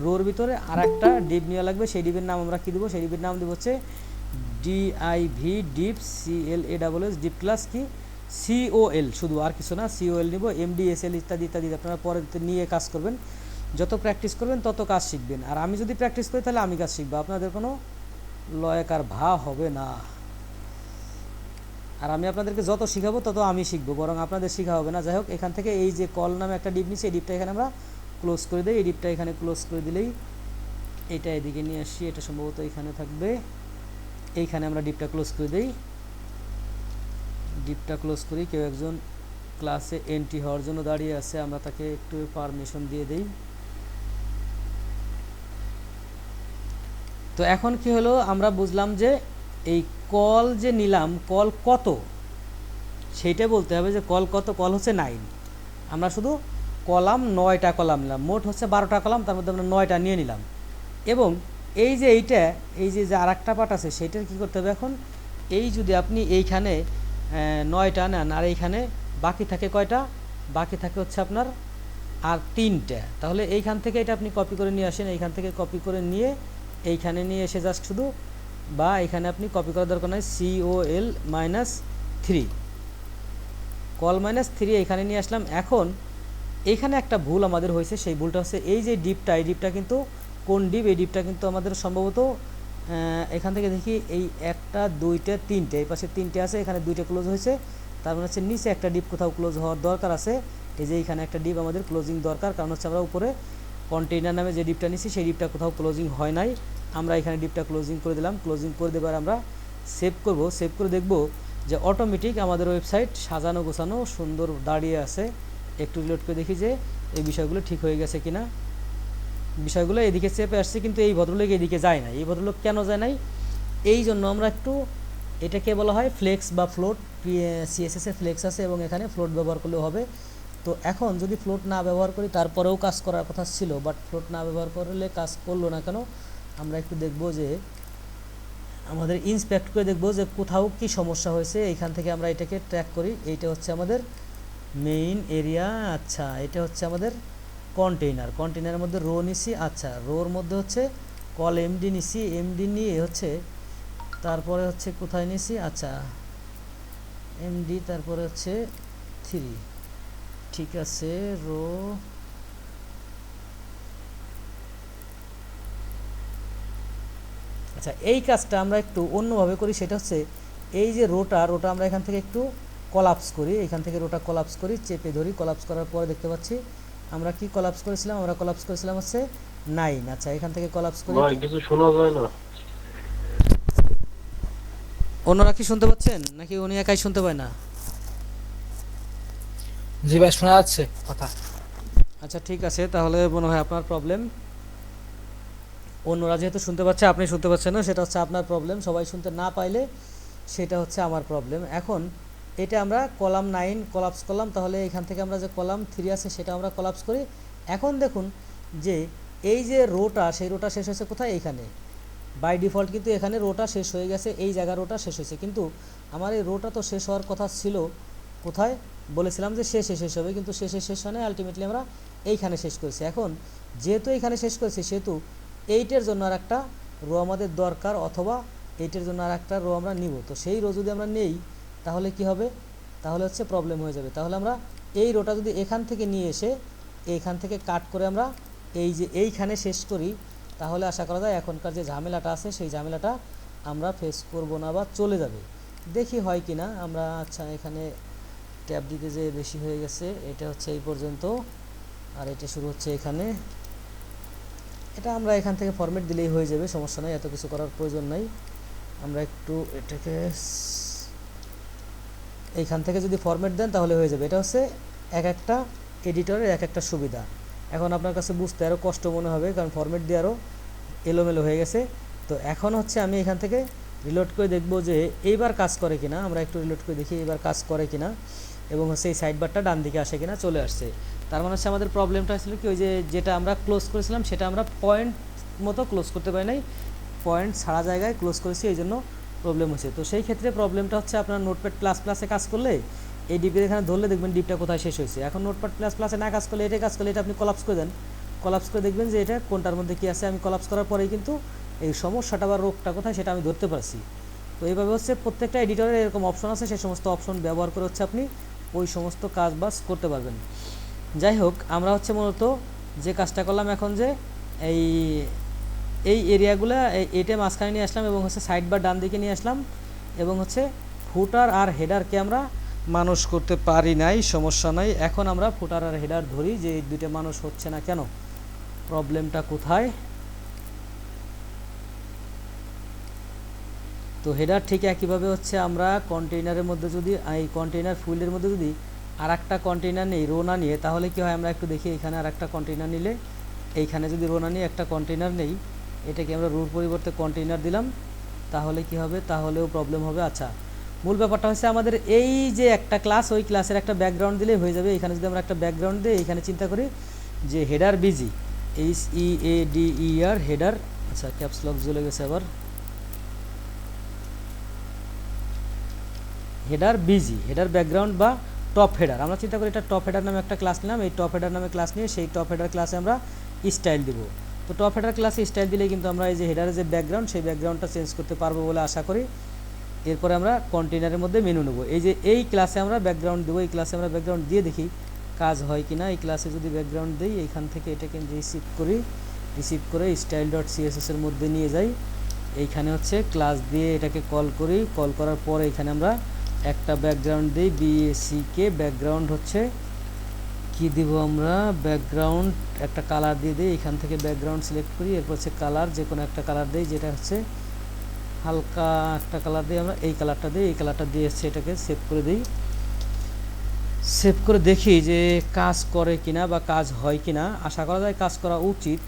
রোর ভিতরে আর একটা ডিপ নেওয়া লাগবে। সেই ডিপের নাম আমরা কী দেবো, সেই ডিপের নাম দেবো হচ্ছে DIV deep CLASS deep class কি সিওএল, শুধু আর কিছু না, সিওএল নিব। MDSL ইত্যাদি ইত্যাদি আপনারা পরে নিয়ে কাজ করবেন। যত প্র্যাকটিস করবেন তত কাজ শিখবেন। আর আমি যদি প্র্যাকটিস করি তাহলে আমি কাজ শিখবো, আপনাদের কোনো লয়কার ভা হবে না। আর আমি আপনাদেরকে যত শিখাবো তত আমি শিখবো, বরং আপনাদের শেখা হবে না। যাই হোক, এখান থেকে এই যে কল নামে একটা ডিপ নিচ্ছে, এই ডিপটা এখানে আমরা ক্লোজ করে দিই। এই ডিপটা এখানে ক্লোজ করে দিলেই এটা এদিকে নিয়ে আসি, এটা সম্ভবত এখানে থাকবে। এইখানে আমরা ডিপটা ক্লোজ করে দিই, ডিপটা ক্লোজ করি। কেউ একজন ক্লাসে এন্ট্রি হওয়ার জন্য দাঁড়িয়ে আছে, আমরা তাকে একটু পারমিশন দিয়ে দেই। তো এখন কি হলো, আমরা বুঝলাম যে এই কল যে নিলাম, কল কত সেইটা বলতে হবে যে কল কত। কল হচ্ছে 9, আমরা শুধু কলাম 9টা কলাম নিলাম, মোট হচ্ছে 12টা কলাম, তার মধ্যে আমরা 9টা নিয়ে নিলাম। এবং এই যে এইটা, এই যে আর একটা পার্ট আছে সেইটার কী করতে হবে এখন, এই যদি আপনি এইখানে 9টা নেন আর এইখানে বাকি থাকে কয়টা, বাকি থাকে হচ্ছে আপনার আর 3টা। তাহলে এইখান থেকে এটা আপনি কপি করে নিয়ে আসেন, এইখান থেকে কপি করে নিয়ে এইখানে নিয়ে এসে জাস্ট শুধু, বা এখানে আপনি কপি করার দরকার নাই, COL-3 কল -3 এখানে নিয়ে আসলাম। এখন এইখানে একটা ভুল আমাদের হয়েছে, সেই ভুলটা হচ্ছে এই যে ডিপটা, এই ডিপটা কিন্তু কোন ডিপ, এই ডিপটা কিন্তু আমাদের সম্ভবত এখান থেকে দেখি এই 1টা 2টা 3টে, এই পাশে 3টে আছে, এখানে 2টে ক্লোজ হয়েছে। তার মানে হচ্ছে নিচে একটা ডিপ কোথাও ক্লোজ হওয়ার দরকার আছে। এই যে এইখানে একটা ডিপ আমাদের ক্লোজিং দরকার, কারণ হচ্ছে আমরা উপরে কন্টেইনার নামে যে ডিপটা নিচ্ছি সেই ডিপটা কোথাও ক্লোজিং হয় নাই। আমরা এখানে ডিপটা ক্লোজিং করে দিলাম। ক্লোজিং করে দেবার আমরা সেভ করব। সেভ করে দেখব যে অটোমেটিক আমাদের ওয়েবসাইট সাজানো গোছানো সুন্দর দাঁড়িয়ে আছে। একটু রিলোড করে দেখি যে এই বিষয়গুলো ঠিক হয়ে গেছে কিনা। বিষয়গুলো এদিকে চেপে আসছে, কিন্তু এই ভদ্রলোক এদিকে যায় না। এই ভদ্রলোক কেন যায় নাই, এই জন্য আমরা একটু, এটাকে বলা হয় ফ্লেক্স বা ফ্লোট। সিএসএসে ফ্লেক্স আছে এবং এখানে ফ্লোট ব্যবহার করলেও হবে। তো এখন যদি ফ্লোট না ব্যবহার করি তারপরেও কাজ করার কথা ছিল, বাট ফ্লোট না ব্যবহার করলে কাজ করলো না কেন, আমরা একটু দেখব যে আমাদের ইন্সপেক্ট করে দেখব যে কোথাও কি সমস্যা হয়েছে। এইখান থেকে আমরা এটাকে ট্র্যাক করি। এইটা হচ্ছে আমাদের মেইন এরিয়া। আচ্ছা, এটা হচ্ছে আমাদের কন্টেইনার। কন্টেইনারের মধ্যে রো নিছি। আচ্ছা, রোর মধ্যে হচ্ছে কল এমডি নিছি, এমডি নিয়ে হচ্ছে তারপরে হচ্ছে কোথায় নিছি, আচ্ছা এমডি, তারপরে হচ্ছে 3, ঠিক আছে, রো। আচ্ছা, এই কাজটা আমরা একটু অন্যভাবে করি, সেটা হচ্ছে এই যে রোটা আমরা এখান থেকে একটু কলাপস করি, এখান থেকে রোটা কলাপস করি, চেপে ধরি। কলাপস করার পরে দেখতে পাচ্ছি আমরা কি কলাপস করেছিলাম, আমরা কলাপস করেছিলাম হচ্ছে 9। আচ্ছা, এখান থেকে কলাপস করি, ভাই কিছু শোনা যায় না। অন্যরা কি শুনতে পাচ্ছেন নাকি উনি একাই শুনতে পায় না? জি ভাই শোনা যাচ্ছে কথা। আচ্ছা ঠিক আছে, তাহলে মনে হয় আপনার প্রবলেম। অন্যরা যেহেতু শুনতে পাচ্ছে, আপনি শুনতে পাচ্ছেন না, সেটা হচ্ছে আপনার প্রবলেম। সবাই শুনতে না পাইলে সেটা হচ্ছে আমার প্রবলেম। এখন এটা আমরা কলাম 9 কলাপস করলাম, তাহলে এখান থেকে আমরা যে কলাম 3 আছে সেটা আমরা কলাপস করি। এখন দেখুন যে এই যে রোটা, সেই রোটা শেষ হয়েছে কোথায়? এইখানে। বাই ডিফল্ট কিন্তু এখানে রোটা শেষ হয়ে গেছে, এই জায়গা রোটা শেষ হয়েছে, কিন্তু আমার এই রোটা তো শেষ হওয়ার কথা ছিল কোথায়? বলেছিলাম যে শেষে শেষ হবে, কিন্তু শেষে শেষ হয় না, আলটিমেটলি আমরা এইখানে শেষ করেছি। এখন যেহেতু এইখানে শেষ করেছি, সেহেতু এইটের জন্য আর একটা রো আমাদের দরকার, অথবা এইটের জন্য আর একটা রো আমরা নিব। তো সেই রো যদি আমরা নেই তাহলে কি হবে? তাহলে হচ্ছে প্রবলেম হয়ে যাবে। তাহলে আমরা এই রোটা যদি এখান থেকে নিয়ে এসে এইখান থেকে কাট করে আমরা এই যে এইখানে শেষ করি, তাহলে আশা করা যায় এখনকার যে ঝামেলাটা আছে সেই ঝামেলাটা আমরা ফেস করব না বা চলে যাবে। দেখি হয় কি না আমরা। আচ্ছা, এখানে ট্যাব দিতে যে বেশি হয়ে গেছে, এটা হচ্ছে এই পর্যন্ত, আর এটা শুরু হচ্ছে এখানে। এটা আমরা এখান থেকে ফরম্যাট দিলেই হয়ে যাবে, সমস্যা নাই, এত কিছু করার প্রয়োজন নাই। আমরা একটু এটাকে এইখান থেকে যদি ফরম্যাট দেন তাহলে হয়ে যাবে। এটা হচ্ছে এক একটা এডিটরের এক একটা সুবিধা। এখন আপনার কাছে বুঝতে আরও কষ্ট মনে হবে, কারণ ফরম্যাট দিয়ে আরও এলোমেলো হয়ে গেছে। তো এখন হচ্ছে আমি এখান থেকে রিলোড করে দেখব যে এইবার কাজ করে কিনা। আমরা একটু রিলোড করে দেখি এইবার কাজ করে কিনা, এবং হচ্ছে এই সাইড বারটা ডান দিকে আসে কিনা। চলে আসছে। তার মানে হচ্ছে আমাদের প্রবলেমটা ছিল কি, ওই যে যেটা আমরা ক্লোজ করেছিলাম সেটা আমরা পয়েন্ট মতো ক্লোজ করতে পারি নাই, পয়েন্ট ছাড়া জায়গায় ক্লোজ করেছি, এই জন্য প্রবলেম হচ্ছে। তো সেই ক্ষেত্রে প্রবলেমটা হচ্ছে আপনার নোটপ্যাড প্লাস প্লাসে কাজ করলে এই ডিপের এখানে ধরলে দেখবেন ডিপটা কোথায় শেষ হয়েছে। এখন নোটপ্যাড প্লাস প্লাসে না কাজ করলে, এটা কাজ করলে, এটা আপনি কলাপস করে দেন, কলাপস করে দেখবেন যে এটা কোনটার মধ্যে কী আছে। আমি কলাপস করার পরেই কিন্তু এই সমস্যাটা বা রোগটা কোথায় সেটা আমি ধরতে পারছি। তো এইভাবে হচ্ছে প্রত্যেকটা এডিটরের এরকম অপশন আছে, সেই সমস্ত অপশন ব্যবহার করে হচ্ছে আপনি ওই সমস্ত কাজ বাজ করতে পারবেন। যাই হোক, আমরা হচ্ছে মূলত যে কাজটা করলাম এখন, যে এই এই এরিয়াগুলো এটা মাঝখানে নিয়ে আসলাম, এবং হচ্ছে সাইড বার ডান দিকে নিয়ে আসলাম, এবং হচ্ছে ফুটার আর হেডারকে আমরা মানুষ করতে পারি নাই, সমস্যা নাই। এখন আমরা ফুটার আর হেডার ধরি যে এই দুইটা মানুষ হচ্ছে না কেন, প্রবলেমটা কোথায়। তো হেডার ঠিক একইভাবে হচ্ছে আমরা কন্টেইনারের মধ্যে যদি, এই কন্টেইনার ফিল্ডের মধ্যে যদি আর একটা কন্টেইনার নেই, রো না নিয়ে, তাহলে কি হয় আমরা একটু দেখি। এখানে আর একটা কন্টেইনার নিলে, এইখানে যদি রো না নিয়ে একটা কন্টেইনার নেই, এটাকে আমরা রোর পরিবর্তে কন্টেইনার দিলাম, তাহলে কি হবে? তাহলেও প্রবলেম হবে। আচ্ছা, মূল ব্যাপারটা হচ্ছে আমাদের এই যে একটা ক্লাস, ওই ক্লাসের একটা ব্যাকগ্রাউন্ড দিলেই হয়ে যাবে। এখানে যদি আমরা একটা ব্যাকগ্রাউন্ড দিই, এখানে চিন্তা করি যে হেডার বিজি, HEADER হেডার। আচ্ছা, ক্যাপস লক জ্বলে গেছে আবার। হেডার বিজি, হেডার ব্যাকগ্রাউন্ড বা টপ হেডার। আমরা চিন্তা করি এটা টপ হেডার নামে একটা ক্লাস নিলাম, এই টপ হেডার নামে ক্লাস নিয়ে সেই টপ হেডার ক্লাসে আমরা স্টাইল দিব। তো টপ হেডার ক্লাসে স্টাইল দিলে কিন্তু আমরা এই যে হেডারের যে ব্যাকগ্রাউন্ড, সেই ব্যাকগ্রাউন্ডটা চেঞ্জ করতে পারবো বলে আশা করি। এরপরে আমরা কন্টেইনারের মধ্যে মেনু নেব। এই যে এই ক্লাসে আমরা ব্যাকগ্রাউন্ড দেবো, এই ক্লাসে আমরা ব্যাকগ্রাউন্ড দিয়ে দেখি কাজ হয় কি না। এই ক্লাসে যদি ব্যাকগ্রাউন্ড দিই, এইখান থেকে এটাকে রিসিভ করি, রিসিভ করে style.css এর মধ্যে নিয়ে যাই। এইখানে হচ্ছে ক্লাস দিয়ে এটাকে কল করি, কল করার পরে এখানে আমরা একটা ব্যাকগ্রাউন্ড দিই, BACK ব্যাকগ্রাউন্ড হচ্ছে কি দিব আমরা, ব্যাকগ্রাউন্ড একটা কালার দিয়ে দিই। এখান থেকে ব্যাকগ্রাউন্ড সিলেক্ট করি, এরপর হচ্ছে কালার, যে কোনো একটা কালার দিই, যেটা হচ্ছে হালকা একটা কালার দিই। আমরা এই কালারটা দিই, এই কালারটা দিয়ে এসছে, এটাকে সেভ করে দিই। সেভ করে দেখি যে কাজ করে কিনা বা কাজ হয় কিনা। আশা করা যায় কাজ করা উচিত।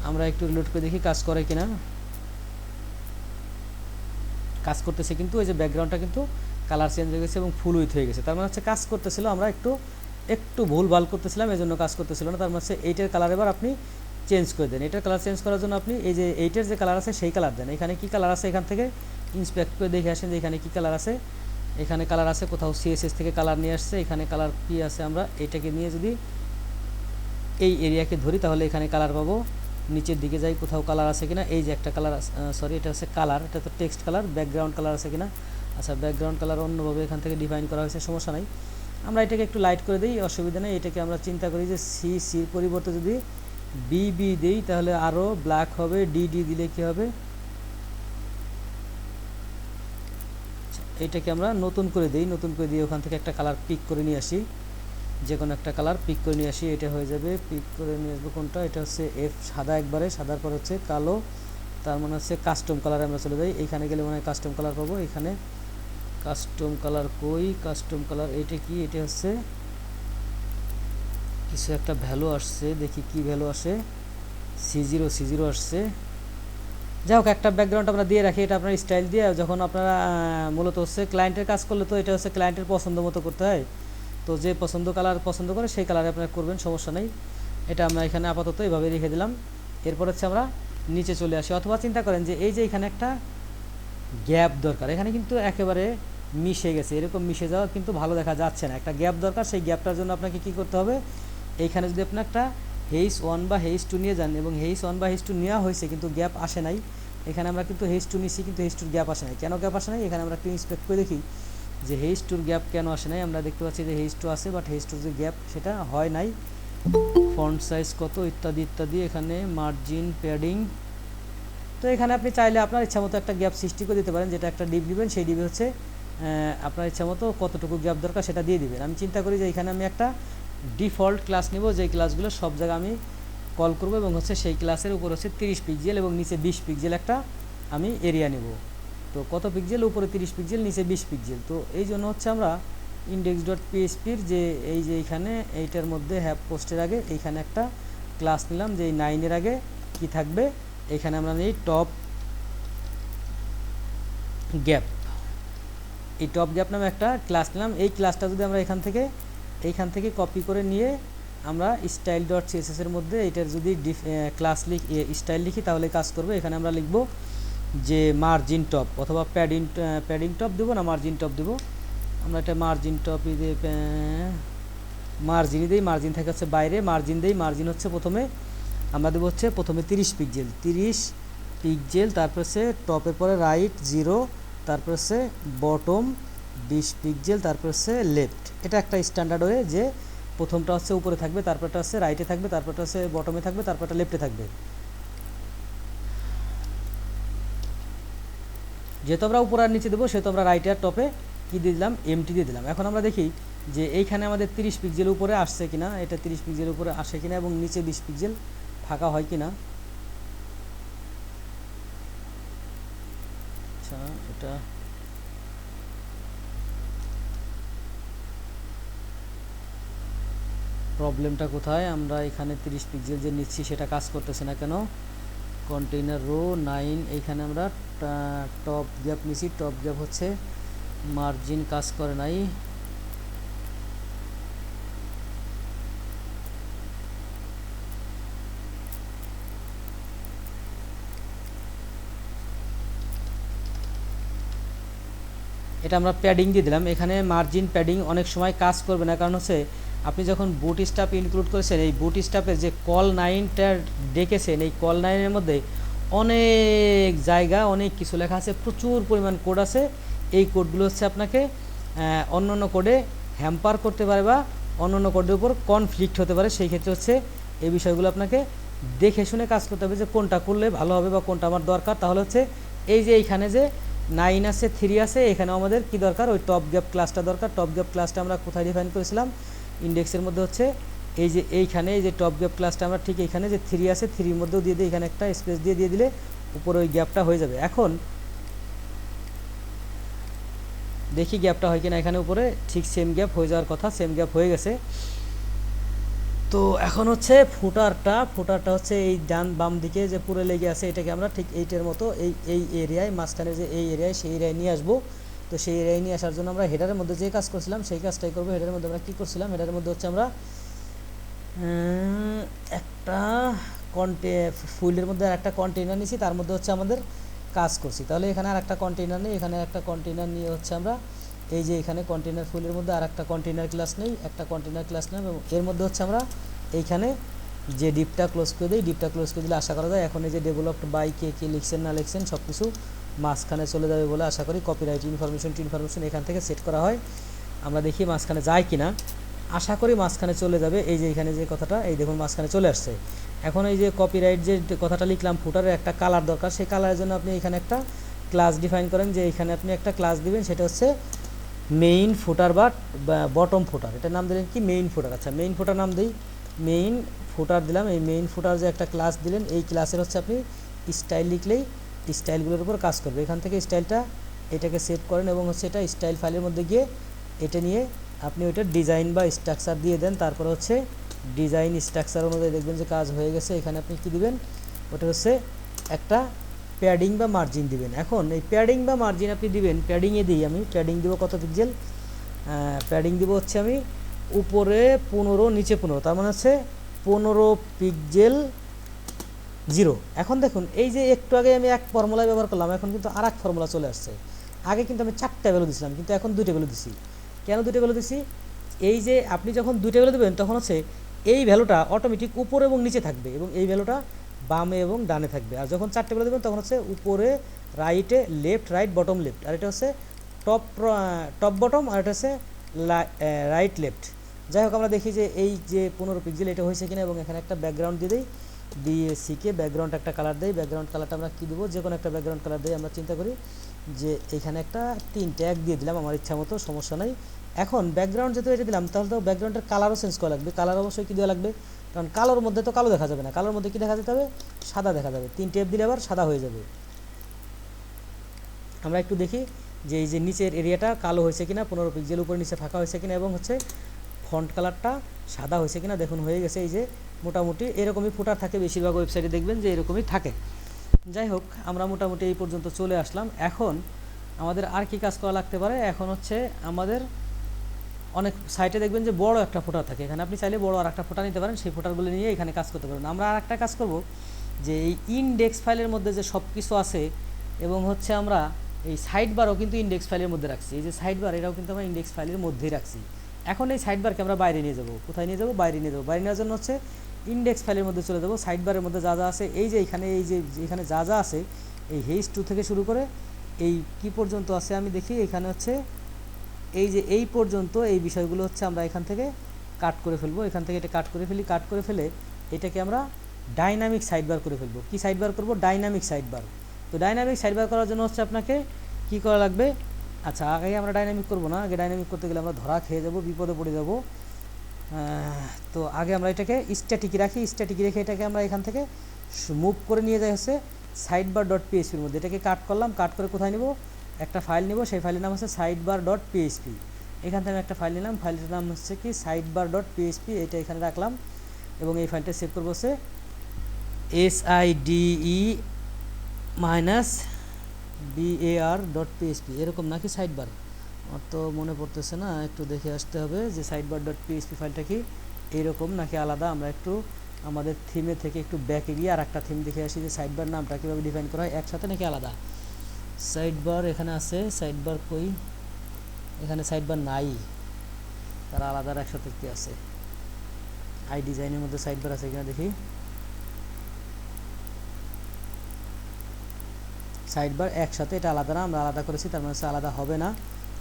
আমরা একটু রিলোড করে দেখি কাজ করে কিনা। কাজ করতেছে, কিন্তু ওই যে ব্যাকগ্রাউন্ডটা কিন্তু কালার চেঞ্জ হয়ে গেছে এবং ফুল উইথ হয়ে গেছে। তার মানে হচ্ছে কাজ করতেছিল, আমরা একটু ভুল ভাল করতেছিলাম, এই জন্য কাজ করতেছিল না। তার মানে হচ্ছে এইটার কালার এবার আপনি চেঞ্জ করে দেন। এটার কালার চেঞ্জ করার জন্য আপনি এই যে এইটার যে কালার আছে সেই কালার দেন। এখানে কি কালার আছে এখান থেকে ইন্সপেক্ট করে দেখে আসেন যে এখানে কি কালার আছে। এখানে কালার আছে, কোথাও CSS থেকে কালার নিয়ে আসছে, এখানে কালার কি আছে। আমরা এটাকে নিয়ে যদি এই এরিয়াকে ধরি তাহলে এখানে কালার পাবো। নিচের দিকে যাই, কোথাও কালার আছে কিনা। এই যে একটা কালার, সরি এটা হচ্ছে কালার, এটা তো টেক্সট কালার। ব্যাকগ্রাউন্ড কালার আছে কিনা। আচ্ছা, ব্যাকগ্রাউন্ড কালার অন্যভাবে এখান থেকে ডিফাইন করা হয়েছে, সমস্যা নাই। আমরা এটাকে একটু লাইট করে দিই, অসুবিধা নেই। এটাকে আমরা চিন্তা করি যে সির পরিবর্তে যদি BB দিই তাহলে আরও ব্ল্যাক হবে। DD দিলে কি হবে, এটাকে আমরা নতুন করে দিই। নতুন করে দিয়ে ওখান থেকে একটা কালার পিক করে নিয়ে আসি, যে কোনো একটা কালার পিক করে নিয়ে আসি। এটা হয়ে যাবে, পিক করে নিয়ে আসবো কোনটা, এটা হচ্ছে সাদা, একবারে সাদার পর হচ্ছে কালো, তার মানে হচ্ছে কাস্টম কালারে আমরা চলে যাই। এইখানে গেলে মনে হয় কাস্টম কালার পাবো। এখানে কাস্টম কালার কই, কাস্টম কালার এটা কি, এটা হচ্ছে কিছু একটা ভ্যালু আসছে, দেখি কি ভ্যালু আসে। C0 আসছে। যাই হোক, একটা ব্যাকগ্রাউন্ড আমরা দিয়ে রাখি, এটা আপনার স্টাইল দিয়ে যখন আপনারা মূলত হচ্ছে ক্লায়েন্টের কাজ করলে তো এটা হচ্ছে ক্লায়েন্টের পছন্দ মতো করতে হয়। তো যে কালার পছন্দ করে সেই কালারে আপনারা করবেন, সমস্যা নেই। এটা আমরা এখানে আপাতত এভাবে রেখে দিলাম। এরপর হচ্ছে আমরা নিচে চলে আসি, অথবা চিন্তা করেন যে এই যে এখানে একটা গ্যাপ দরকার, এখানে কিন্তু একেবারে মিশে গেছে, এরকম মিশে যাওয়া কিন্তু ভালো দেখা যাচ্ছে না, একটা গ্যাপ দরকার। সেই গ্যাপটার জন্য আপনাকে কি করতে হবে, এইখানে যদি আপনি একটা H1 বা H2 নিয়ে যান এবং H1 বা H2 নেওয়া হয়েছে কিন্তু গ্যাপ আসে নাই, এখানে আমরা কিন্তু H2 নিচ্ছি কিন্তু H2 গ্যাপ আসে নাই। কেন গ্যাপ আসে নাই, এখানে আমরা একটু ইন্সপেক্ট করে দেখি যে H2 গ্যাপ কেন আসে নাই। আমরা দেখতে পাচ্ছি যে H2 আছে, বাট H2 যে গ্যাপ সেটা হয় নাই। ফন্ট সাইজ কত ইত্যাদি ইত্যাদি, এখানে মার্জিন, প্যাডিং। তো এখানে আপনি চাইলে আপনার ইচ্ছা মতো একটা গ্যাপ সৃষ্টি করে দিতে পারেন, যেটা একটা ডিপ দিবেন, সেই ডিপে হচ্ছে আপনার ইচ্ছা মতো কতটুকু গ্যাপ দরকার সেটা দিয়ে দিবেন। আমি চিন্তা করি যে এখানে আমি একটা ডিফল্ট ক্লাস নেব, যেই ক্লাসগুলো সব জায়গায় আমি কল করব এবং হচ্ছে সেই ক্লাসের উপর হচ্ছে 30 পিক্সেল এবং নিচে 20 পিক্সেল একটা আমি এরিয়া নেব। তো কত পিক্সেল, উপরে 30 পিক্সেল, নিচে 20 পিক্সেল। তো এই জন্য হচ্ছে আমরা index.phpর যে এই যে এইখানে এইটার মধ্যে হ্যাপ পোস্টের আগে এইখানে একটা ক্লাস নিলাম, যে 9 আগে কি থাকবে, এখানে আমরা নিই টপ গ্যাপ। এই টপ গ্যাপ নামে একটা ক্লাস নিলাম। এই ক্লাসটা যদি আমরা এইখান থেকে কপি করে নিয়ে আমরা style.css এর মধ্যে এটার যদি ক্লাস স্টাইল লিখি তাহলে কাজ করবে। এখানে আমরা লিখব যে মার্জিন টপ, অথবা প্যাডিং টপ দেবো না মার্জিন টপ দেবো। আমরা এটা মার্জিন টপই দিয়ে মার্জিনই দিই, মার্জিন থাকে হচ্ছে বাইরে, মার্জিন দিই। মার্জিন হচ্ছে প্রথমে আমরা দেবো হচ্ছে প্রথমে 30 পিক্সেল, তারপর হচ্ছে টপের পরে রাইট 0, তারপর হচ্ছে বটম 20 পিক্সেল, তারপর হচ্ছে লেফট। এটা একটা স্ট্যান্ডার্ড ওয়ে, যে প্রথমটা হচ্ছে উপরে থাকবে, তারপরটা হচ্ছে রাইটে থাকবে, তারপরটা হচ্ছে বটমে থাকবে, তারপরটা লেফটে থাকবে। যেহেতু আমরা উপর আর নিচে দেবো সেহেতু আমরা রাইটে আর টপে কী দিয়ে দিলাম, এমটি দিয়ে দিলাম। এখন আমরা দেখি যে এইখানে আমাদের 30 পিক্সেল উপরে আসছে কিনা, এটা 30 পিক্সেল উপরে আসে কিনা এবং নিচে 20 পিক্সেল ফাঁকা হয় কিনা। আচ্ছা, এটা প্রবলেমটা কোথায়, আমরা এখানে 30 পিক্সেল যে নিচ্ছি সেটা কাজ করতেছে না কেন। কন্টেইনার রো 9, এইখানে আমরা টপ গ্যাপ নিছি, টপ গ্যাপ হচ্ছে মার্জিন কাজ করে নাই। এটা আমরা প্যাডিং দিয়ে দিলাম। এখানে মার্জিন প্যাডিং অনেক সময় কাজ করবে না, কারণ হচ্ছে আপনি যখন বুটস্ট্র্যাপ ইনক্লুড করেছেন, এই বুটস্ট্র্যাপের যে কল 9টা ডেকেছেন, এই কল 9-এর মধ্যে অনেক জায়গা অনেক কিছু লেখা আছে, প্রচুর পরিমাণ কোড আছে। এই কোডগুলো হচ্ছে আপনাকে অন্য অন্য কোডে হ্যাম্পার করতে পারে বা অন্য অন্য কোডের উপর কনফ্লিক্ট হতে পারে। সেই ক্ষেত্রে হচ্ছে এই বিষয়গুলো আপনাকে দেখে শুনে কাজ করতে হবে, যে কোনটা করলে ভালো হবে বা কোনটা আমার দরকার। তাহলে হচ্ছে এই যে এইখানে যে 9 আছে, 3 আছে, এখানেও আমাদের কি দরকার, ওই টপ গ্যাপ ক্লাসটা দরকার। টপ গ্যাপ ক্লাসটা আমরা কোথায় ডিফাইন করেছিলাম, ইন্ডেক্সের মধ্যে হচ্ছে এই যে এইখানে এই যে টপ গ্যাপ ক্লাসটা আমরা ঠিক এইখানে যে 3 আছে, 3-র মধ্যেও দিয়ে দিই, এখানে একটা স্পেস দিয়ে দিলে উপরে ওই গ্যাপটা হয়ে যাবে। এখন দেখি গ্যাপটা হয় কিনা, এখানে উপরে ঠিক সেম গ্যাপ হয়ে যাওয়ার কথা, সেম গ্যাপ হয়ে গেছে। তো এখন হচ্ছে ফুটারটা হচ্ছে এই ডান বাম দিকে যে পুরো লেগে আছে, এটাকে আমরা ঠিক এইটার মতো এই এরিয়ায়, মাঝখানে যে এই এরিয়ায়, সেই এরিয়ায় নিয়ে আসবো। তো সেই এরিয়ায় নিয়ে আসার জন্য আমরা হেডারের মধ্যে যে কাজ করছিলাম সেই কাজটাই করবো। হেডারের মধ্যে আমরা কী করছিলাম, হেডারের মধ্যে হচ্ছে আমরা একটা ফুলের মধ্যে আর একটা কন্টেইনার নিয়েছি, তার মধ্যে হচ্ছে আমাদের কাজ করছি। তাহলে এখানে আর একটা কন্টেইনার নেই, এখানে একটা কন্টেইনার নিয়ে হচ্ছে আমরা এই যে এখানে কন্টেইনার ফুলের মধ্যে আর একটা কন্টেইনার ক্লাস নেই, একটা কন্টেইনার ক্লাস নেই, এবং এর মধ্যে হচ্ছে আমরা এইখানে যে ডিপটা ক্লোজ করে দিই, ডিপটা ক্লোজ করে দিলে আশা করা যায় এখন এই যে ডেভেলপড বাই কে কে লিখছেন না লিখছেন সব কিছু মাঝখানে চলে যাবে বলে আশা করি। কপিরাইট ইনফরমেশন এখান থেকে সেট করা হয়, আমরা দেখি মাঝখানে যায় কি না। আশা করি মাঝখানে চলে যাবে। এই যে এখানে যে কথাটা, এই দেখুন মাঝখানে চলে আসছে। এখন এই যে কপিরাইট যে কথাটা লিখলাম, ফুটারের একটা কালার দরকার, সেই কালারের জন্য আপনি এখানে একটা ক্লাস ডিফাইন করেন, যে এখানে আপনি একটা ক্লাস দিবেন, সেটা হচ্ছে মেইন ফুটার বা বটম ফুটার। এটার নাম দিলেন কি, মেইন ফুটার। আচ্ছা, মেইন ফুটার নাম দিই, মেইন ফুটার দিলাম। এই মেইন ফুটার যে একটা ক্লাস দিলেন, এই ক্লাসের হচ্ছে আপনি স্টাইল লিখলেই স্টাইলগুলোর উপর কাজ করবে। এখান থেকে স্টাইলটা এটাকে সেভ করেন এবং হচ্ছে এটা স্টাইল ফাইলের মধ্যে গিয়ে এটা নিয়ে আপনি ওইটা ডিজাইন বা স্ট্রাকচার দিয়ে দেন। তারপরে হচ্ছে ডিজাইন স্ট্রাকচার অনুযায়ী দেখবেন যে কাজ হয়ে গেছে। এখানে আপনি কি দিবেন, ওটা হচ্ছে একটা প্যাডিং বা মার্জিন দিবেন। এখন এই প্যাডিং বা মার্জিন আপনি দিবেন, প্যাডিংয়ে দিই আমি, প্যাডিং দিব কত পিক্সেল, প্যাডিং দিব হচ্ছে আমি উপরে 15 নিচে 15, তার মানে হচ্ছে 15 পিক্সেল 0। এখন দেখুন এই যে একটু আগে আমি এক ফর্মুলা ব্যবহার করলাম, এখন কিন্তু আর এক ফর্মুলা চলে আসছে। আগে কিন্তু আমি 4টা ভ্যালু দিছিলাম, কিন্তু এখন 2টা ভ্যালু দিছি। কেন 2টা ভ্যালু দিছি? এই যে আপনি যখন 2টা ভ্যালু দেবেন তখন হচ্ছে এই ভ্যালুটা অটোমেটিক উপরে এবং নিচে থাকবে এবং এই ভ্যালুটা বামে এবং ডানে থাকবে। আর যখন 4টে ভ্যালু দেবেন তখন হচ্ছে উপরে রাইটে লেফট রাইট বটম লেফট, আর এটা হচ্ছে টপ বটম, আর এটা হচ্ছে রাইট লেফট। যাই হোক আমরা দেখি যে এই যে 15 পিক্সেল এটা হয়েছে কিনা, এবং এখানে একটা ব্যাকগ্রাউন্ড দিয়ে দিই, ডিএসিকে ব্যাকগ্রাউন্ড একটা কালার দেই। ব্যাকগ্রাউন্ড কালারটা আমরা কী দেবো, যে কোনো একটা ব্যাকগ্রাউন্ড কালার দিই। আমরা চিন্তা করি যে এখানে একটা 3 ট্যাগ দিয়ে দিলাম আমার ইচ্ছা মতো, সমস্যা নাই। এখন ব্যাকগ্রাউন্ড যেহেতু এটা দিলাম, তাহলে তো ব্যাকগ্রাউন্ডের কালারও চেঞ্জ করা লাগবে। কালার অবশ্যই কী দেওয়া লাগবে, কারণ কালোর মধ্যে তো কালো দেখা যাবে না, কালোর মধ্যে কী দেখা যেতে হবে, সাদা দেখা যাবে। 3 ট্যাব দিলে আবার সাদা হয়ে যাবে। আমরা একটু দেখি যে এই যে নিচের এরিয়াটা কালো হয়েছে কিনা, 15 পিক্সেল উপরে নিচে ফাঁকা হয়েছে কিনা, এবং হচ্ছে ফন্ট কালারটা সাদা হয়েছে কিনা। দেখুন হয়ে গেছে। এই যে মোটামুটি এরকমই ফুটার থাকে, বেশিরভাগ ওয়েবসাইটে দেখবেন যে এরকমই থাকে। যাই হোক আমরা মোটামুটি এই পর্যন্ত চলে আসলাম। এখন আমাদের আর কি কাজ করা লাগতে পারে, এখন হচ্ছে আমাদের অনেক সাইটে দেখবেন যে বড় একটা ফোটার থাকে, এখানে আপনি চাইলে বড় আর একটা ফোটা নিতে পারেন, সেই ফোটারগুলো নিয়ে এখানে কাজ করতে পারেন। আমরা আর একটা কাজ করব যে এই ইনডেক্স ফাইলের মধ্যে যে সব কিছু আছে, এবং হচ্ছে আমরা এই সাইড বারও কিন্তু ইনডেক্স ফাইলের মধ্যে রাখছি। এই যে সাইড বার, এটাও কিন্তু আমরা ইনডেক্স ফাইলের মধ্যেই রাখছি। এখন এই সাইড বারকে আমরা বাইরে নিয়ে যাব। কোথায় নিয়ে যাব? বাইরে নিয়ে যাব। বাইরে নেওয়ার জন্য হচ্ছে ইনডেক্স ফাইলের মধ্যে চলে যাব। সাইড বারের মধ্যে যা যা আছে, এই যে এখানে এই যে এখানে যা যা আছে, এই H2 থেকে শুরু করে এই কি পর্যন্ত আছে আমি দেখি। এখানে হচ্ছে এই যে এই পর্যন্ত এই বিষয়গুলো হচ্ছে আমরা এখান থেকে কাট করে ফেলবো। এখান থেকে এটা কাট করে ফেলি, কাট করে ফেলে এটাকে আমরা ডাইনামিক সাইড বার করে ফেলবো। কি সাইড বার করবো? Dynamic side bar. তো ডাইনামিক সাইড বার করার জন্য হচ্ছে আপনাকে কি করা লাগবে, আচ্ছা আগে আমরা ডাইনামিক করব না, আগে ডাইনামিক করতে গেলে আমরা ধরা খেয়ে যাব, বিপদে পড়ে যাব। তো আগে আমরা এটাকে স্ট্যাটিক রাখি। স্ট্যাটিক রেখে এটাকে আমরা এখান থেকে মুভ করে নিয়ে যাই হচ্ছে সাইড বার ডট পিএইচপির মধ্যে। এটাকে কাট করলাম, কাট করে কোথায় নিব, একটা ফাইল নিব, সেই ফাইলের নাম হচ্ছে সাইড বার ডট পিএইচপি। এখান থেকে আমি একটা ফাইল নিলাম, ফাইলটার নাম হচ্ছে কি সাইড বার ডট পিএইচপি। এটা এখানে রাখলাম এবং এই ফাইলটা সেভ করবো হচ্ছে SIDE-BAR.PHP, এরকম নাকি সাইড বার? আমার তো মনে পড়তেছে না, একটু দেখে আসতে হবে যে সাইড বার ডট পিএইচপি ফাইলটা কি এইরকম নাকি আলাদা। আমরা একটু আমাদের থিমে থেকে একটু ব্যাকে গিয়ে আর একটা থিম দেখে আসি যে সাইড বার নামটা কীভাবে ডিফাইন করা হয়, একসাথে নাকি আলাদা। সাইড বার এখানে আছে, সাইড বার কই, এখানে সাইড বার নাই, তারা আলাদা একসাথে কি আছে। আই ডিজাইনের মধ্যে সাইড বার আছে কিনা দেখি। সাইড বার একসাথে, এটা আলাদা না, আমরা আলাদা করেছি, তার মানে আলাদা হবে না।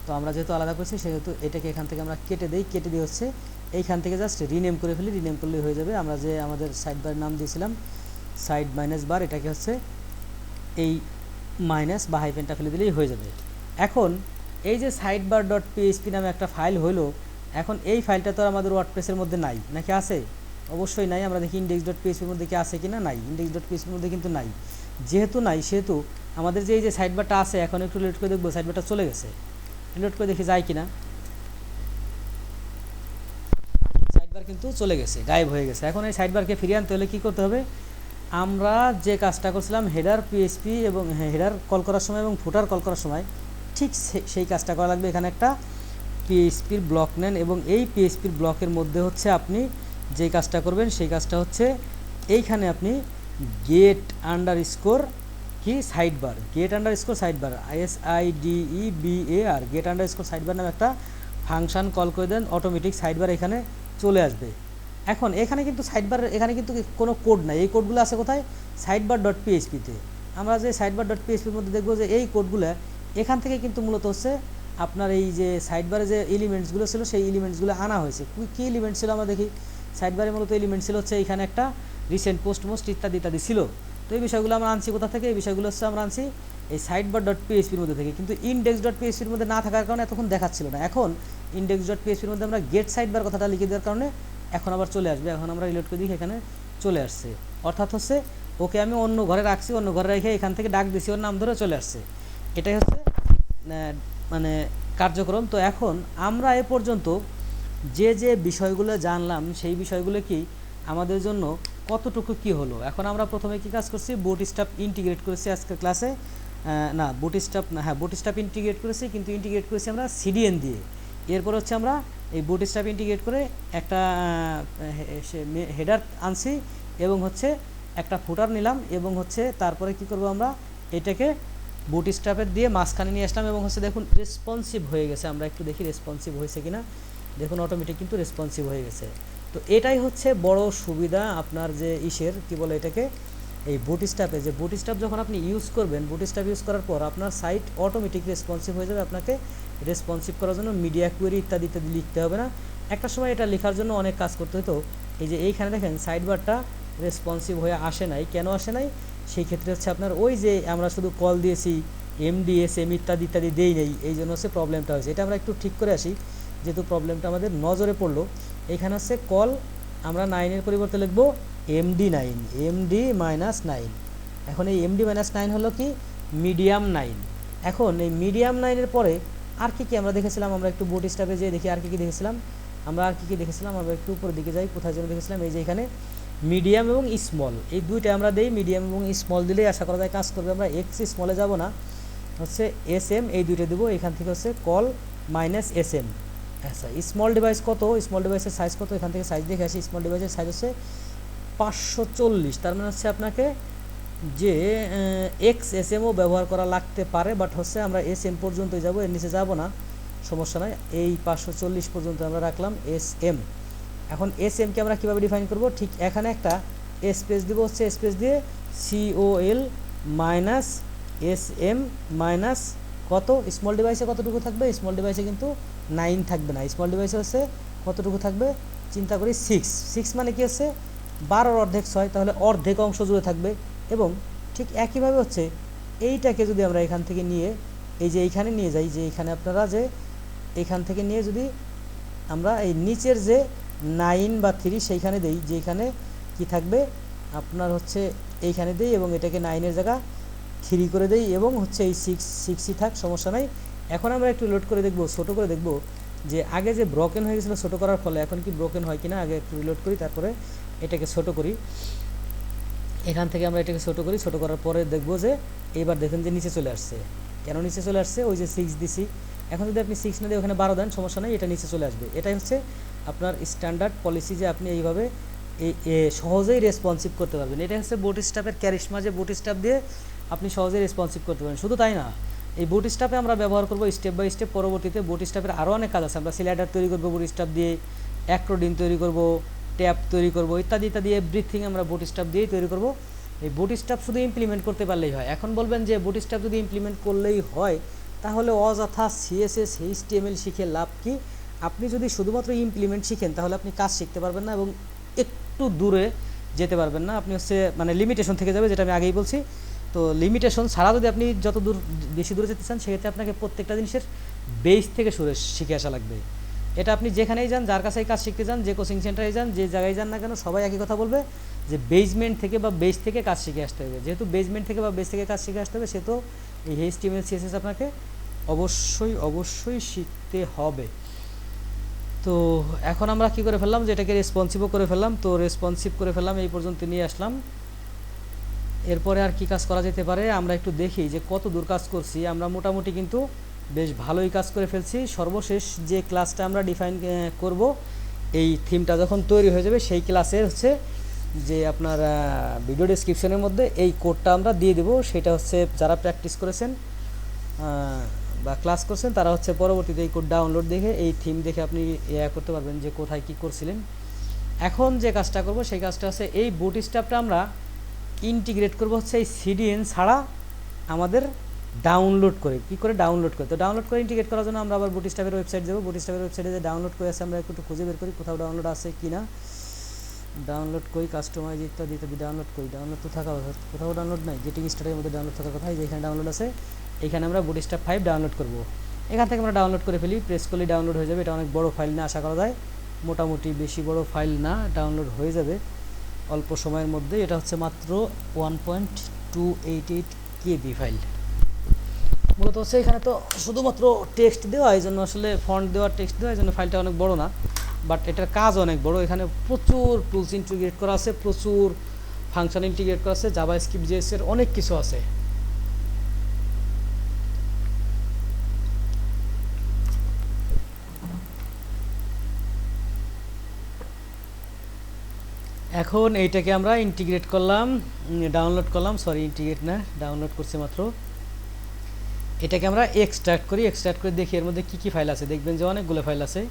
তো আমরা যেহেতু আলাদা করেছি সেহেতু এটাকে এখান থেকে আমরা কেটে দিই। কেটে দিয়ে হচ্ছে এইখান থেকে জাস্ট রিনেম করে ফেলি, রিনেম করলেই হয়ে যাবে। আমরা যে আমাদের সাইড বার নাম দিয়েছিলাম সাইড মাইনাস বার, এটাকে হচ্ছে এই মাইনাস বা হাইফেনটা ফেলে দিলেই হয়ে যাবে। এখন এই যে সাইড বার ডট পিএইচপি নামে একটা ফাইল হলো, এখন এই ফাইলটা তো আমাদের ওয়ার্ডপ্রেসের মধ্যে নাই, নাকি আছে? অবশ্যই নাই। আমরা দেখি ইন্ডেক্স ডট পিএইচপির মধ্যে কি আছে কি না, নাই। ইন্ডেক্স ডট পিএইচপির মধ্যে কিন্তু নাই। যেহেতু নাই সেহেতু আমাদের যে এই যে সাইড বারটা আছে, এখন একটু রিলোড করে দেখবো সাইড বারটা চলে গেছে। রিলোড করে দেখি যায় কিনা, সাইড বার কিন্তু চলে গেছে, গায়েব হয়ে গেছে। এখন এই সাইড বারকে ফিরিয়ে আনতে হলে কী করতে হবে, আমরা যে কাজটা করছিলাম হেডার পিএইচপি এবং হেডার কল করার সময় এবং ফুটার কল করার সময়, ঠিক সেই কাজটা করা লাগবে। এখানে একটা পিএইচপির ব্লক নেন এবং এই পিএইচপির ব্লকের মধ্যে হচ্ছে আপনি যে কাজটা করবেন সেই কাজটা হচ্ছে এইখানে আপনি গেট আন্ডার স্কোর কি sidebar, get underscore sidebar, SIDEBAR, get underscore sidebar নামে একটা ফাংশন কল করে দেন, অটোমেটিক সাইড বার এখানে চলে আসবে। এখন এখানে কিন্তু সাইড বার, এখানে কিন্তু কোনো কোড নাই, এই কোডগুলো আছে কোথায়, সাইড বার ডট পিএইচপিতে। আমরা যে সাইড বার ডট পিএইচপির মধ্যে দেখবো যে এই কোডগুলো এখান থেকে কিন্তু মূলত হচ্ছে আপনার এই যে সাইড বারে যে এলিমেন্টসগুলো ছিল সেই এলিমেন্টসগুলো আনা হয়েছে। কী এলিমেন্ট ছিল আমরা দেখি, সাইড বারে মূলত এলিমেন্ট ছিল হচ্ছে এখানে একটা রিসেন্ট পোস্ট মোস্ট ইত্যাদি ইত্যাদি ছিল। তো এই বিষয়গুলো আমরা আনছি কোথা থেকে, এই বিষয়গুলো হচ্ছে আমরা আনছি এই সাইড বার ডট পিএইচপির মধ্যে থেকে। কিন্তু ইনডেক্স ডট পিএইচপির মধ্যে না থাকার কারণে এতক্ষণ দেখাচ্ছিল না। এখন ইনডেক্স ডট পিএইচপির মধ্যে আমরা গেট সাইড বার কথাটা লিখে দেওয়ার কারণে এখন আবার চলে আসবে। এখন আমরা রিলোড করে দিই, এখানে চলে আসছে। অর্থাৎ হচ্ছে ওকে আমি অন্য ঘরে রাখছি, অন্য ঘরে রেখে এখান থেকে ডাক দিছি, ওর নাম ধরে চলে আসছে। এটাই হচ্ছে মানে কার্যক্রম। তো এখন আমরা এ পর্যন্ত যে যে বিষয়গুলো জানলাম সেই বিষয়গুলো কি আমাদের জন্য কতটুকু কি হলো। এখন আমরা প্রথমে কি কাজ করছি, বুটস্ট্র্যাপ ইন্টিগ্রেট করেছি আজকের ক্লাসে, না বুটস্ট্র্যাপ না, হ্যাঁ বুটস্ট্র্যাপ ইন্টিগ্রেট করেছি, কিন্তু ইন্টিগ্রেট করেছি আমরা সিডিএন দিয়ে। এরপর হচ্ছে আমরা এই বুটস্ট্র্যাপ ইন্টিগ্রেট করে একটা হেডার আনছি এবং হচ্ছে একটা ফুটার নিলাম এবং হচ্ছে তারপরে কি করব, আমরা এটাকে বুটস্ট্র্যাপের দিয়ে মাঝখানে নিয়ে আসলাম এবং হচ্ছে দেখুন রেসপন্সিভ হয়ে গেছে। আমরা একটু দেখি রেসপন্সিভ হয়েছে কিনা, দেখুন অটোমেটিক কিন্তু রেসপন্সিভ হয়ে গেছে। তো এটাই হচ্ছে বড় সুবিধা আপনার যে ইসের কি বলে এটাকে, এই বুটস্ট্র্যাপে, যে বুটস্ট্র্যাপ যখন আপনি ইউজ করবেন, বুটস্ট্র্যাপ ইউজ করার পর আপনার সাইট অটোমেটিক রেসপন্সিভ হয়ে যাবে। আপনাকে রেসপন্সিভ করার জন্য মিডিয়া কোয়েরি ইত্যাদি ইত্যাদি লিখতে হবে না। একটা সময় এটা লেখার জন্য অনেক কাজ করতে হতো। এই যে এইখানে দেখেন সাইড বারটা রেসপন্সিভ হয়ে আসে নাই, কেন আসে নাই, সেই ক্ষেত্রে হচ্ছে আপনার ওই যে আমরা শুধু কল দিয়েছি এমডিএসএম ইত্যাদি ইত্যাদি দেই নেই, এই জন্য হচ্ছে প্রবলেমটা হয়েছে। এটা আমরা একটু ঠিক করে আসি, যেহেতু প্রবলেমটা আমাদের নজরে পড়লো। এখানে হচ্ছে কল আমরা 9-এর পরিবর্তে লিখবো MD9, MD-9। এখন এই MD-9 হলো কি মিডিয়াম 9। এখন এই মিডিয়াম 9-এর পরে আর কি কি আমরা দেখেছিলাম, আমরা একটু বুটস্ট্র্যাপে যেয়ে দেখি আর কি কি দেখেছিলাম। আমরা একটু উপরের দিকে যাই, কোথায় যেন দেখেছিলাম, এই যে এখানে মিডিয়াম এবং স্মল এই দুইটা আমরা দেই। মিডিয়াম এবং স্মল দিলেই আশা করা যায় কাজ করবে। আমরা এক্স স্মলে যাব না, হচ্ছে SM এই দুইটা দেবো। এখান থেকে হচ্ছে কল -SM। আচ্ছা স্মল ডিভাইস কত, স্মল ডিভাইসের সাইজ কত, এখান থেকে সাইজ দেখে আসি। স্মল ডিভাইসের সাইজ হচ্ছে 540, তার মানে হচ্ছে আপনাকে যে XSMও ব্যবহার করা লাগতে পারে, বাট হচ্ছে আমরা SM পর্যন্তই যাব, এর নিচে যাব না, সমস্যা নাই। এই 540 পর্যন্ত আমরা রাখলাম SM। এখন SMকে আমরা কীভাবে ডিফাইন করব, ঠিক এখানে একটা স্পেস দিব, হচ্ছে স্পেস দিয়ে COL -SM মাইনাস কত, স্মল ডিভাইসে কতটুকু থাকবে, স্মল ডিভাইসে কিন্তু 9 থাকবে না, স্মল ডিভাইসে হচ্ছে কতটুকু থাকবে, চিন্তা করি 6 মানে কি হচ্ছে 12-র অর্ধেক 6, তাহলে অর্ধেক অংশ জুড়ে থাকবে। এবং ঠিক একইভাবে হচ্ছে এইটাকে যদি আমরা এখান থেকে নিয়ে এই যে এইখানে নিয়ে যাই, যে এইখানে আপনারা যে এখান থেকে নিয়ে যদি আমরা এই নিচের যে 9 বা 3 সেইখানে দেই, যে এখানে কি থাকবে আপনার হচ্ছে এইখানে দেই এবং এটাকে 9-এর জায়গা 3 করে দেই এবং হচ্ছে এই 6ই থাক, সমস্যা নাই। এখন আমরা একটু লোড করে দেখব, ছোটো করে দেখব যে আগে যে ব্রোকেন হয়ে গেছিলো ছোটো করার ফলে এখন কি ব্রোকেন হয় কিনা। আগে একটু রিলোড করি, তারপরে এটাকে ছোটো করি। এখান থেকে আমরা এটাকে ছোটো করি, ছোটো করার পরে দেখব যে এবার দেখুন যে নিচে চলে আসছে। কেন নিচে চলে আসছে, ওই যে 6 দিছি। এখন যদি আপনি 6 না দিয়ে ওখানে 12 দেন, সমস্যা নেই, এটা নিচে চলে আসবে। এটাই হচ্ছে আপনার স্ট্যান্ডার্ড পলিসি, যে আপনি এইভাবে সহজেই রেসপন্সিভ করতে পারবেন। এটা হচ্ছে বুটস্ট্র্যাপের ক্যারিশমা, যে বুটস্ট্র্যাপ দিয়ে আপনি সহজেই রেসপন্সিভ করতে পারেন। শুধু তাই না, এই বুটস্ট্র্যাপে আমরা ব্যবহার করব স্টেপ বাই স্টেপ। পরবর্তীতে বুটস্ট্র্যাপের আরও অনেক কাজ আছে। আমরা স্লাইডার তৈরি করব বুটস্ট্র্যাপ দিয়ে, অ্যাক্রোডিন তৈরি করব, ট্যাব তৈরি করব, ইত্যাদি ইত্যাদি এভরিথিং আমরা বুটস্ট্র্যাপ দিয়েই তৈরি করব। এই বুটস্ট্র্যাপ শুধু ইমপ্লিমেন্ট করতে পারলেই হয়। এখন বলবেন যে বুটস্ট্র্যাপ যদি ইমপ্লিমেন্ট করলেই হয় তাহলে অযথা CSS HTML শিখে লাভ কি। আপনি যদি শুধুমাত্র ইমপ্লিমেন্ট শিখেন তাহলে আপনি কাজ শিখতে পারবেন না এবং একটু দূরে যেতে পারবেন না। আপনি হচ্ছে মানে লিমিটেশন থেকে যাবে, যেটা আমি আগেই বলছি। তো লিমিটেশন ছাড়া যদি আপনি যত দূর বেশি দূরে যেতে চান, সেক্ষেত্রে আপনাকে প্রত্যেকটা জিনিসের বেস থেকে শিখে আসা লাগবে। এটা আপনি যেখানেই যান, যার কাছেই কাজ শিখতে যান, যে কোচিং সেন্টারে যান, যে জায়গায় যান না কেন, সবাই একই কথা বলবে যে বেসমেন্ট থেকে বা বেস থেকে কাজ শিখে আসতে হবে। যেহেতু বেসমেন্ট থেকে বা বেস থেকে কাজ শিখে আসতে হবে, সে তো এই HTML CSS আপনাকে অবশ্যই শিখতে হবে। তো এখন আমরা কি করে ফেললাম, যে এটাকে রেসপন্সিভও করে ফেললাম। তো রেসপন্সিভ করে ফেললাম, এই পর্যন্ত নিয়ে আসলাম। এরপরে আর কি কাজ করা যেতে পারে আমরা একটু দেখি যে কত দূর কাজ করছি। আমরা মোটামুটি কিন্তু বেশ ভালোই কাজ করে ফেলছি। সর্বশেষ যে ক্লাসটা আমরা ডিফাইন করব, এই থিমটা যখন তৈরি হয়ে যাবে, সেই ক্লাসের হচ্ছে যে আপনার ভিডিও ডেসক্রিপশনের মধ্যে এই কোডটা আমরা দিয়ে দেবো। সেটা হচ্ছে যারা প্র্যাকটিস করেছেন বা ক্লাস করছেন তারা হচ্ছে পরবর্তীতে এই কোড ডাউনলোড দেখে এই থিম দেখে আপনি করতে পারবেন যে কোথায় কি করছিলেন। এখন যে কাজটা করব সেই কাজটা হচ্ছে এই বুটস্ট্র্যাপটা আমরা ইন্টিগ্রেট করব হচ্ছে এই CDN ছাড়া আমাদের ডাউনলোড করে। কি করে ডাউনলোড করে, তো ডাউনলোড করে ইন্টিগ্রেট করার জন্য আমরা আবার বুটস্ট্র্যাপের ওয়েবসাইট যাবো। বুটস্ট্র্যাপের ওয়েবসাইটে যে ডাউনলোড করে আছে আমরা একটু খুঁজে বের করি কোথাও ডাউনলোড আছে কি না। ডাউনলোড করি, কাস্টমাইজ ইত্যাদি ইত্যাদি ডাউনলোড করি। ডাউনলোড তো থাকা কোথাও ডাউনলোড নাই, গেটিং স্টার্টের মধ্যে ডাউনলোড থাকার কথা। যেখানে ডাউনলোড আছে এখানে আমরা বুটস্ট্র্যাপ 5 ডাউনলোড করব। এখান থেকে আমরা ডাউনলোড করে ফেলি, প্রেস করলে ডাউনলোড হয়ে যাবে। এটা অনেক বড় ফাইল না, আশা করা যায় মোটামুটি বেশি বড় ফাইল না, ডাউনলোড হয়ে যাবে। অল্প সময়ের মধ্যে। এটা হচ্ছে মাত্র 1.288 কেবি ফাইল। মূলত হচ্ছে এখানে তো শুধুমাত্র টেক্সট দেওয়া, এই জন্য আসলে ফন্ট দেওয়া, টেক্সট দেওয়া, এই জন্য ফাইলটা অনেক বড় না, বাট এটার কাজ অনেক বড়। এখানে প্রচুর টুলস ইন্টিগ্রেট করা আছে, প্রচুর ফাংশন ইন্টিগ্রেট করা আছে, জাভাস্ক্রিপ্ট জেএস এর অনেক কিছু আছে। এখন এইটাকে আমরা ইন্টিগ্রেট করলাম, ডাউনলোড করলাম, সরি ইন্টিগ্রেট না, ডাউনলোড করছি মাত্র। এটাকে আমরা এক্সট্রাক্ট করি, এক্সট্রাক্ট করে দেখি এর মধ্যে কী কী ফাইল আছে। দেখবেন যে অনেকগুলো ফাইল আছে।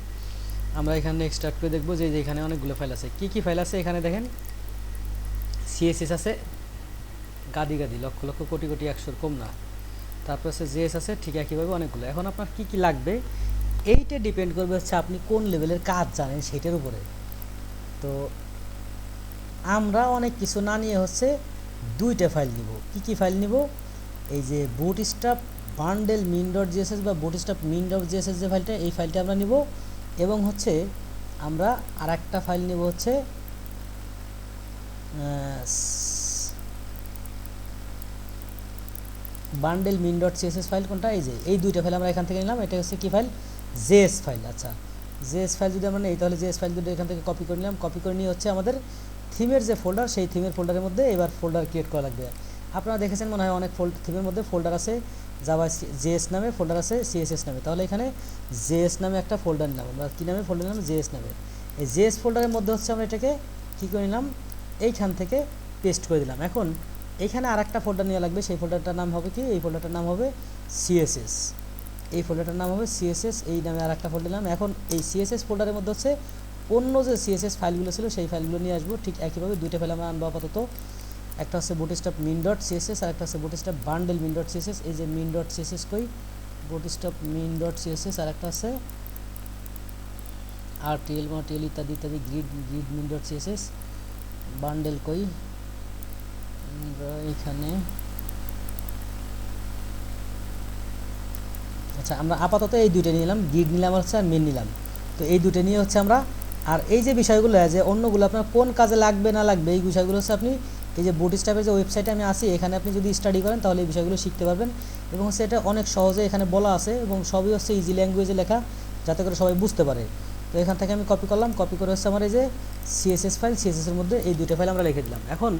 আমরা এখানে এক্সট্রাক্ট করে দেখবো যে এখানে অনেকগুলো ফাইল আছে। কী কী ফাইল আছে এখানে দেখেন, সিএসএস আছে গাদি গাদি, লক্ষ লক্ষ কোটি কোটি, 100-র কম না। তারপর আছে জেএস আছে, ঠিক একইভাবে অনেকগুলো। এখন আপনার কী কী লাগবে এইটা ডিপেন্ড করবে হচ্ছে আপনি কোন লেভেলের কাজ জানেন সেটার উপরে। তো আমরা অনেক কিছু না নিয়ে হচ্ছে দুইটা ফাইল নিব। কি কি ফাইল নিব? এই যে bootstrap bundle min dot GSS বা বুটস্ট্র্যাপ মিন ডট জিএসএস যে ফাইলটা, এই ফাইলটা আমরা নিব। এবং হচ্ছে আমরা আর একটা ফাইল নিব হচ্ছে bundle min dot CSS file. কোনটা? এই যে এই দুইটা ফাইল আমরা এখান থেকে নিলাম। এটা হচ্ছে কি ফাইল? JS file. আচ্ছা, জেএস ফাইল যদি আমরা নেই তাহলে জেএস ফাইল দুটো এখান থেকে কপি করে নিলাম। কপি করে নিয়ে হচ্ছে আমাদের থিমের যে ফোল্ডার, সেই থিমের ফোল্ডারের মধ্যে এবার ফোল্ডার ক্রিয়েট করা লাগবে। আপনারা দেখেছেন মনে হয় অনেক থিমের মধ্যে ফোল্ডার আছে, জাভা জেএস নামে ফোল্ডার আছে, সিএসএস নামে। তাহলে এখানে জেএস নামে একটা ফোল্ডার নিলাম আমরা। কী নামে ফোল্ডার নিলাম? জেএস নামে। এই জেএস ফোল্ডারের মধ্যে হচ্ছে আমরা এটাকে কী করে নিলাম, এইখান থেকে পেস্ট করে দিলাম। এখন এইখানে আর একটা ফোল্ডার নেওয়া লাগবে। সেই ফোল্ডারটার নাম হবে কি? এই ফোল্ডারটার নাম হবে সিএসএস। এই ফোল্ডারটার নাম হবে সিএসএস। এই নামে আর একটা ফোল্ডার নিলাম। এখন এই সিএসএস ফোল্ডারের মধ্যে হচ্ছে অন্য যে সিএসএস ফাইলগুলো ছিল সেই ফাইলগুলো নিয়ে আসবো। ঠিক একইভাবে দুইটা ফাইল আমরা আনবো আপাতত। একটা হচ্ছে বুটস্ট্র্যাপ মিন ডট সিএসএস আর একটা হচ্ছে bootstrap bundle min dot CSS. এই যে মিন ডট সিএসএস কই? Bootstrap min dot CSS. আর একটা আছে আরটিএল মারটিএল ইত্যাদি ইত্যাদি, grid min dot CSS. Bundle কই? এখানে। আচ্ছা, আমরা আপাতত এই দুইটা নিলাম, গ্রিড নিলাম হচ্ছে আর মেন নিলাম। তো এই দুটো নিয়ে হচ্ছে আমরা, আর এই যে বিষয়গুলো যে অন্যগুলো আপনার কোন কাজে লাগবে না লাগবে, এই বিষয়গুলো হচ্ছে আপনি এই যে বুটস্ট্র্যাপের যে ওয়েবসাইটে আমি আসি, এখানে আপনি যদি স্টাডি করেন তাহলে এই বিষয়গুলো শিখতে পারবেন। এবং হচ্ছে এটা অনেক সহজে এখানে বলা আছে এবং সবই হচ্ছে ইজি ল্যাঙ্গুয়েজে লেখা, যাতে করে সবাই বুঝতে পারে। তো এখান থেকে আমি কপি করলাম, কপি করে হচ্ছে আমার এই যে সিএসএস ফাইল, সিএসএসের মধ্যে এই দুটো ফাইল আমরা লিখে দিলাম। এখন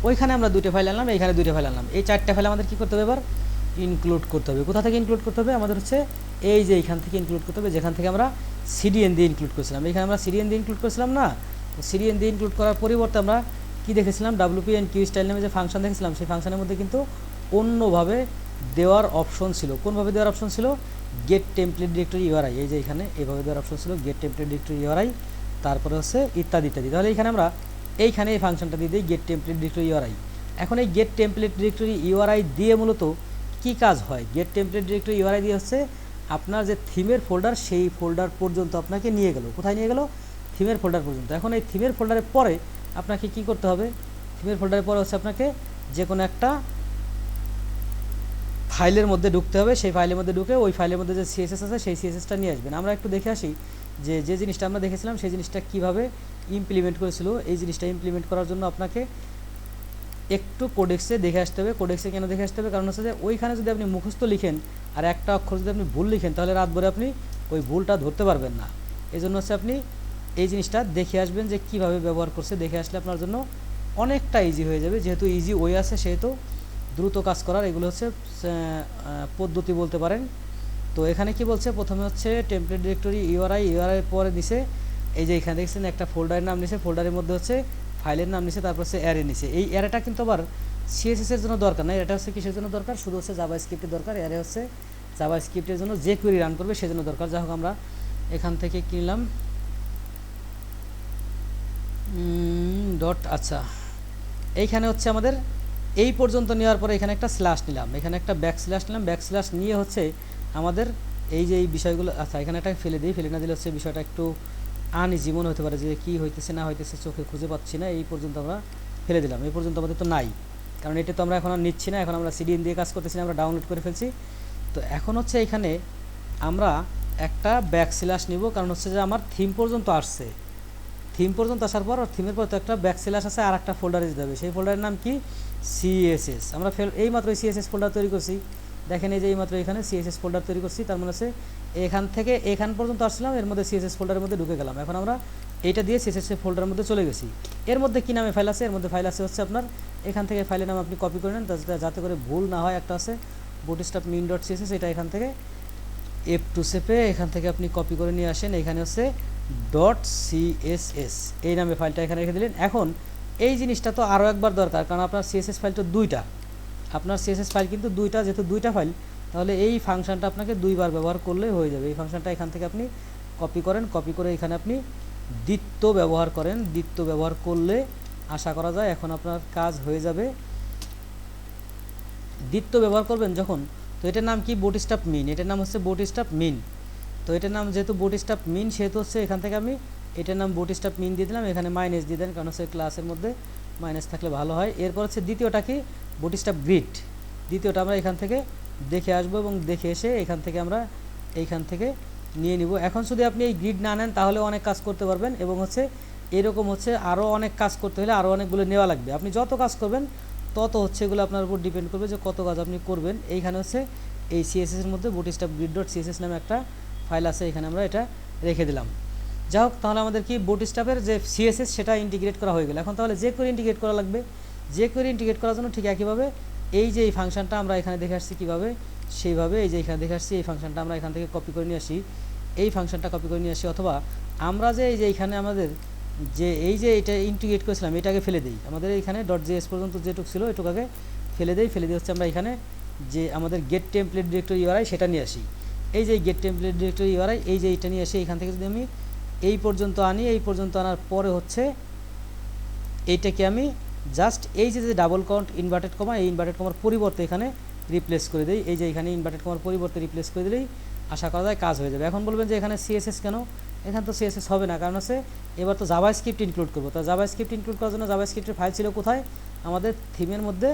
ওইখানে আমরা দুটো ফাইল আনলাম, এইখানে দুটো ফাইল আনলাম। এই চারটে ফাইল আমাদের কী করতে হবে? এবার ইনক্লুড করতে হবে। কোথা থেকে ইনক্লুড করতে হবে? আমাদের হচ্ছে এই যে এইখান থেকে ইনক্লুড করতে হবে, যেখান থেকে আমরা সিডিএন দিয়ে ইনক্লুড করেছিলাম। এখানে আমরা সিডিএন দিয়ে ইনক্লুড করেছিলাম না? সিডিএন দিয়ে ইনক্লুড করার পরিবর্তে আমরা কী দেখেছিলাম? WP&Q স্টাইল নামে যে ফাংশন দেখেছিলাম, সেই ফাংশনের মধ্যে কিন্তু অন্যভাবে দেওয়ার অপশন ছিল। কোনভাবে দেওয়ার অপশন ছিল? Gate template directory URI. এই যে এখানে এইভাবে দেওয়ার অপশন ছিল, গেট টেমপ্লেট ডিরেক্টরি ইউআরআই, তারপরে হচ্ছে ইত্যাদি ইত্যাদি। তাহলে এইখানে আমরা এইখানে এই ফাংশনটা দিয়ে দিই, গেট টেমপ্লেট ডিরেক্টরি ইউআরআই। এখন এই গেট টেমপ্লেট ডিরেক্টরি ইউআরআই দিয়ে মূলত কী কাজ হয়? গেট টেমপ্লেট ডিরেক্টরি ইউআরআই দিয়ে হচ্ছে আপনার যে থিমের ফোল্ডার, সেই ফোল্ডার পর্যন্ত আপনাকে নিয়ে গেল। কোথায় নিয়ে গেল? থিমের ফোল্ডার পর্যন্ত। এখন এই থিমের ফোল্ডারের পরে আপনাকে কি করতে হবে? থিমের ফোল্ডারের পরে হচ্ছে আপনাকে যে কোনো একটা ফাইলের মধ্যে ঢুকতে হবে। সেই ফাইলের মধ্যে ঢুকে ওই ফাইলের মধ্যে যে সিএসএস আছে সেই সিএসএসটা নিয়ে আসবেন। আমরা একটু দেখে আসি যে যে জিনিসটা আমরা দেখেছিলাম সেই জিনিসটা কীভাবে ইমপ্লিমেন্ট করেছিল। এই জিনিসটা ইমপ্লিমেন্ট করার জন্য আপনাকে একটু কোডেক্সে দেখে আসতে হবে। কোডেক্সে কেন দেখে আসতে হবে? কারণ হচ্ছে যে ওইখানে যদি আপনি মুখস্থ লিখেন আর একটা অক্ষর যদি আপনি ভুল লিখেন, তাহলে রাত ভরে আপনি ওই ভুলটা ধরতে পারবেন না। এই জন্য হচ্ছে আপনি এই জিনিসটা দেখে আসবেন যে কীভাবে ব্যবহার করছে। দেখে আসলে আপনার জন্য অনেকটা ইজি হয়ে যাবে। যেহেতু ইজি ওয়ে আছে, সেহেতু দ্রুত কাজ করার এগুলো হচ্ছে পদ্ধতি বলতে পারেন। তো এখানে কি বলছে? প্রথমে হচ্ছে টেমপ্লেট ডিরেক্টরি ইউআরআই পরে দিছে এই যে এখানে দেখছেন একটা ফোল্ডারের নাম নিছে, ফোল্ডারের মধ্যে হচ্ছে ফাইলের নাম নিছে, তারপর হচ্ছে অ্যারে নিছে। এই অ্যারেটা কিন্তু আবার সিএসএস এর জন্য দরকার না। এটা হচ্ছে কিসের জন্য দরকার? শুধু হচ্ছে জাভাস্ক্রিপ্টের দরকার। অ্যারে হচ্ছে জাভাস্ক্রিপ্টের জন্য যে কোয়েরি রান করবে সেজন্য দরকার। যাই হোক, আমরা এখান থেকে কিনলাম ডট। আচ্ছা, এইখানে হচ্ছে আমাদের এই পর্যন্ত নেওয়ার পরে এখানে একটা স্ল্যাশ নিলাম, এখানে একটা ব্যাক স্ল্যাশ নিলাম। ব্যাক স্ল্যাশ নিয়ে হচ্ছে আমাদের এই যে এই বিষয়গুলো, আচ্ছা এখানে একটা ফেলে দিই। ফেলে না দিলে হচ্ছে বিষয়টা একটু আনইজি মনে হতে পারে যে কী হইতেছে না হইতেছে, চোখে খুঁজে পাচ্ছি না। এই পর্যন্ত আমরা ফেলে দিলাম। এই পর্যন্ত আমাদের তো নাই, কারণ এটা তো আমরা এখন আর নিচ্ছি না। এখন আমরা সিডিএন দিয়ে কাজ করতেছি না, আমরা ডাউনলোড করে ফেলছি। তো এখন হচ্ছে এখানে আমরা একটা ব্যাক স্ল্যাশ নিব, কারণ হচ্ছে যে আমার থিম পর্যন্ত আসছে। থিম পর্যন্ত আসার পর থিমের পর তো একটা ব্যাকস্ল্যাশ আছে আর একটা ফোল্ডারে যেতে হবে, সেই ফোল্ডারের নাম কি সিএসএস। আমরা এইমাত্র সিএসএস ফোল্ডার তৈরি করছি, দেখেন এই যে এইমাত্র এখানে সিএসএস ফোল্ডার তৈরি করছি, তার মানে হচ্ছে এখান থেকে এখান পর্যন্ত আসলাম, এর মধ্যে সিএসএস ফোল্ডারের মধ্যে ঢুকে গেলাম। এখন আমরা এইটা দিয়ে সিএসএস ফোল্ডারের মধ্যে চলে গেছি। এর মধ্যে কী নামে ফাইল আছে, এর মধ্যে ফাইল আছে হচ্ছে আপনার এখান থেকে ফাইলের নাম আপনি কপি করে নেন যাতে করে ভুল না হয়। একটা আছে বুটস্ট্র্যাপ মিন ডট সিএসএস, এটা এখান থেকে F2 চেপে এখান থেকে আপনি কপি করে নিয়ে আসেন, এখানে হচ্ছে ডট সিএসএস এই নামে ফাইলটা এখানে রেখে দিলেন। এখন এই জিনিসটা তো আরও একবার দরকার, কারণ আপনার সিএসএস ফাইল তো দুইটা, আপনার সিএসএস ফাইল কিন্তু দুইটা, যেহেতু দুইটা ফাইল তাহলে এই ফাংশনটা আপনাকে দুইবার ব্যবহার করলে হয়ে যাবে। এই ফাংশনটা এখান থেকে আপনি কপি করেন, কপি করে এখানে আপনি দ্বিত্ব ব্যবহার করেন, দ্বিত্ব ব্যবহার করলে আশা করা যায় এখন আপনার কাজ হয়ে যাবে। দ্বিত্ব ব্যবহার করবেন যখন, তো এটার নাম কি বুটস্ট্র্যাপ মিন, এটার নাম হচ্ছে বুটস্ট্র্যাপ মিন। তো এটার নাম যেহেতু বুটস্ট্র্যাপ মিন সেহেতু হচ্ছে এখান থেকে আমি এটার নাম বুটস্ট্র্যাপ মিন দিয়ে দিলাম, এখানে মাইনাস দিয়ে দেন, কারণ হচ্ছে ক্লাসের মধ্যে মাইনাস থাকলে ভালো হয়। এরপর হচ্ছে দ্বিতীয়টা কি বুটস্ট্র্যাপ গ্রিড, দ্বিতীয়টা আমরা এখান থেকে দেখে আসবো এবং দেখে এসে এখান থেকে আমরা এইখান থেকে নিয়ে নিব। এখন যদি আপনি এই গ্রিড না নেন তাহলে অনেক কাজ করতে পারবেন, এবং হচ্ছে এরকম হচ্ছে আরও অনেক কাজ করতে হলে আরও অনেকগুলো নেওয়া লাগবে। আপনি যত কাজ করবেন তত হচ্ছে এগুলো আপনার উপর ডিপেন্ড করবে যে কত কাজ আপনি করবেন। এইখানে হচ্ছে এই সিএসএসের মধ্যে বুটস্ট্র্যাপ গ্রিড ডট সিএসএস নামে একটা ফাইল আছে, এখানে আমরা এটা রেখে দিলাম। যাই হোক, তাহলে আমাদের কি বুটস্ট্র্যাপের যে সিএসএস সেটা ইন্টিগ্রেট করা হয়ে গেল। এখন তাহলে যে কোয়েরি ইন্টিগ্রেট করা লাগবে, যে কোয়েরি ইন্টিগ্রেট করার জন্য ঠিক একইভাবে এই যে এই ফাংশনটা আমরা এখানে দেখে আসছি কীভাবে, সেইভাবে এই যে এখানে দেখে আসছি এই ফাংশনটা আমরা এখান থেকে কপি করে নিয়ে আসি, এই ফাংশনটা কপি করে নিয়ে আসি, অথবা আমরা যে এই যে এইখানে আমাদের যে এই যে এটা ইন্টিগ্রেট করেছিলাম এটাকে ফেলে দিই, আমাদের এইখানে ডট জেএস পর্যন্ত যেটুক ছিল এটুকু আগে ফেলে দিই, ফেলে দিয়ে হচ্ছে আমরা এখানে যে আমাদের গেট টেমপ্লেট ডিরেক্টরি ইউআরআই সেটা নিয়ে আসি। এই যে গেট টেমপ্লেট ডিরেক্টরি ইউআরআই এই যে এইটা নিয়ে আসি, এখান থেকে যদি আমি এই পর্যন্ত আনি, এই পর্যন্ত আনার পরে হচ্ছে এইটাকে আমি জাস্ট এই যে ডাবল কাউন্ট ইনভার্টেড কমা, এই ইনভার্টেড কমার পরিবর্তে এখানে রিপ্লেস করে দিই, এই যে এখানে ইনভার্টেড কমার পরিবর্তে রিপ্লেস করে দিলেই আশা করা যায় কাজ হয়ে যাবে। এখন বলবেন যে এখানে সিএসএস কেন, এখানে তো সিএসএস হবে না, কারণ হচ্ছে এবার তো জাভাস্ক্রিপ্ট ইনক্লুড করবো। তো জাভাস্ক্রিপ্ট ইনক্লুড করার জন্য জাভাস্ক্রিপ্টের ফাইল ছিল কোথায়, আমাদের থিমের মধ্যে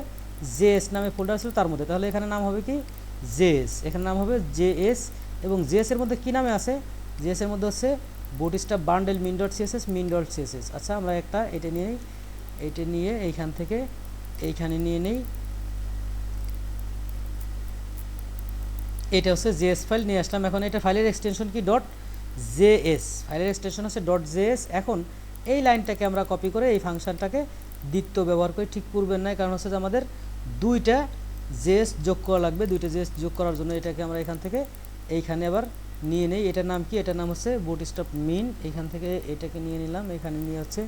জেএস নামে ফোল্ডার ছিল তার মধ্যে, তাহলে এখানে নাম হবে কি জেএস, এখানে নাম হবে জেএস, এবং জেএসের মধ্যে কী নামে আছে, জেএসের মধ্যে হচ্ছে bootstrap bundle min dot CSS, মিন ডট সিএসএস। আচ্ছা, আমরা একটা এটা নিয়ে এইখান থেকে এইখানে নিয়ে নেই, এটা হচ্ছে জেএস ফাইল নিয়ে আসলাম। এখন এটা ফাইলের এক্সটেনশন কি ডট জেএস, ফাইলের এক্সটেনশন হচ্ছে ডট জেএস। এখন এই লাইনটাকে আমরা কপি করে এই ফাংশনটাকে দ্বিত্ব ব্যবহার করি, ঠিক পূর্বের নয়, কারণ হচ্ছে যে আমাদের দুইটা জেএস যোগ করা লাগবে, দুইটা জেএস যোগ করার জন্য এটাকে আমরা এখান থেকে এইখানে আবার নিয়ে নেই। এটার নাম কি, এটার নাম হচ্ছে বুটস্ট্র্যাপ মিন, এইখান থেকে এটাকে নিয়ে নিলাম, এখানে নিয়ে হচ্ছে।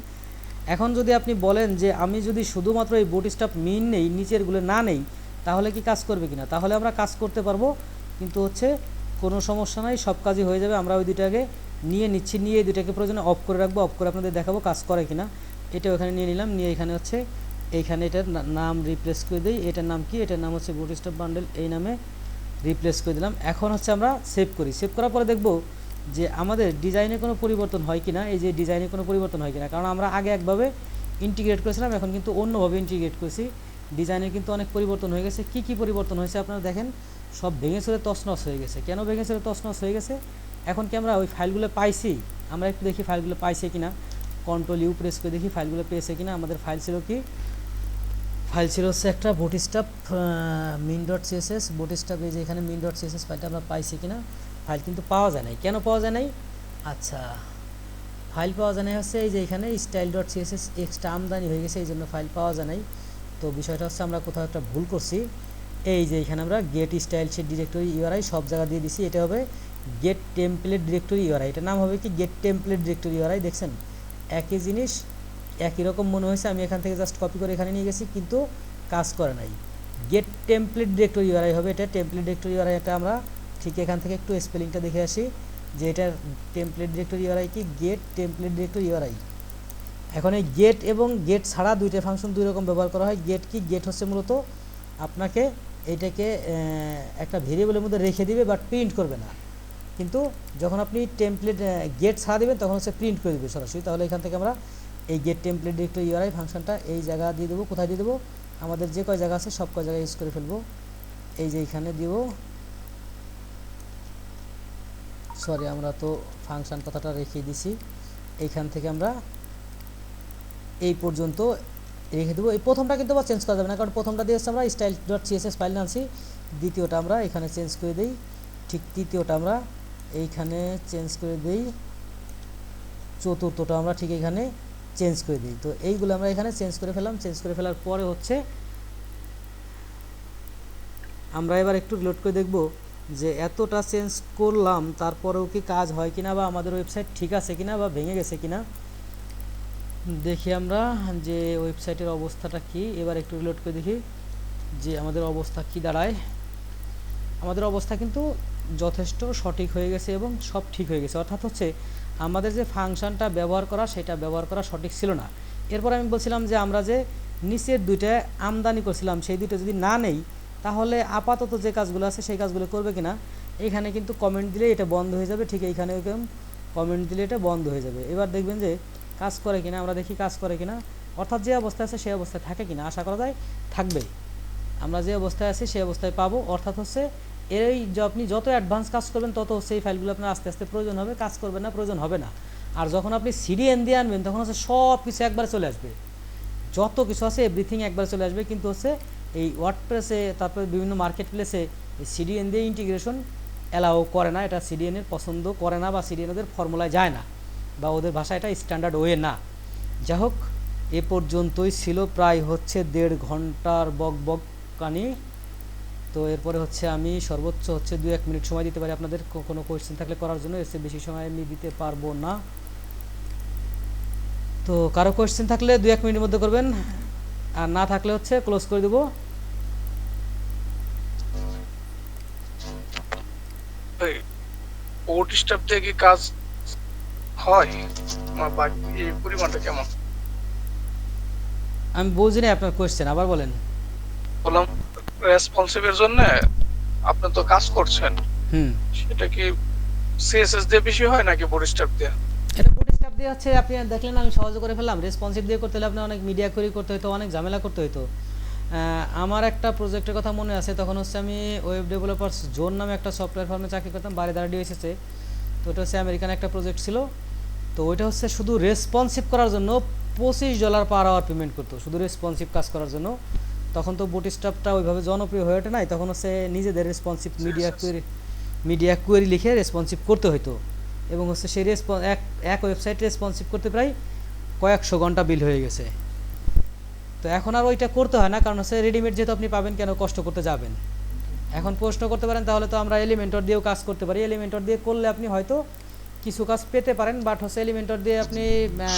এখন যদি আপনি বলেন যে আমি যদি শুধুমাত্র এই বুটস্ট্র্যাপ মিন নেই, নিচেরগুলো না নেই, তাহলে কি কাজ করবে কিনা, তাহলে আমরা কাজ করতে পারবো, কিন্তু হচ্ছে কোনো সমস্যা নাই, সব কাজই হয়ে যাবে। আমরা ওই দুটাকে নিয়ে নিচ্ছি, নিয়ে এই দুটাকে প্রয়োজনে অফ করে রাখবো, অফ করে আপনাদের দেখাবো কাজ করে কিনা। এটা ওখানে নিয়ে নিলাম, নিয়ে এখানে হচ্ছে এইখানে এটার নাম রিপ্লেস করে দিই, এটার নাম কি, এটার নাম হচ্ছে বুটস্ট্র্যাপ বান্ডেল, এই নামে রিপ্লেস করে দিলাম। এখন হচ্ছে আমরা সেভ করি, সেভ করার পরে দেখব যে আমাদের ডিজাইনে কোনো পরিবর্তন হয় কিনা, এই যে ডিজাইনে কোনো পরিবর্তন হয় কিনা, কারণ আমরা আগে একভাবে ইন্টিগ্রেট করেছিলাম, এখন কিন্তু অন্যভাবে ইন্টিগ্রেট করেছি, ডিজাইনের কিন্তু অনেক পরিবর্তন হয়ে গেছে। কি কি পরিবর্তন হয়েছে আপনারা দেখেন, সব ভেঙে চলে তছনছ হয়ে গেছে। কেন ভেঙে চলে তছনছ হয়ে গেছে, এখন কি আমরা ওই ফাইলগুলো পাইছি, আমরা একটু দেখি ফাইলগুলো পাইছে কিনা, কন্ট্রোল ইউ প্রেস করে দেখি ফাইলগুলো পেয়েছে কিনা। আমাদের ফাইল ছিল কি, ফাইল ছিল হচ্ছে একটা bootstrap min dot CSS, bootstrap এই যে এখানে মিন ডট সিএসএস ফাইলটা আমরা পাইছি কিনা, ফাইল কিন্তু পাওয়া যায় নাই। কেন পাওয়া যায় নাই, আচ্ছা ফাইল পাওয়া যায় নাই হচ্ছে এই যে এখানে স্টাইল ডট সিএসএস এক্সট্রা আমদানি হয়ে গেছে, এই জন্য ফাইল পাওয়া যায় নাই। তো বিষয়টা হচ্ছে আমরা কোথাও একটা ভুল করছি, এই যে এখানে আমরা get style sheet directory URI সব জায়গা দিয়ে দিছি, এটা হবে গেট টেমপ্লেট ডিরেক্টরি ইউআরআই, এটা নাম হবে কি গেট টেমপ্লেট ডিরেক্টরি ইউআরআই। দেখছেন একই জিনিস একই রকম মনে হয়েছে, আমি এখান থেকে জাস্ট কপি করে এখানে নিয়ে গেছি, কিন্তু কাজ করে নাই। গেট টেমপ্লেট ডিরেক্টরি ইউআরআই হবে, এটা টেমপ্লেট ডিরেক্টরি ইউআরআই, এটা আমরা ঠিক এখান থেকে একটু স্পেলিংটা দেখে আসি যে এটার টেমপ্লেট ডিরেক্টরি ইউআরআই কি, গেট টেমপ্লেট ডিরেক্টরি ইউআরআই। এখন এই গেট এবং গেট ছাড়া দুইটা ফাংশন দুই রকম ব্যবহার করা হয়। গেট কি, গেট হচ্ছে মূলত আপনাকে এইটাকে একটা ভেরিয়েবলের মধ্যে রেখে দিবে বাট প্রিন্ট করবে না, কিন্তু যখন আপনি টেমপ্লেট গেট ছাড়া দেবেন তখন হচ্ছে প্রিন্ট করে দেবে সরাসরি। তাহলে এখান থেকে আমরা এই গেট টেমপ্লেট ডিরেক্টরি ইউআরআই ফাংশনটা এই জায়গা দিয়ে দেবো, কোথায় দিয়ে দেবো, আমাদের যে কয় জায়গা আছে সব কয় জায়গায় ইউজ করে ফেলবো। এই যে এইখানে দিব, সরি আমরা তো ফাংশন কথাটা রেখে দিছি, এইখান থেকে আমরা এই পর্যন্ত রেখে দেবো। এই প্রথমটা কিন্তু আবার চেঞ্জ করা যাবে না, কারণ প্রথমটা দিয়ে হচ্ছে আমরা স্টাইল ডট সিএসএস ফাইল আনছি। দ্বিতীয়টা আমরা এখানে চেঞ্জ করে দিই, ঠিক তৃতীয়টা আমরা এইখানে চেঞ্জ করে দিই, চতুর্থটা আমরা ঠিক এখানে চেঞ্জ করে দিই। তো এইগুলো আমরা এখানে চেঞ্জ করে ফেলাম। চেঞ্জ করে ফেলার পরে হচ্ছে আমরা এবার একটু রিলোড করে দেখব যে এতটা চেঞ্জ করলাম তারপরেও কি কাজ হয় কিনা, বা আমাদের ওয়েবসাইট ঠিক আছে কিনা, বা ভেঙে গেছে কিনা দেখি আমরা যে ওয়েবসাইটের অবস্থাটা কি। এবার একটু রিলোড করে দেখি যে আমাদের অবস্থা কি দাঁড়ায়। আমাদের অবস্থা কিন্তু যথেষ্ট সঠিক হয়ে গেছে এবং সব ঠিক হয়ে গেছে, অর্থাৎ হচ্ছে আমাদের যে ফাংশনটা ব্যবহার করা সেটা ব্যবহার করা সঠিক ছিল না। এরপর আমি বলছিলাম যে আমরা যে নিচের দুইটা আমদানি করছিলাম সেই দুইটা যদি না নেই তাহলে আপাতত যে কাজগুলো আছে সেই কাজগুলো করবে কিনা। এখানে কিন্তু কমেন্ট দিলে এটা বন্ধ হয়ে যাবে, ঠিক এইখানে কমেন্ট দিলে এটা বন্ধ হয়ে যাবে। এবার দেখবেন যে কাজ করে কিনা, আমরা দেখি কাজ করে কিনা, অর্থাৎ যে অবস্থায় আছে সেই অবস্থায় থাকে কিনা। আশা করা যায় থাকবে, আমরা যে অবস্থায় আছি সেই অবস্থায় পাবো। অর্থাৎ হচ্ছে এই যে আপনি যত অ্যাডভান্স কাজ করবেন তত হচ্ছে এই ফাইলগুলো আপনার আস্তে আস্তে প্রয়োজন হবে, কাজ করবে না, প্রয়োজন হবে না। আর যখন আপনি সিডিএন দিয়ে আনবেন তখন হচ্ছে সব কিছু একবার চলে আসবে, যত কিছু আছে এভরিথিং একবার চলে আসবে। কিন্তু হচ্ছে এই ওয়ার্ডপ্রেসে তারপরে বিভিন্ন মার্কেট প্লেসে এই সিডিএন দিয়ে ইন্টিগ্রেশন অ্যালাউ করে না, এটা সিডিএনের পছন্দ করে না, বা সিডিএন ওদের ফর্মুলায় যায় না, বা ওদের ভাষা এটা স্ট্যান্ডার্ড ওয়ে না। যাই হোক, এ পর্যন্তই ছিল, প্রায় হচ্ছে 1.5 ঘন্টার বকবকানি। তো এরপরে হচ্ছে আমি সর্বোচ্চ হচ্ছে 2-1 মিনিট সময় দিতে পারি আপনাদের কোনো কোয়েশ্চেন থাকলে করার জন্য, এর চেয়ে বেশি সময় আমি দিতে পারবো না। তো কারো কোয়েশ্চেন থাকলে 2-1 মিনিটের মধ্যে করবেন, আর না থাকলে হচ্ছে ক্লোজ করে দেবো। বোট স্টাফ দিয়ে কি কাজ হয়? আমার বাকি এই পরিমাণটা কেমন? আমি বুঝিনি আপনার কোয়েশ্চেন, আবার বলেন। বললাম রেসপন্সিভের জন্য আপনি তো কাজ করছেন, সেটা কি সিএসএস দিয়ে বেশি হয় নাকি বোট স্টাফ দিয়ে? এটা বুটস্ট্র্যাপ দিয়ে হচ্ছে, আপনি দেখলেন আমি সহজে করে ফেললাম। রেসপন্সিভ দিয়ে করতে হলে আপনার অনেক মিডিয়া কোয়েরি করতে হতো, অনেক ঝামেলা করতে হতো। আমার একটা প্রজেক্টের কথা মনে আছে, তখন হচ্ছে আমি ওয়েব ডেভেলপার্স জোন নামে একটা সফটওয়্যার ফার্মে চাকরি করতাম, বারিধারা ডিএসএসে। তো ওটা হচ্ছে আমেরিকান একটা প্রজেক্ট ছিল। তো ওইটা হচ্ছে শুধু রেসপন্সিভ করার জন্য $25 পার আওয়ার পেমেন্ট করতো, শুধু রেসপন্সিভ কাজ করার জন্য। তখন তো বুটস্ট্র্যাপটা ওইভাবে জনপ্রিয় হয়ে ওঠে নাই, তখন হচ্ছে নিজেদের রেসপন্সিভ মিডিয়া কোয়েরি লিখে রেসপন্সিভ করতে হতো। এবং হচ্ছে সেই এক ওয়েবসাইট রেসপন্সিভ করতে প্রায় কয়েকশো ঘন্টা বিল হয়ে গেছে। তো এখন আর ওইটা করতে হয় না, কারণ হচ্ছে রেডিমেড যেহেতু আপনি পাবেন, কেন কষ্ট করতে যাবেন। এখন প্রশ্ন করতে পারেন তাহলে তো আমরা এলিমেন্টর দিয়েও কাজ করতে পারি, এলিমেন্টর দিয়ে করলে আপনি হয়তো কিছু কাজ পেতে পারেন, বাট হচ্ছে এলিমেন্টর দিয়ে আপনি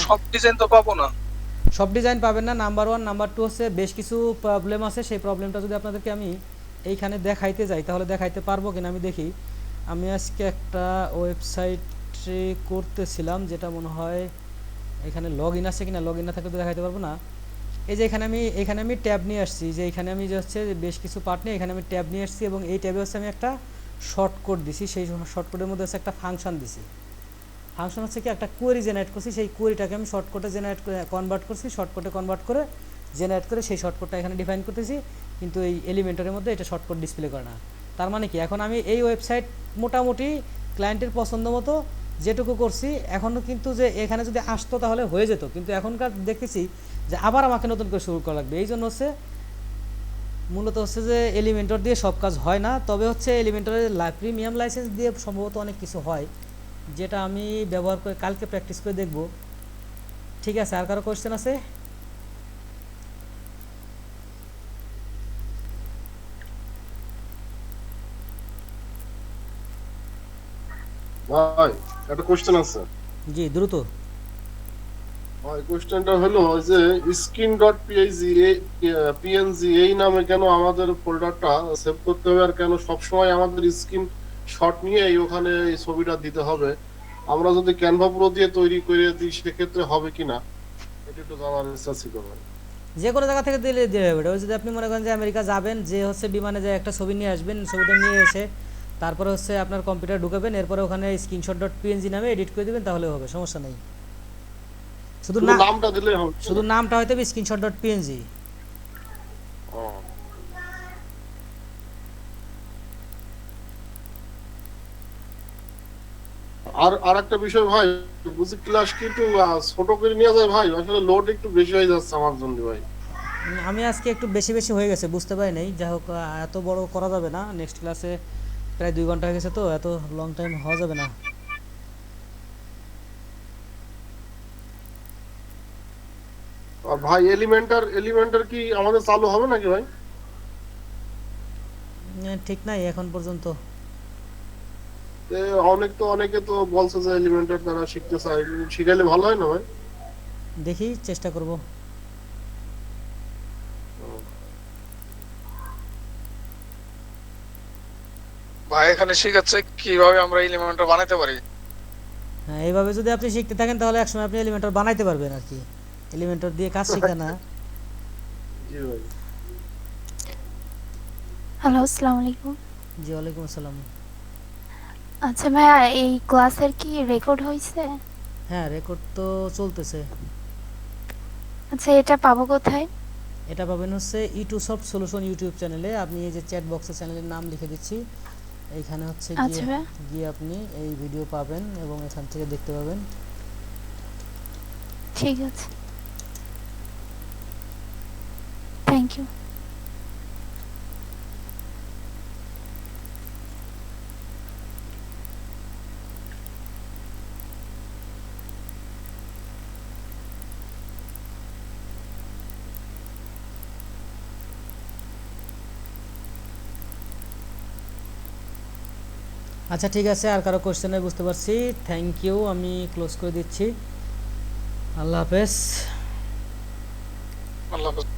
সব ডিজাইন তো পাবো না। সব ডিজাইন পাবেন না, নাম্বার 1। নাম্বার 2 হচ্ছে বেশ কিছু প্রবলেম আছে, সেই প্রবলেমটা যদি আপনাদেরকে আমি এইখানে দেখাইতে যাই তাহলে দেখাইতে পারবো কিনা আমি দেখি। আমি আজকে একটা ওয়েবসাইট করতেছিলাম, যেটা মনে হয় এখানে লগ ইন আছে কিনা, লগ ইন না থাকলে তো দেখাইতে পারবো না। এই যে এখানে আমি ট্যাব নিয়ে আসছি, যে এখানে আমি যে হচ্ছে বেশ কিছু পার্ট নিয়ে এখানে আমি ট্যাব নিয়ে আসছি, এবং এই ট্যাবে হচ্ছে আমি একটা শর্টকট দিছি। সেই শর্টকটের মধ্যে হচ্ছে একটা ফাংশন দিছি। ফাংশন হচ্ছে কি, একটা কোয়েরি জেনারেট করছি, সেই কোয়েরিটাকে আমি শর্টকটে কনভার্ট করছি, শর্টকটে কনভার্ট করে জেনারেট করে সেই শর্টকটটা এখানে ডিফাইন করতেছি। কিন্তু এই এলিমেন্টরের মধ্যে এটা শর্টকট ডিসপ্লে করে না। তার মানে কি, এখন আমি এই ওয়েবসাইট মোটামুটি ক্লায়েন্টের পছন্দ মতো যেটুকু করছি, এখনও কিন্তু যে এখানে যদি আসতো তাহলে হয়ে যেত, কিন্তু এখনকার দেখতেছি যে আবার আমাকে নতুন করে শুরু করা লাগবে। এই জন্য হচ্ছে মূলত হচ্ছে যে এলিমেন্টর দিয়ে সব কাজ হয় না, তবে হচ্ছে এলিমেন্টরের প্রিমিয়াম লাইসেন্স দিয়ে সম্ভবত অনেক কিছু হয়, যেটা আমি ব্যবহার করে কালকে প্র্যাকটিস করে দেখব। ঠিক আছে, আর কারো কোয়েশ্চেন আছে? ভাই একটা কোশ্চেন আছে। জি, দ্রুত। ভাই কোশ্চেনটা হলো যে স্ক্রিন ডট পিএনজি এই নামে কেন আমাদের ফোল্ডারটা সেভ করতে হবে, আর কেন সবসময় আমাদের স্ক্রিন শট নিয়ে ওখানে এই ছবিটা দিতে হবে? আমরা যদি ক্যানভা প্রো দিয়ে তৈরি করে দিই সেক্ষেত্রে হবে কিনা এটা একটু জানার ইচ্ছা ছিল ভাই। যে কোনো জায়গা থেকে দিলে দিয়ে হবে। ওই যদি আপনি মনে করেন যে আমেরিকা যাবেন, যে হচ্ছে বিমানে যায় একটা ছবি নিয়ে আসবেন, ছবিটা নিয়ে এসে তারপরে হচ্ছে আপনার কম্পিউটার ঢুকাবেন, এরপরে ওখানে স্ক্রিনশট ডট পিএনজি নামে এডিট করে দেবেন, তাহলে হবে, সমস্যা নেই। শুধু নামটা দিলে হবে, শুধু নামটা হয়তো স্ক্রিনশট ডট পিএনজি। আর আরেকটা বিষয় ভাই, বুঝি ক্লাস কি একটু ছোট করে নিয়ে যায় ভাই, আসলে লোড একটু বেশি হয়ে যাচ্ছে আমার জন্য ভাই। আমি আজকে একটু বেশি বেশি হয়ে গেছে, বুঝতে পারি নাই। যাই হোক, এত বড় করা যাবে না। নেক্সট ক্লাসে প্রায় 2 ঘন্টা হয়ে গেছে, তো এত লং টাইম হওয়া যাবে না। আর ভাই এলিমেন্টার কি আমাদের চালু হবে নাকি ভাই? ঠিক নাই এখন পর্যন্ত। এ, অনেকে তো বলছে যে এলিমেন্টার তারা শিখতে চায়, শিখাইলে ভালো হয় না ভাই? দেখি, চেষ্টা করব। ভাই এখানে শিখাচ্ছে কিভাবে আমরা এলিমেন্টটা বানাতে পারি। হ্যাঁ, এইভাবে যদি আপনি শিখতে থাকেন তাহলে একসময় আপনি এলিমেন্টর বানাইতে পারবেন আর কি। এলিমেন্টর দিয়ে কাজ শিখা না। জি ভাই। হ্যালো, আসসালামু আলাইকুম। জি, ওয়ালাইকুম আসসালাম। আচ্ছা ভাইয়া, এই ক্লাসের কি রেকর্ড হয়েছে? হ্যাঁ, রেকর্ড তো চলতেছে। আচ্ছা, এটা পাবো কোথায়? এটা পাবেন হচ্ছে ইটুসফট সলিউশন ইউটিউব চ্যানেলে। আপনি এই যে চ্যাট বক্সে চ্যানেলের নাম লিখে দিচ্ছি, এইখানে হচ্ছে আচ্ছা ভাইয়া, গিয়ে আপনি এই ভিডিও পাবেন এবং এখান থেকে দেখতে পাবেন। ঠিক আছে, থ্যাংক ইউ। আচ্ছা, ঠিক আছে। আর কারো কোশ্চেনে বুঝতে পারছি। থ্যাংক ইউ, আমি ক্লোজ করে দিচ্ছি। আল্লাহ হাফেজ। আল্লাহ হাফেজ।